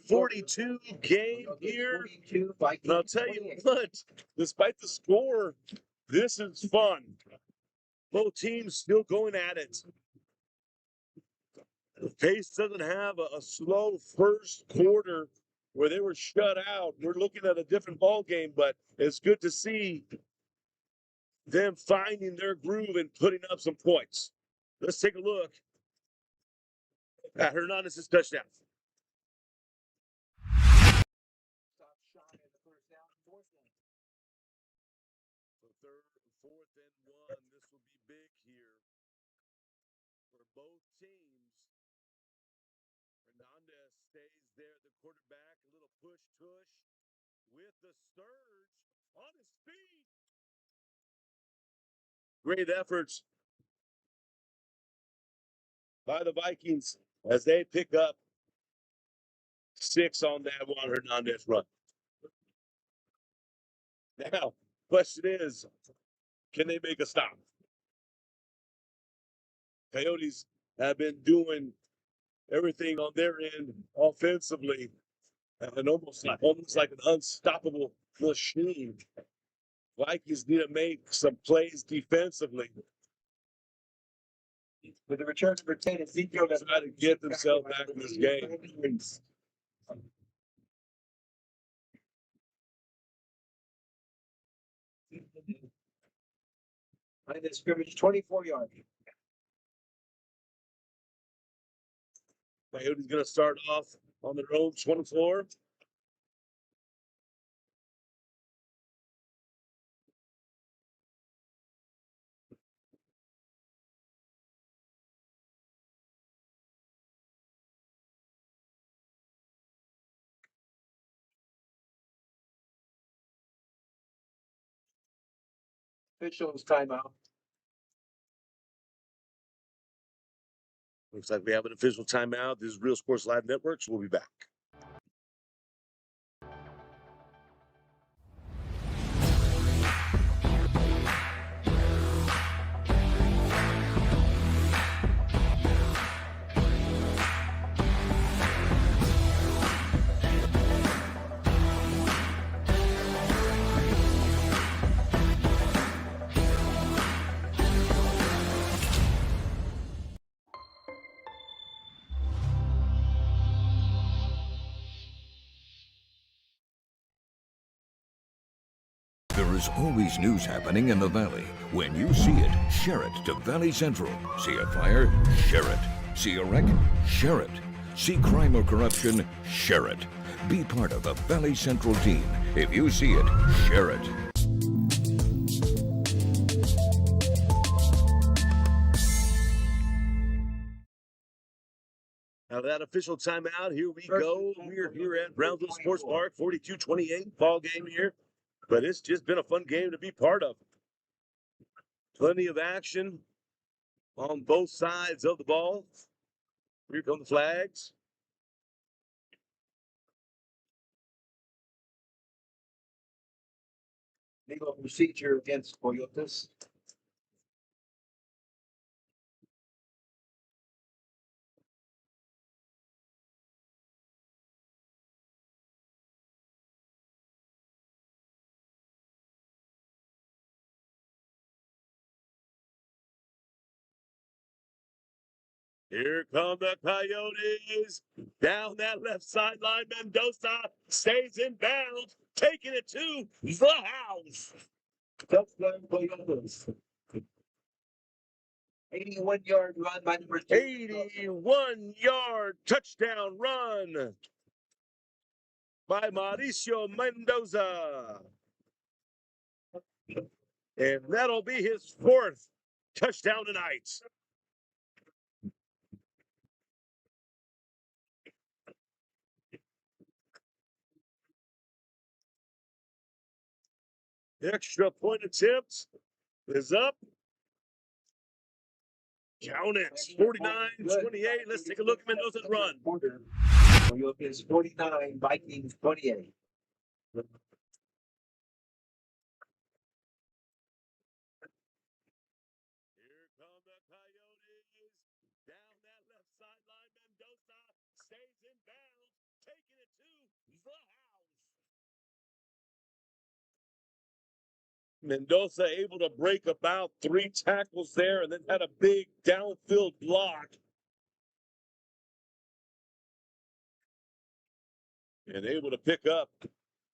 28-42 game here. And I'll tell you what, despite the score, this is fun. Both teams still going at it. Pace doesn't have a slow first quarter where they were shut out. We're looking at a different ball game, but it's good to see them finding their groove and putting up some points. Let's take a look at Hernandez's touchdown. So 4th and 1. This will be big here for both teams. Hernandez stays there at the quarterback. A little push-tush with the Sturge on his feet. Great efforts by the Vikings as they pick up 6 on that Juan Hernandez run. Now, question is, can they make a stop? Coyotes have been doing everything on their end offensively and almost like an unstoppable machine. Vikings need to make some plays defensively. With the return number 10, Ezekiel try to get themselves back in this game. Line of scrimmage, 24-yard. Coyotes going to start off on their own 24. Officials timeout. Looks like we have an official timeout. This is Real Sports Live Networks. We'll be back. There is always news happening in the Valley. When you see it, share it to Valley Central. See a fire? Share it. See a wreck? Share it. See crime or corruption? Share it. Be part of the Valley Central team. If you see it, share it. Now that official timeout, here we go. We're here at Brownsville Sports Park, 42-28 ball game here. But it's just been a fun game to be part of. Plenty of action on both sides of the ball. Here come the flags. Legal procedure against Coyotes. Here come the Coyotes. Down that left sideline, Mendoza stays in bounds, taking it to the house. Touchdown Coyotes. 81-yard run by number 2. 81-yard touchdown run by Mauricio Mendoza. And that'll be his 4th touchdown tonight. Extra point attempt is up. Count it. 49-28. Let's take a look at Mendoza's run. Coyotes 49, Vikings 28. Here come the Coyotes. Down that left sideline, Mendoza stays in bounds, taking it to the house. Mendoza able to break about 3 tackles there and then had a big downfield block. And able to pick up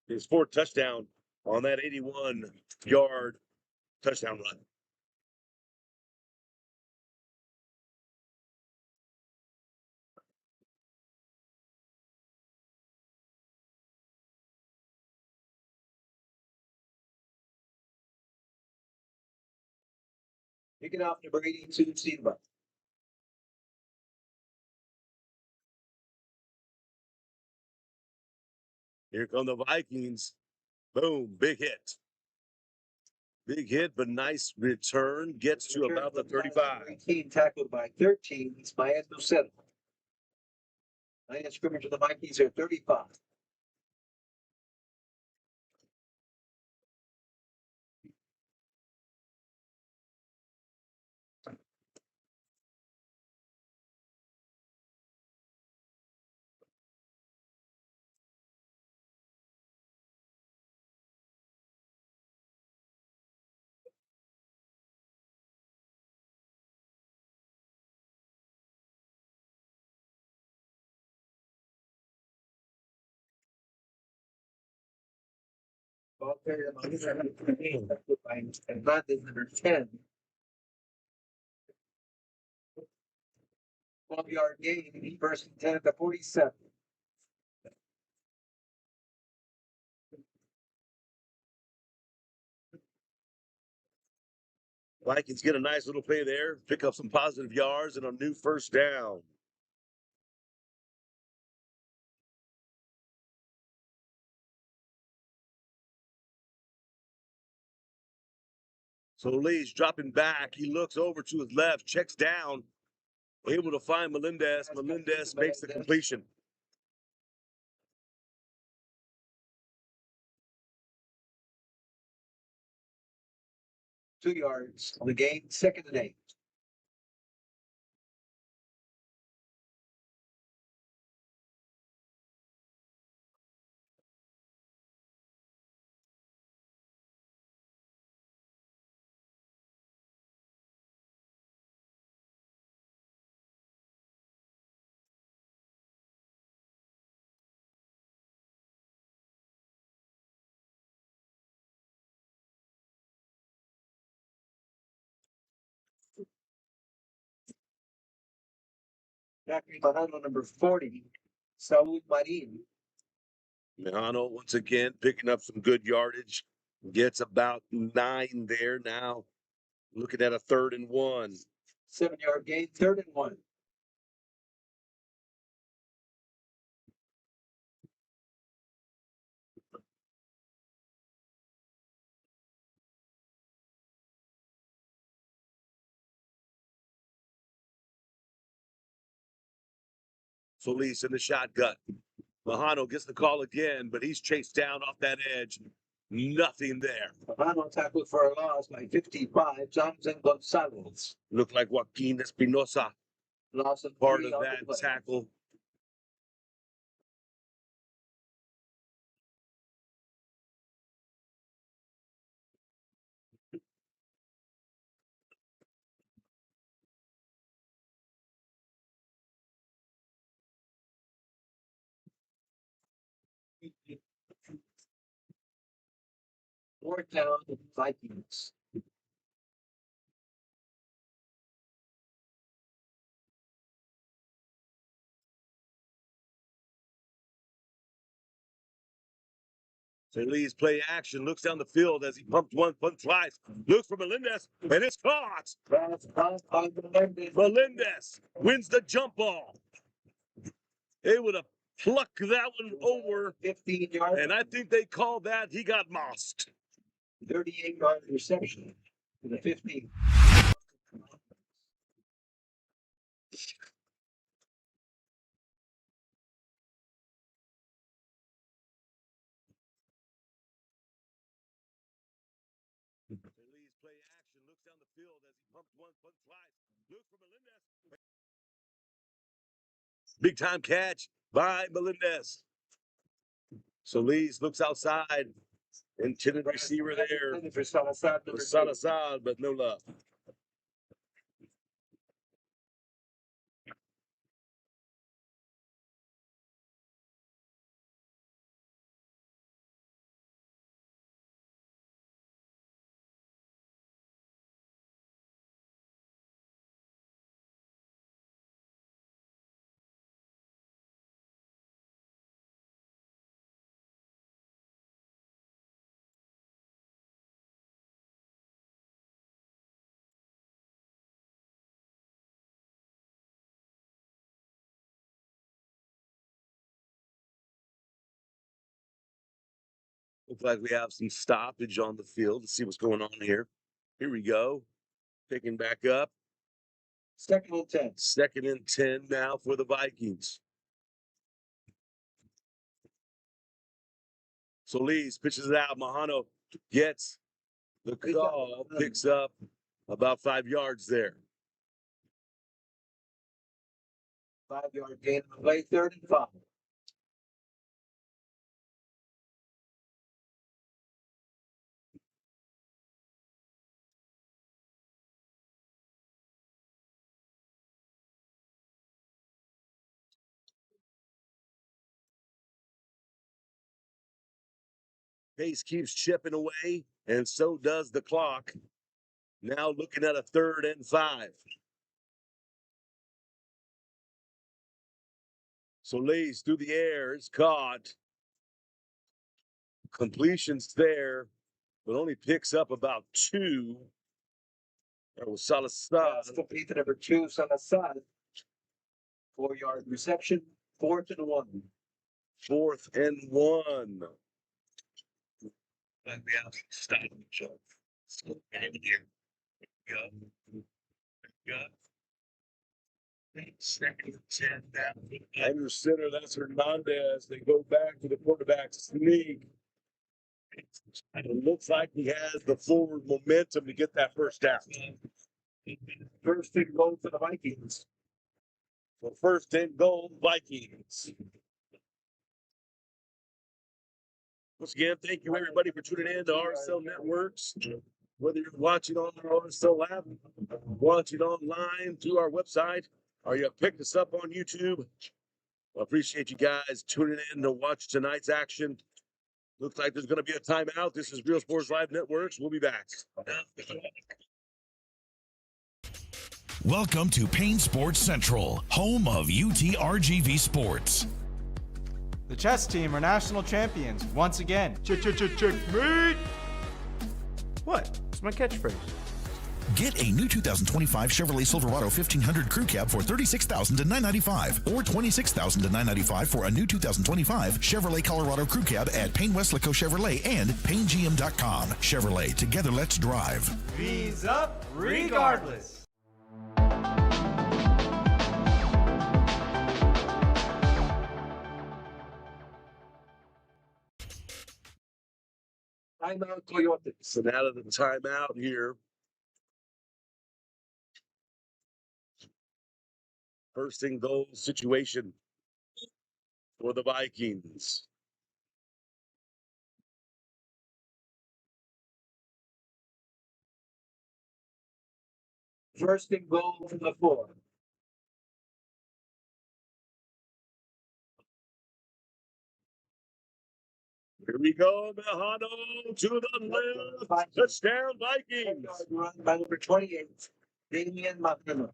his 4th touchdown on that 81-yard touchdown run. Picking off number 82, Silva. Here come the Vikings. Boom, big hit. Big hit, but nice return. Gets to about the 35. 18 tackled by 13. It's Mayan Lucero. Line of scrimmage of the Vikings are 35. Ball carrier number 17, tackled by Hernandez, number 10. 12-yard gain, first and 10 at the 47. Vikings get a nice little play there, pick up some positive yards and a new 1st down. So Lee's dropping back. He looks over to his left, checks down, able to find Melendez. Melendez makes the completion. Two yards on the game, 2nd and 8. Jackie Mahano, number 40, Saul Marin. Mahano once again picking up some good yardage. Gets about 9 there now. Looking at a 3rd and 1. 7-yard gain, 3rd and 1. Solis in the shotgun. Mahano gets the call again, but he's chased down off that edge. Nothing there. Mahano tackled for a loss by 55. Jonathan Gonzalez. Looked like Joaquin Espinosa. Loss of Part 3 of on that the play. tackle. Fourth down, Vikings. Solis play action, looks down the field as he pumped one, pumped twice. Looks for Melendez, and it's caught. Melendez wins the jump ball. Able to pluck that one over. 15 yards. And I think they call that he got mossed. 38-yard reception to the 15. Solis play action, looks down the field as he pumped one, pumped twice. Looks for Melendez. Big time catch by Melendez. Solis looks outside. Intended receiver there. For Salazar, but no love. Looks like we have some stoppage on the field. Let's see what's going on here. Here we go. Picking back up. 2nd and 10. 2nd and 10 now for the Vikings. Solis pitches it out. Mahano gets the call, picks up about 5 yards there. 5-yard gain on the play, 3rd and 5. Pace keeps chipping away, and so does the clock. Now looking at a 3rd and 5. Solis through the air, it's caught. Completion's there, but only picks up about 2. That was Salazar. That's complete to number 2, Salazar. 4-yard reception, 4th and 1. 4th and 1. Like we have to stop and jump. Here. Go. Go. 2nd and 10 now. Under center, that's Hernandez. They go back to the quarterback sneak. It looks like he has the forward momentum to get that first down. 1st and goal for the Vikings. So 1st and goal, Vikings. Once again, thank you everybody for tuning in to RSL Networks. Whether you're watching on the RSL app, watching online through our website, or you picked us up on YouTube, I appreciate you guys tuning in to watch tonight's action. Looks like there's going to be a timeout. This is Real Sports Live Networks. We'll be back. Welcome to Payne Sports Central, home of UTRGV Sports. The chess team are national champions once again. Checkmate! What? It's my catchphrase. Get a new 2025 Chevrolet Silverado 1500 Crew Cab for $36,000 to $995, or $26,000 to $995 for a new 2025 Chevrolet Colorado Crew Cab at Payne Westlaco Chevrolet and PayneGM.com. Chevrolet, together let's drive. V's up regardless. Timeout Coyotes. And out of the timeout here, first and goal situation for the Vikings. First and goal from the 4. Here we go, Mejano to the left. Touchdown, Vikings. Run by number 28, Damian Mahano.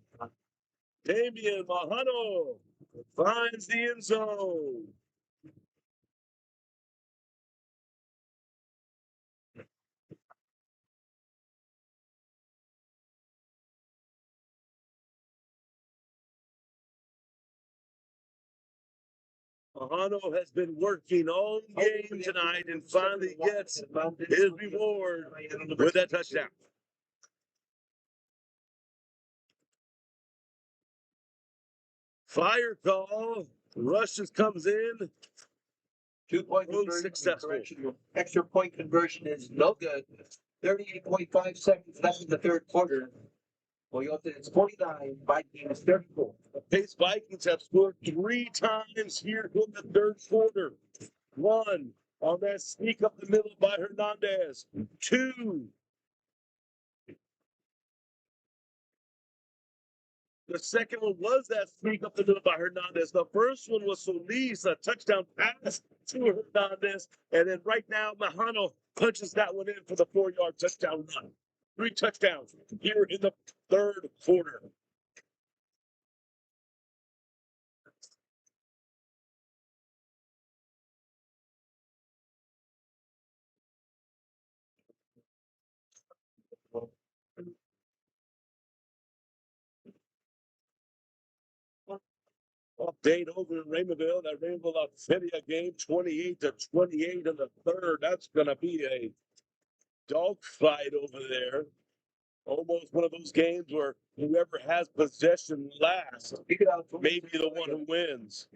Damian Mahano finds the end zone. Mahano has been working all game tonight and finally gets his reward with that touchdown. Fire call. Rushes comes in. 2-point conversion. Successful. Extra point conversion is no good. 38.5 seconds left in the third quarter. Coyotes 49, Vikings 34. The Pace Vikings have scored 3 times here in the third quarter. 1 on that sneak up the middle by Hernandez. 2. The second one was that sneak up the middle by Hernandez. The first one was Solis, a touchdown pass to Hernandez. And then right now, Mahano punches that one in for the 4-yard touchdown run. 3 touchdowns here in the third quarter. Update over in Raymondville, that Rainbow Lafinia game, 28-28 in the third. That's going to be a dogfight over there. Almost one of those games where whoever has possession last may be the one who wins.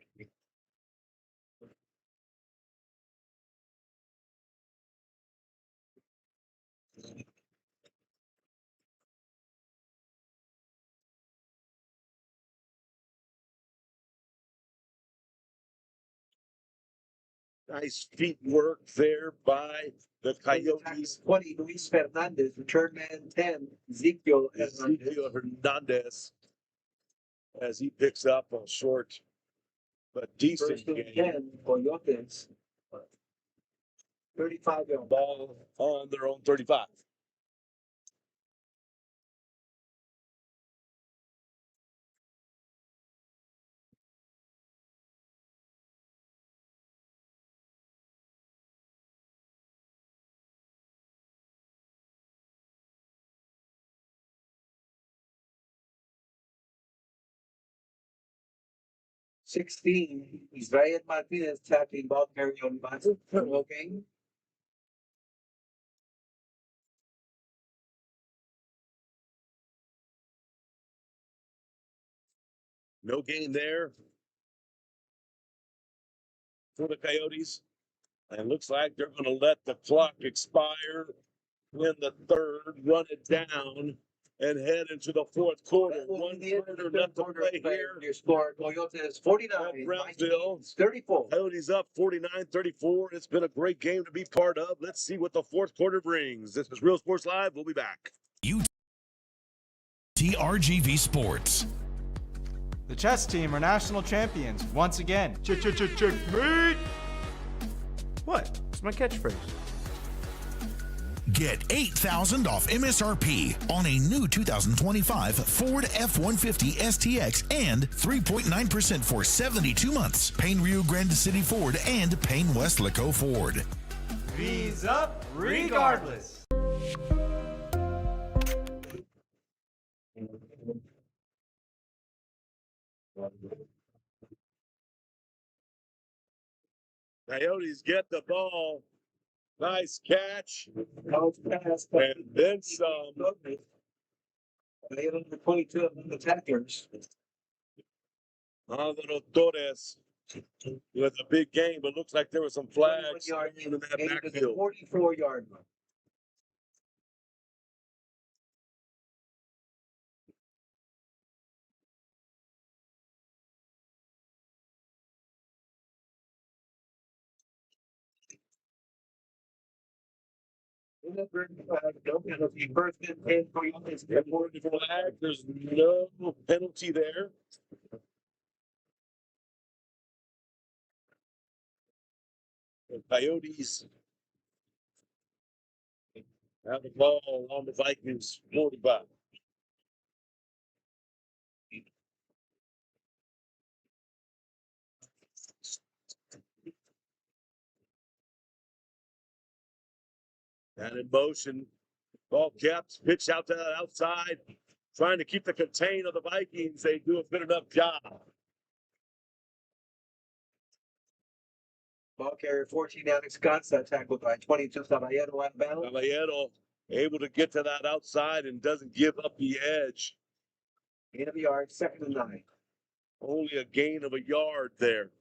Nice feet work there by the Coyotes. 20, Luis Fernandez. Return man 10, Ezekiel Hernandez. As he picks up a short but decent First and game. 10, Coyotes. 35-yard ball on their own 35. Israel Martinez tackling ball carrier on Banzo. Okay. No gain there for the Coyotes. And looks like they're going to let the clock expire in the third, run it down, and head into the fourth quarter. 1 quarter left to play here. Your score, Coyotes 49, Brownsville 34. Coyotes up 49-34. It's been a great game to be part of. Let's see what the fourth quarter brings. This is Real Sports Live. We'll be back. UTRGV Sports. The chess team are national champions once again. Checkmate! What? It's my catchphrase. Get $8,000 off MSRP on a new 2025 Ford F-150 STX and 3.9% for 72 months. Payne Rio Grande City Ford and Payne Westlaco Ford. V's up regardless. Coyotes get the ball. Nice catch. And then some. They had under 22 of the attackers. Alvaro Torres with a big game, but looks like there were some flags in that backfield. 44-yard line. No penalty. First and 10 for Coyotes. Flag. There's no penalty there. The Coyotes have the ball on the Vikings 45. And in motion, ball kept, pitch out to the outside, trying to keep the contain of the Vikings. They do a good enough job. Ball carrier 14, Alex Gonza, tackled by 22, Caballero out of bounds. Caballero able to get to that outside and doesn't give up the edge. Gain of a yard, 2nd and 9. Only a gain of a yard there.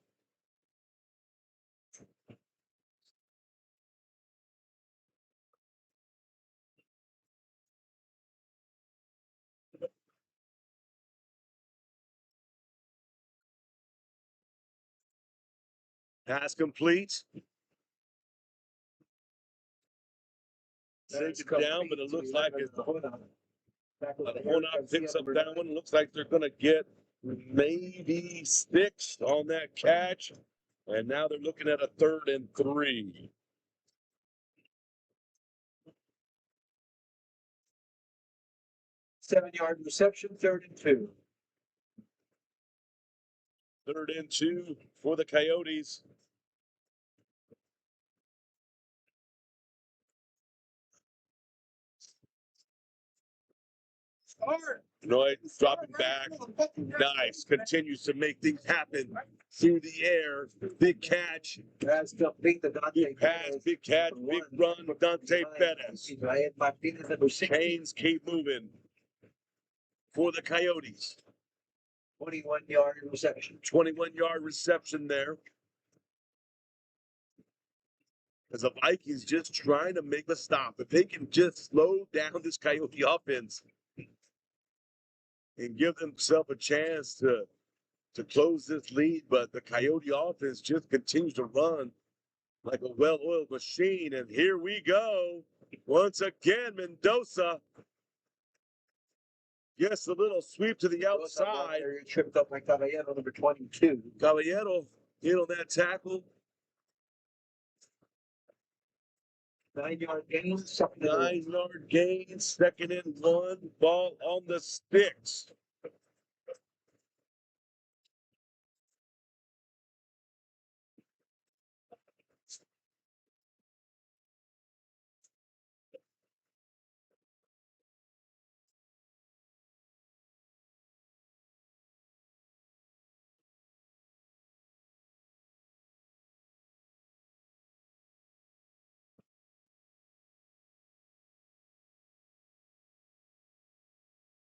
Pass complete. Takes it down, but it looks like it's Honop picks up that one. Looks like they're going to get maybe 6 on that catch. And now they're looking at a 3rd and 3. Seven-yard reception, 3rd and 2. 3rd and 2 for the Coyotes. Noy dropping back. Nice. Continues to make things happen through the air. Big catch. Pass complete to Dante. Big pass, big catch, big run. Dante Pettis. Chains keep moving for the Coyotes. 21-yard reception. 21-yard reception there. As the Vikings just trying to make a stop. If they can just slow down this Coyote offense and give themselves a chance to close this lead, but the Coyote offense just continues to run like a well-oiled machine. And here we go. Once again, Mendoza gets a little sweep to the outside. Tripped up by Caballero, number 22. Caballero in on that tackle. 9-yard gain, 9-yard gain, 2nd and 1. Ball on the sticks.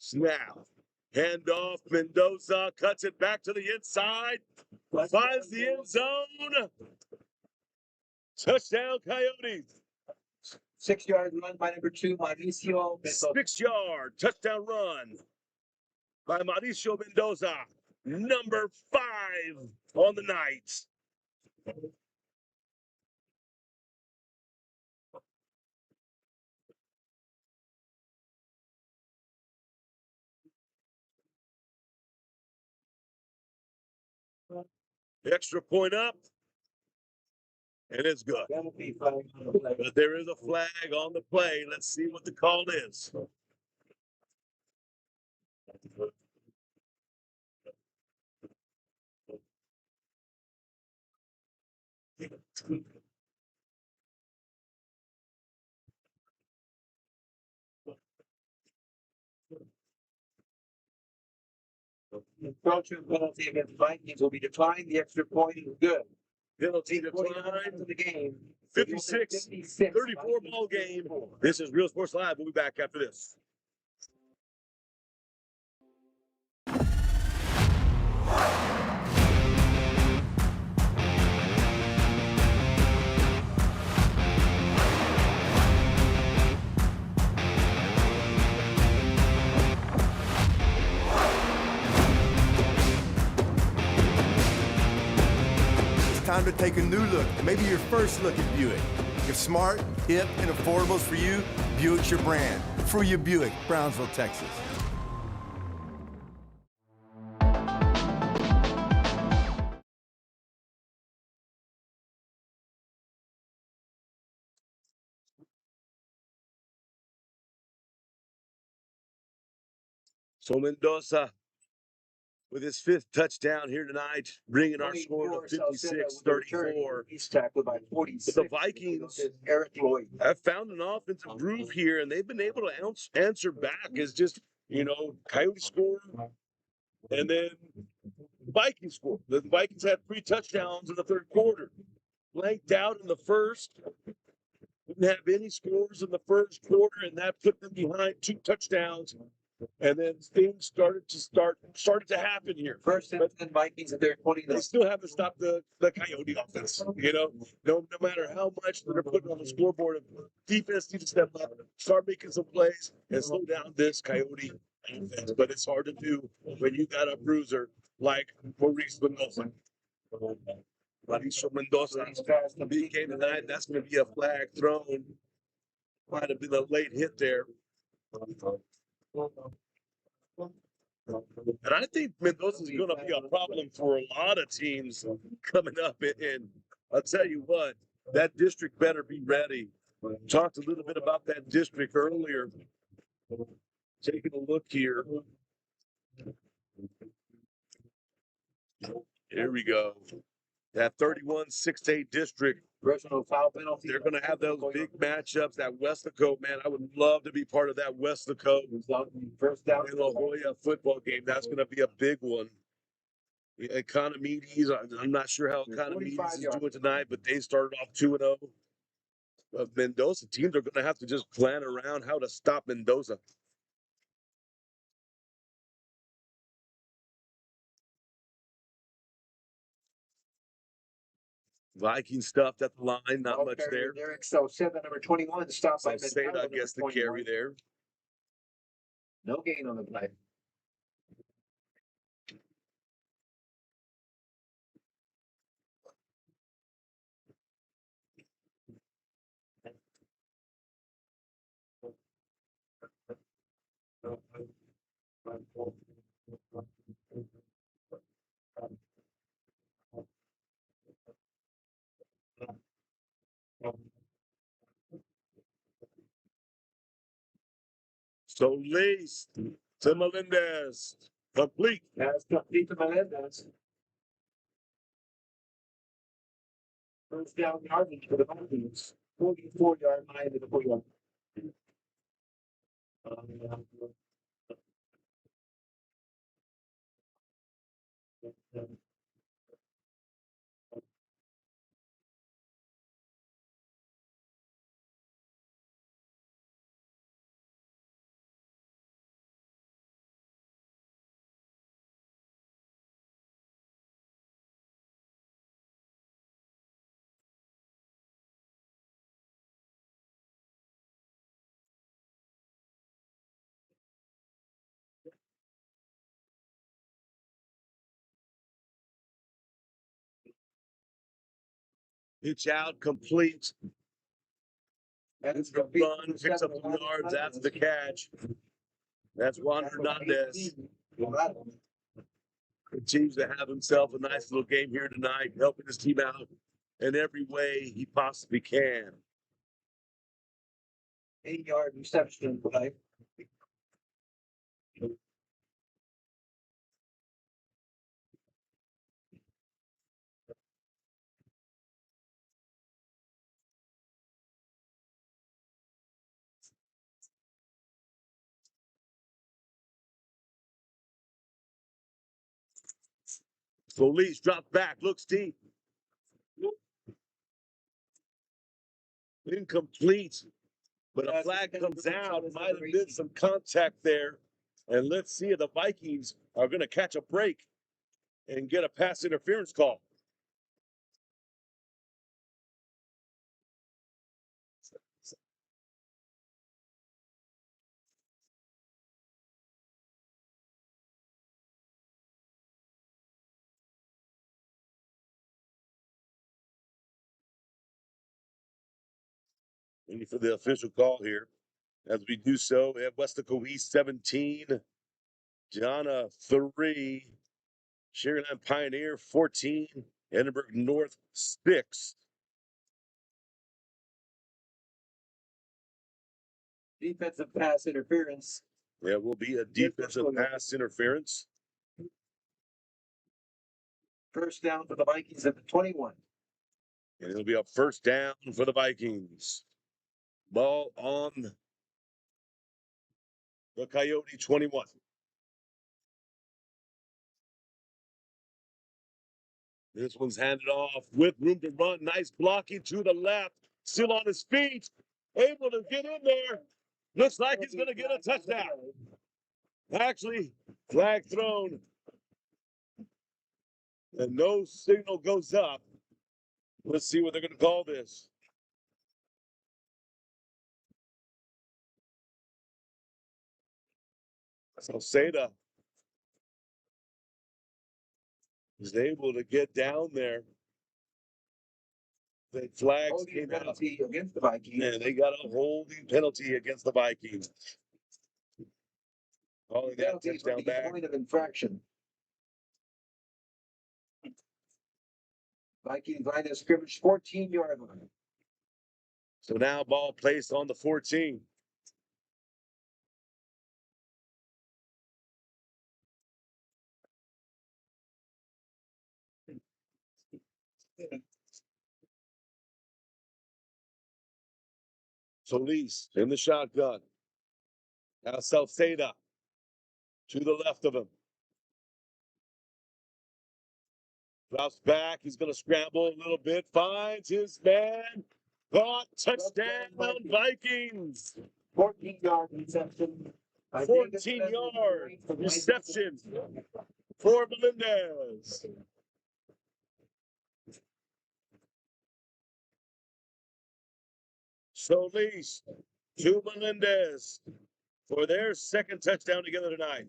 Snap. Handoff. Mendoza cuts it back to the inside. Finds the end zone. Touchdown, Coyotes. 6-yard run by number 2, Mauricio. 6-yard touchdown run by Mauricio Mendoza. Number 5 on the night. Extra point up. And it's good. Penalty flag on the play. But there is a flag on the play. Let's see what the call is. Encroachment penalty against Vikings will be declined. The extra point is good. Penalty 49 declined. to the game. 56-34 ball game. This is Real Sports Live. We'll be back after this. Time to take a new look, maybe your first look at Buick. If smart, hip, and affordable is for you, Buick's your brand. For you, Buick, Brownsville, Texas. So Mendoza with his 5th touchdown here tonight, bringing our score to 56-34. He's tackled by 46. But the Vikings Eric Lloyd have found an offensive groove here, and they've been able to answer back. It's just, Coyotes score, and then Vikings score. The Vikings had 3 touchdowns in the 3rd quarter. Blanked out in the first. Didn't have any scores in the 1st quarter, and that put them behind 2 touchdowns. And then things started to happen here. First and Vikings at their 20. They still haven't stopped the Coyote offense. No matter how much they're putting on the scoreboard, defense needs to step up, start making some plays, and slow down this Coyote offense. But it's hard to do when you got a bruiser like Maurice Mendoza. Mauricio Mendoza, big game tonight. That's going to be a flag thrown. Might have been a late hit there. And I think Mendoza is going to be a problem for a lot of teams coming up. And I'll tell you what, that district better be ready. Talked a little bit about that district earlier. Taking a look here. Here we go. That 31-6-8 district. Personal foul penalty. They're going to have those big matchups. That Westlaco, man, I would love to be part of that Westlaco first down in the Joya football game. That's going to be a big one. Economides, I'm not sure how Economides is doing tonight, but they started off 2-0. Mendoza teams are going to have to just plan around how to stop Mendoza. Viking stuffed at the line, not much there. Derek Salceda, number 21, stopped by Salceda, I guess the carry there. No gain on the play. So Lace to Melendez. Complete. That's complete to Melendez. First down yardage for the Vikings. 44-yard line of the 4-yard. Pitch out, complete. That's the run, picks up some yards after the catch. That's Juan Hernandez. Continues to have himself a nice little game here tonight, helping his team out. in every way he possibly can. 8-yard reception play. Solis drops back, looks deep. Incomplete, but a flag comes out. Might have been some contact there. And let's see if the Vikings are going to catch a break and get a pass interference call. Waiting for the official call here. As we do so, we have Westaco East 17, Jana 3, Sharyland Pioneer 14, Edinburgh North 6. Defensive pass interference. There will be a defensive pass interference. First down for the Vikings at the 21. And it'll be a first down for the Vikings. Ball on the Coyote 21. This one's handed off with room to run. Nice blocking to the left. Still on his feet. Able to get in there. Looks like he's going to get a touchdown. Actually, flag thrown. And no signal goes up. Let's see what they're going to call this. So Seda is able to get down there. The flags came out against the Vikings. And they got a holding penalty against the Vikings. Calling that touchdown back. Point of infraction. Vikings line of scrimmage, 14-yard line. So now ball placed on the 14. Solis in the shotgun. Now Salceda to the left of him. Drops back. He's going to scramble a little bit. Finds his man. Caught. Touchdown, Vikings. 14-yard reception. 14-yard reception for Melendez. Solis to Melendez for their second touchdown together tonight.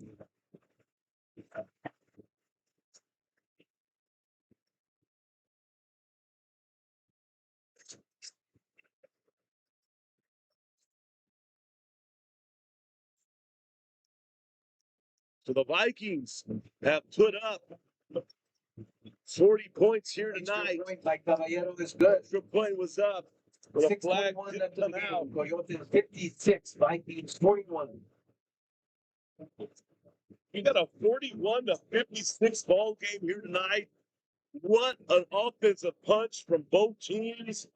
So the Vikings have put up 40 points here tonight. Like Caballero is good. Extra point was up. But a flag didn't come out. Coyotes 56, Vikings 41. You got a 41-56 ball game here tonight. What an offensive punch from both teams.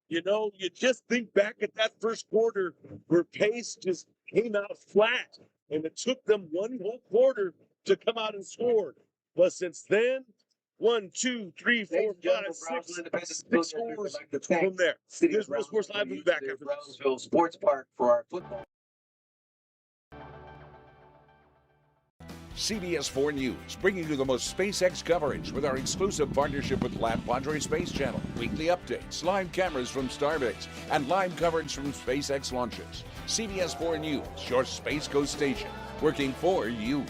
You know, you just think back at that first quarter where pace just came out flat. And it took them one whole quarter to come out and score. But since then, 1, 2, 3, 4, 5, 6 scores from there. Here's Real Sports Live. We'll be back after Brownsville Sports Park for our football. CBS 4 News, bringing you the most SpaceX coverage with our exclusive partnership with Lat Padre Space Channel. Weekly updates, live cameras from Starbase, and live coverage from SpaceX launches. CBS 4 News, your Space Coast station, working for you.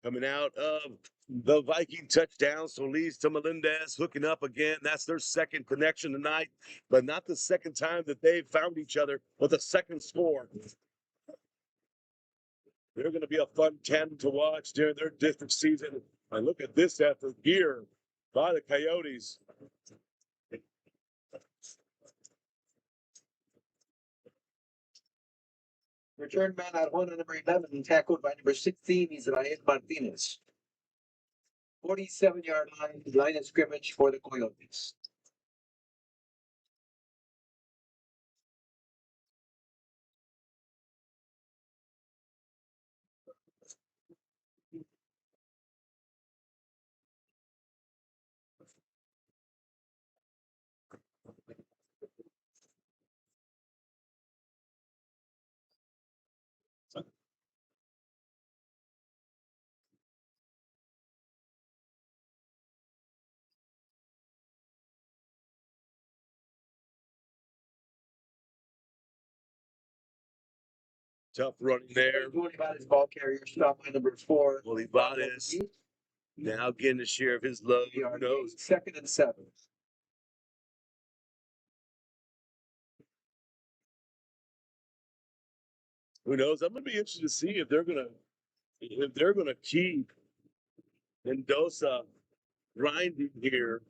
Coming out of the Viking touchdown, so leads to Melendez hooking up again. That's their second connection tonight, but not the second time that they've found each other, but the second score. They're going to be a fun tandem to watch during their district season. And look at this effort here by the Coyotes. Return man at one on number 11, tackled by number 16, Israel Martinez. 47-yard line of scrimmage for the Coyotes. Tough running there. Olivares, ball carrier, stop by number 4. Olivares now getting a share of his love. Who knows? 2nd and 7. Who knows? I'm going to be interested to see if they're going to keep Mendoza grinding here.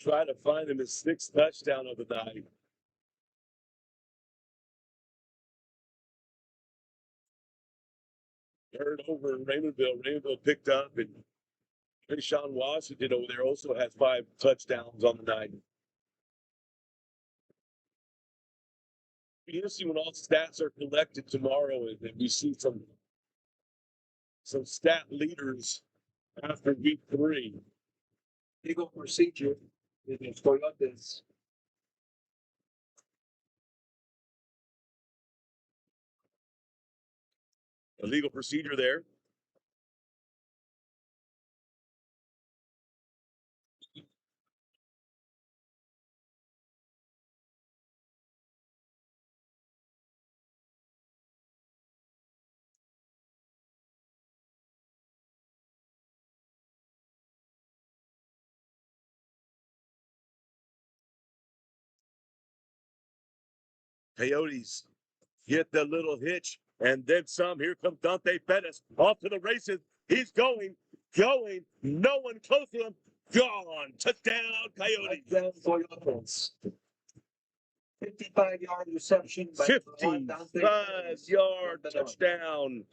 Try to find him his 6th touchdown of the night. Turned over in Raymondville. Raymondville picked up, and Sean Washington over there also has 5 touchdowns on the night. Be interesting when all stats are collected tomorrow, and we see some stat leaders after week 3. Legal procedure in the Coyotes. A legal procedure there. Coyotes get the little hitch and then some. Here comes Dante Pettis off to the races. He's going. No one close to him. Gone. Touchdown, Coyotes. Touchdown, Coyotes. 55-yard reception by 55-yard touchdown.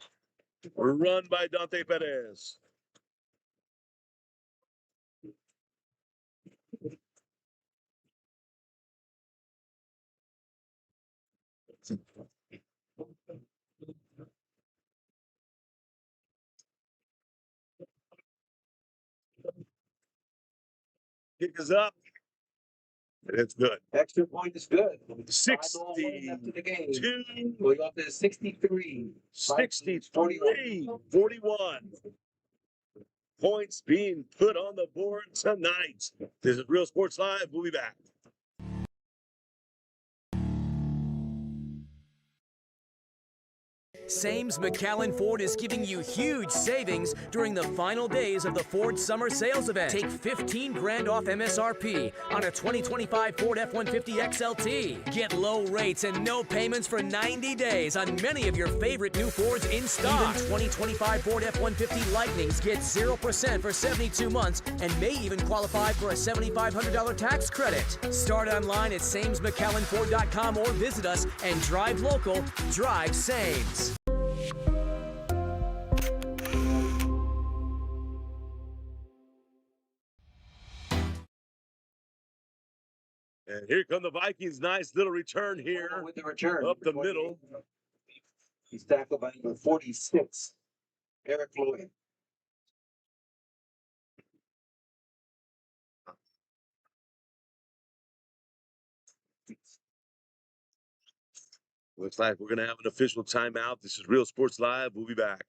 Run by Dante Pettis. Kick is up. It's good. Extra point is good. 62. We got the 63. 41. Points being put on the board tonight. This is Real Sports Live. We'll be back. Sames McAllen Ford is giving you huge savings during the final days of the Ford Summer Sales Event. Take 15 grand off MSRP on a 2025 Ford F-150 XLT. Get low rates and no payments for 90 days on many of your favorite new Fords in stock. Even 2025 Ford F-150 Lightnings get 0% for 72 months and may even qualify for a $7,500 tax credit. Start online at SamesMcAllenFord.com or visit us and drive local, drive Sames. And here come the Vikings. Nice little return here. With the return. Up the middle. He's tackled by number 46, Eric Lloyd. Looks like we're going to have an official timeout. This is Real Sports Live. We'll be back.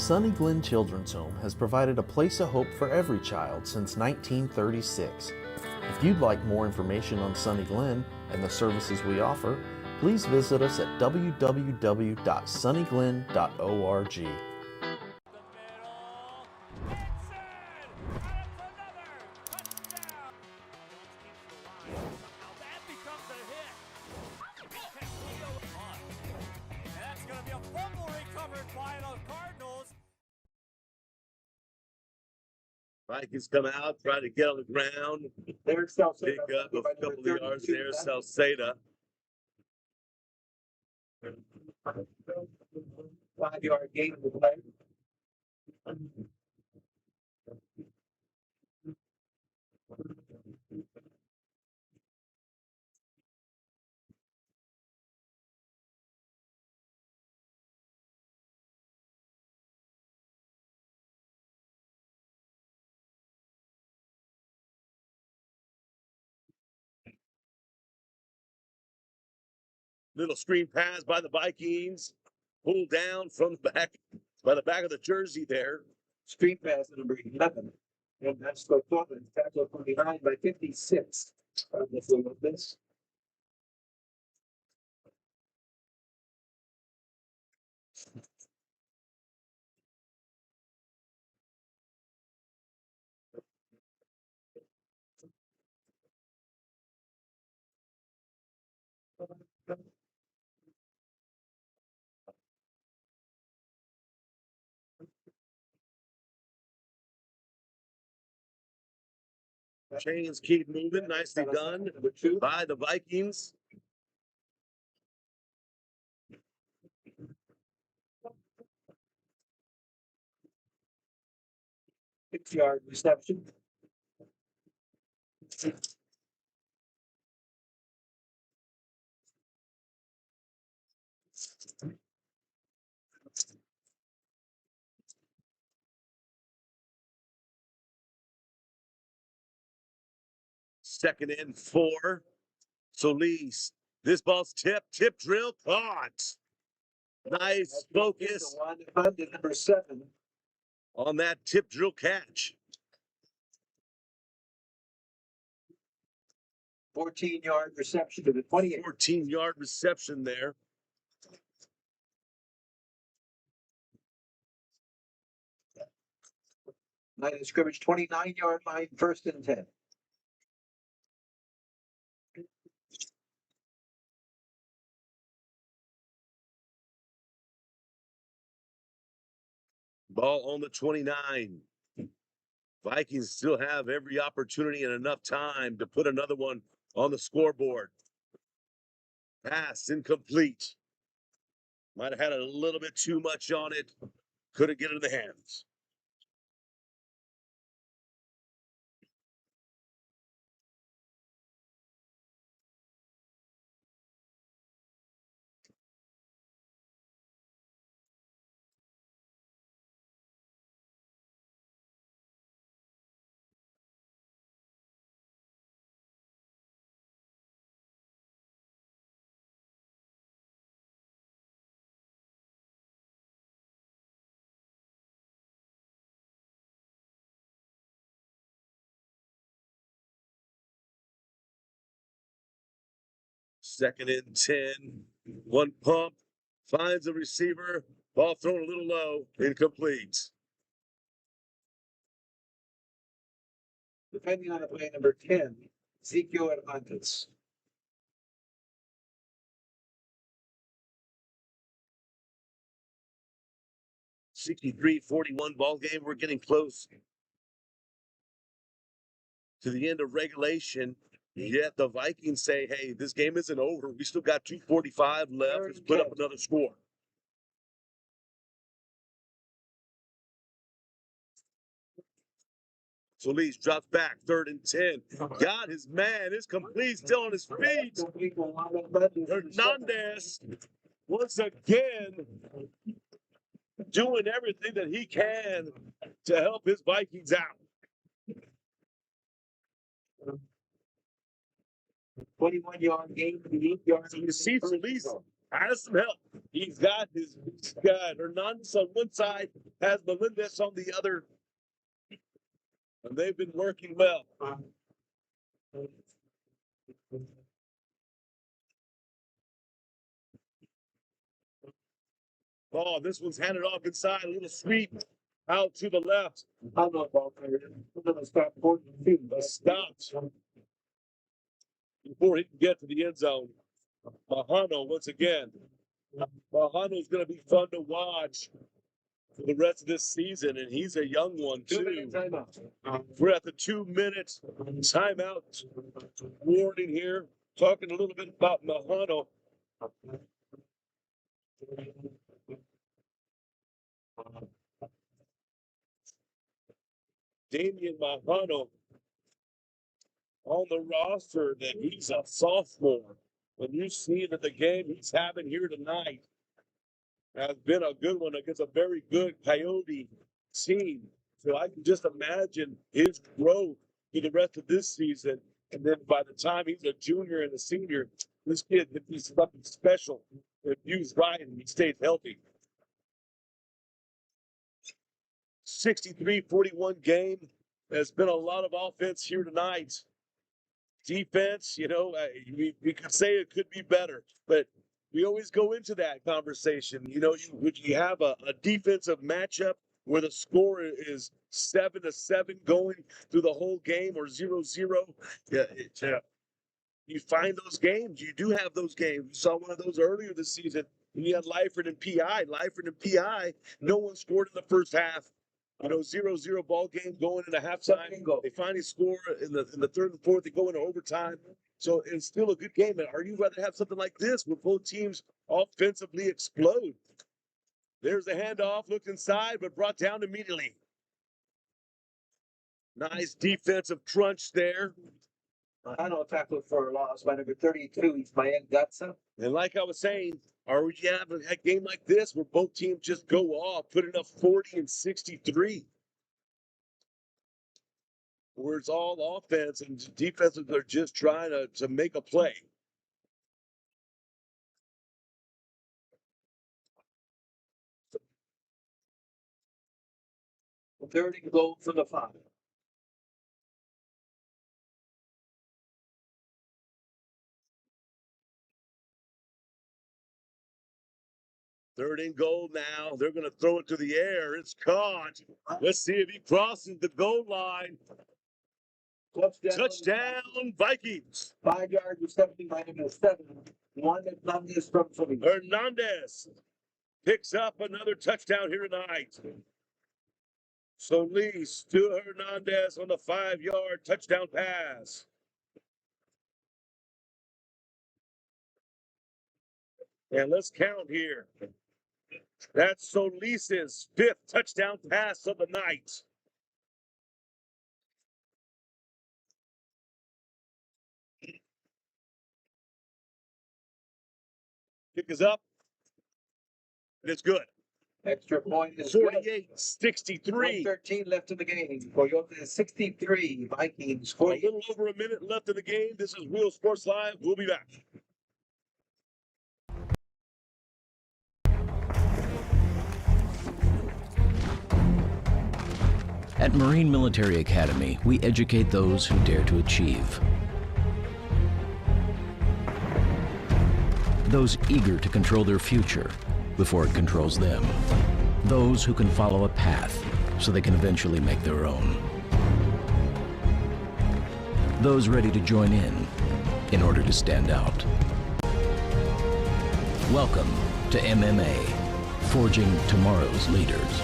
Sunny Glen Children's Home has provided a place of hope for every child since 1936. If you'd like more information on Sunny Glen and the services we offer, please visit us at www.sunnyglen.org. Vikings come out, try to get on the ground. There's Pick up a couple of yards there, Salceda. 5-yard gain of the play. Little screen pass by the Vikings. Pulled down from the back, by the back of the jersey there. Screen pass at number 11. And that's the Portland. Tackle from behind by 56. Let's look at this. Chains keep moving. Nicely done by the Vikings. Six-yard reception. Second and 4. Solis. This ball's tip drill, caught. Nice focus Number 7. on that tip drill catch. 14-yard reception to the 28. 14-yard reception there. Line of scrimmage, 29-yard line, 1st and 10. Ball on the 29. Vikings still have every opportunity and enough time to put another one on the scoreboard. Pass incomplete. Might have had a little bit too much on it. Couldn't get it in the hands. Second and 10. One pump. Finds the receiver. Ball thrown a little low. Incomplete. Depending on the play, number 10, Ezekiel Hernandez. (63-41) ball game. We're getting close to the end of regulation. Yet the Vikings say, hey, this game isn't over. We still got 2:45 left. Let's put up another score. Solis drops back, 3rd and 10. Got his man. It's complete, still on his feet. Hernandez, once again, doing everything that he can to help his Vikings out. 21-yard gain, 8 yards. So you see Solis has some help. He's got Hernandez on one side, has Melendez on the other, and they've been working well. Oh, this one's handed off inside, a little sweep out to the left. I'm not ball player. I'm gonna stop Stopped before he can get to the end zone. Mahano once again. Mahano's going to be fun to watch for the rest of this season, and he's a young one too. 2-minute timeout. We're at the 2-minute timeout warning here. Talking a little bit about Mahano. Damian Mahano on the roster, that he's a sophomore. When you see that the game he's having here tonight has been a good one against a very good Coyote team. So I can just imagine his growth for the rest of this season. And then by the time he's a junior and a senior, this kid could be something special if used right and he stays healthy. 63-41 game. There's been a lot of offense here tonight. Defense, we could say it could be better, but we always go into that conversation. Would you have a defensive matchup where the score is 7-7 going through the whole game, or 0-0? Yeah, you find those games. You do have those games. We saw one of those earlier this season. You had Lyford and PI. No one scored in the first half. 0-0 ball game going into halftime. They finally score in the third and fourth. They go into overtime. So it's still a good game. Or you'd rather have something like this where both teams offensively explode. There's the handoff, looked inside, but brought down immediately. Nice defensive crunch there. I don't tackle for a loss by number 32, Ismael Gatsa. And like I was saying, or would you have a game like this where both teams just go off, putting up 40 and 63? Where it's all offense and defenses are just trying to make a play. Third and goal for the 5. Third and goal now. They're going to throw it to the air. It's caught. Let's see if he crosses the goal line. Touchdown Vikings. 5-yard reception by number 7. One Hernandez from Solis. Hernandez picks up another touchdown here tonight. Solis to Hernandez on the 5-yard touchdown pass. And let's count here. That's Solis's 5th touchdown pass of the night. Kick is up. It's good. Extra point is 48-63. 1:13 left in the game. Coyotes 63, Vikings 40. A little over a minute left in the game. This is Real Sports Live. We'll be back. At Marine Military Academy, we educate those who dare to achieve. Those eager to control their future before it controls them. Those who can follow a path so they can eventually make their own. Those ready to join in order to stand out. Welcome to MMA, forging tomorrow's leaders.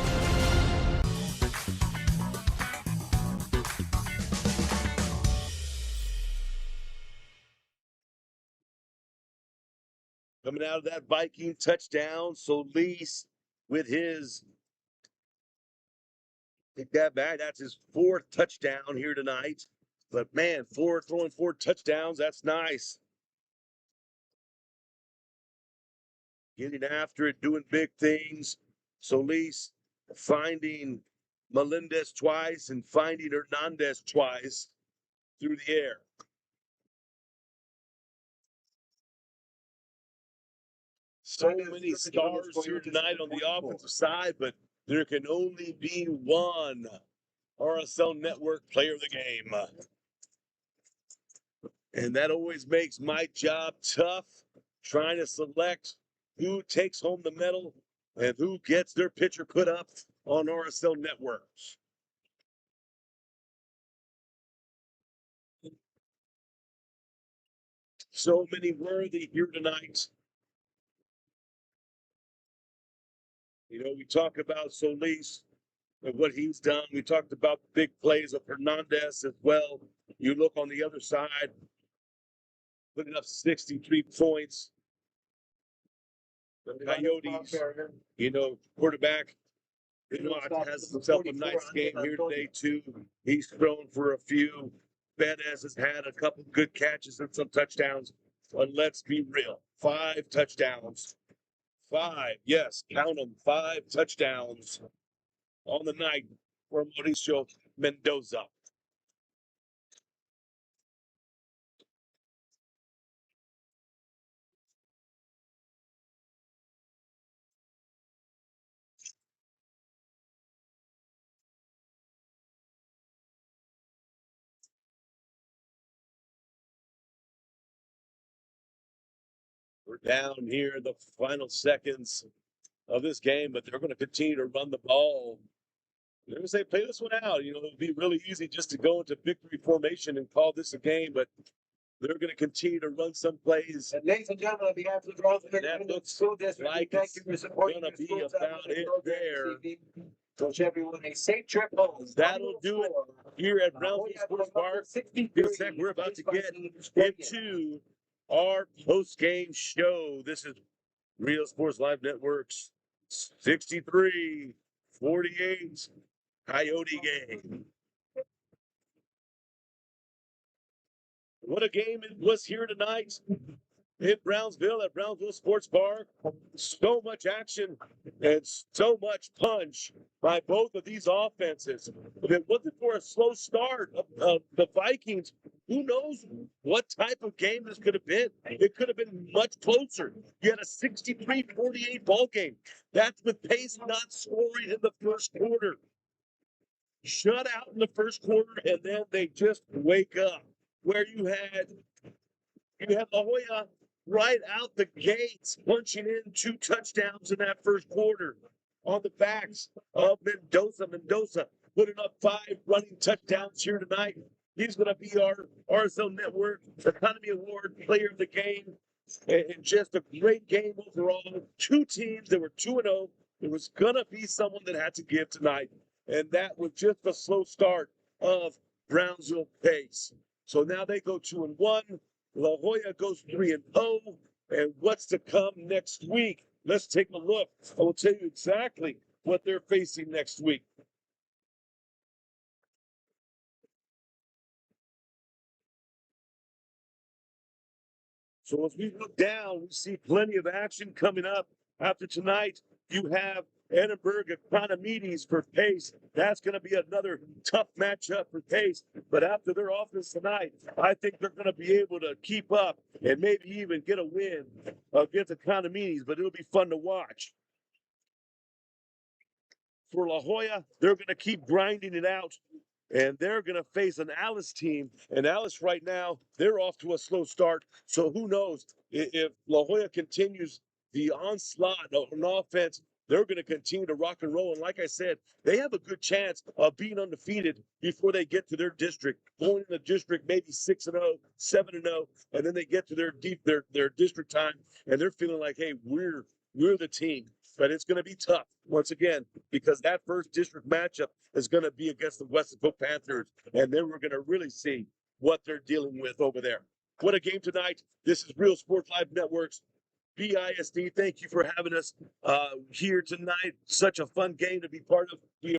Coming out of that Viking touchdown, Solis with his, take that back, that's his 4th touchdown here tonight. But man, throwing 4 touchdowns, that's nice. Getting after it, doing big things. Solis finding Melendez twice and finding Hernandez twice through the air. So many stars here tonight on the offensive side, but there can only be one RSL Network player of the game. And that always makes my job tough, trying to select who takes home the medal and who gets their picture put up on RSL Networks. So many worthy here tonight. You know, we talk about Solis and what he's done. We talked about the big plays of Hernandez as well. You look on the other side, putting up 63 points. The Coyotes, you know, quarterback, has himself a nice game here today, too. He's thrown for a few. Bettis has had a couple good catches and some touchdowns. But let's be real, 5 touchdowns. 5, yes, count them, 5 touchdowns on the night for Mauricio Mendoza. We're down here in the final seconds of this game, but they're going to continue to run the ball. They're going to say, play this one out. You know, it would be really easy just to go into victory formation and call this a game, but they're going to continue to run some plays. And ladies and gentlemen, on behalf of the Brownsville School District, like thank you for supporting going to the be schools about it there. Wish everyone a safe trip home. That'll do it here at Brownsville Sports Park. In a sec, we're about to get into our post-game show. This is Real Sports Live Network's 63-48 Coyote game. What a game it was here tonight in Brownsville at Brownsville Sports Park. So much action and so much punch by both of these offenses. If it wasn't for a slow start of the Vikings, who knows what type of game this could have been. It could have been much closer. You had a 63-48 ball game. That's with Pace not scoring in the first quarter. Shut out in the first quarter, and then they just wake up. Where you had La Joya right out the gates, punching in 2 touchdowns in that first quarter on the backs of Mendoza. Mendoza putting up 5 running touchdowns here tonight. He's going to be our RSL Network Economy Award Player of the Game. And just a great game overall. 2 teams that were 2-0. There was going to be someone that had to give tonight. And that was just a slow start of Brownsville Pace. So now they go 2-1. La Joya goes 3-0. And what's to come next week? Let's take a look. I will tell you exactly what they're facing next week. So as we look down, we see plenty of action coming up after tonight. You have Edinburgh Economides for Pace. That's going to be another tough matchup for Pace. But after their offense tonight, I think they're going to be able to keep up and maybe even get a win against Economides. But it'll be fun to watch. For La Joya, they're going to keep grinding it out. And they're going to face an Alice team. And Alice right now, they're off to a slow start. So who knows if La Joya continues the onslaught of an offense, they're going to continue to rock and roll. And like I said, they have a good chance of being undefeated before they get to their district. Going in the district maybe 6-0, 7-0, and then they get to their district time, and they're feeling like, hey, we're the team. But it's going to be tough, once again, because that first district matchup is going to be against the Weston Panthers, and then we're going to really see what they're dealing with over there. What a game tonight. This is Real Sports Live Networks. BISD, thank you for having us here tonight. Such a fun game to be part of.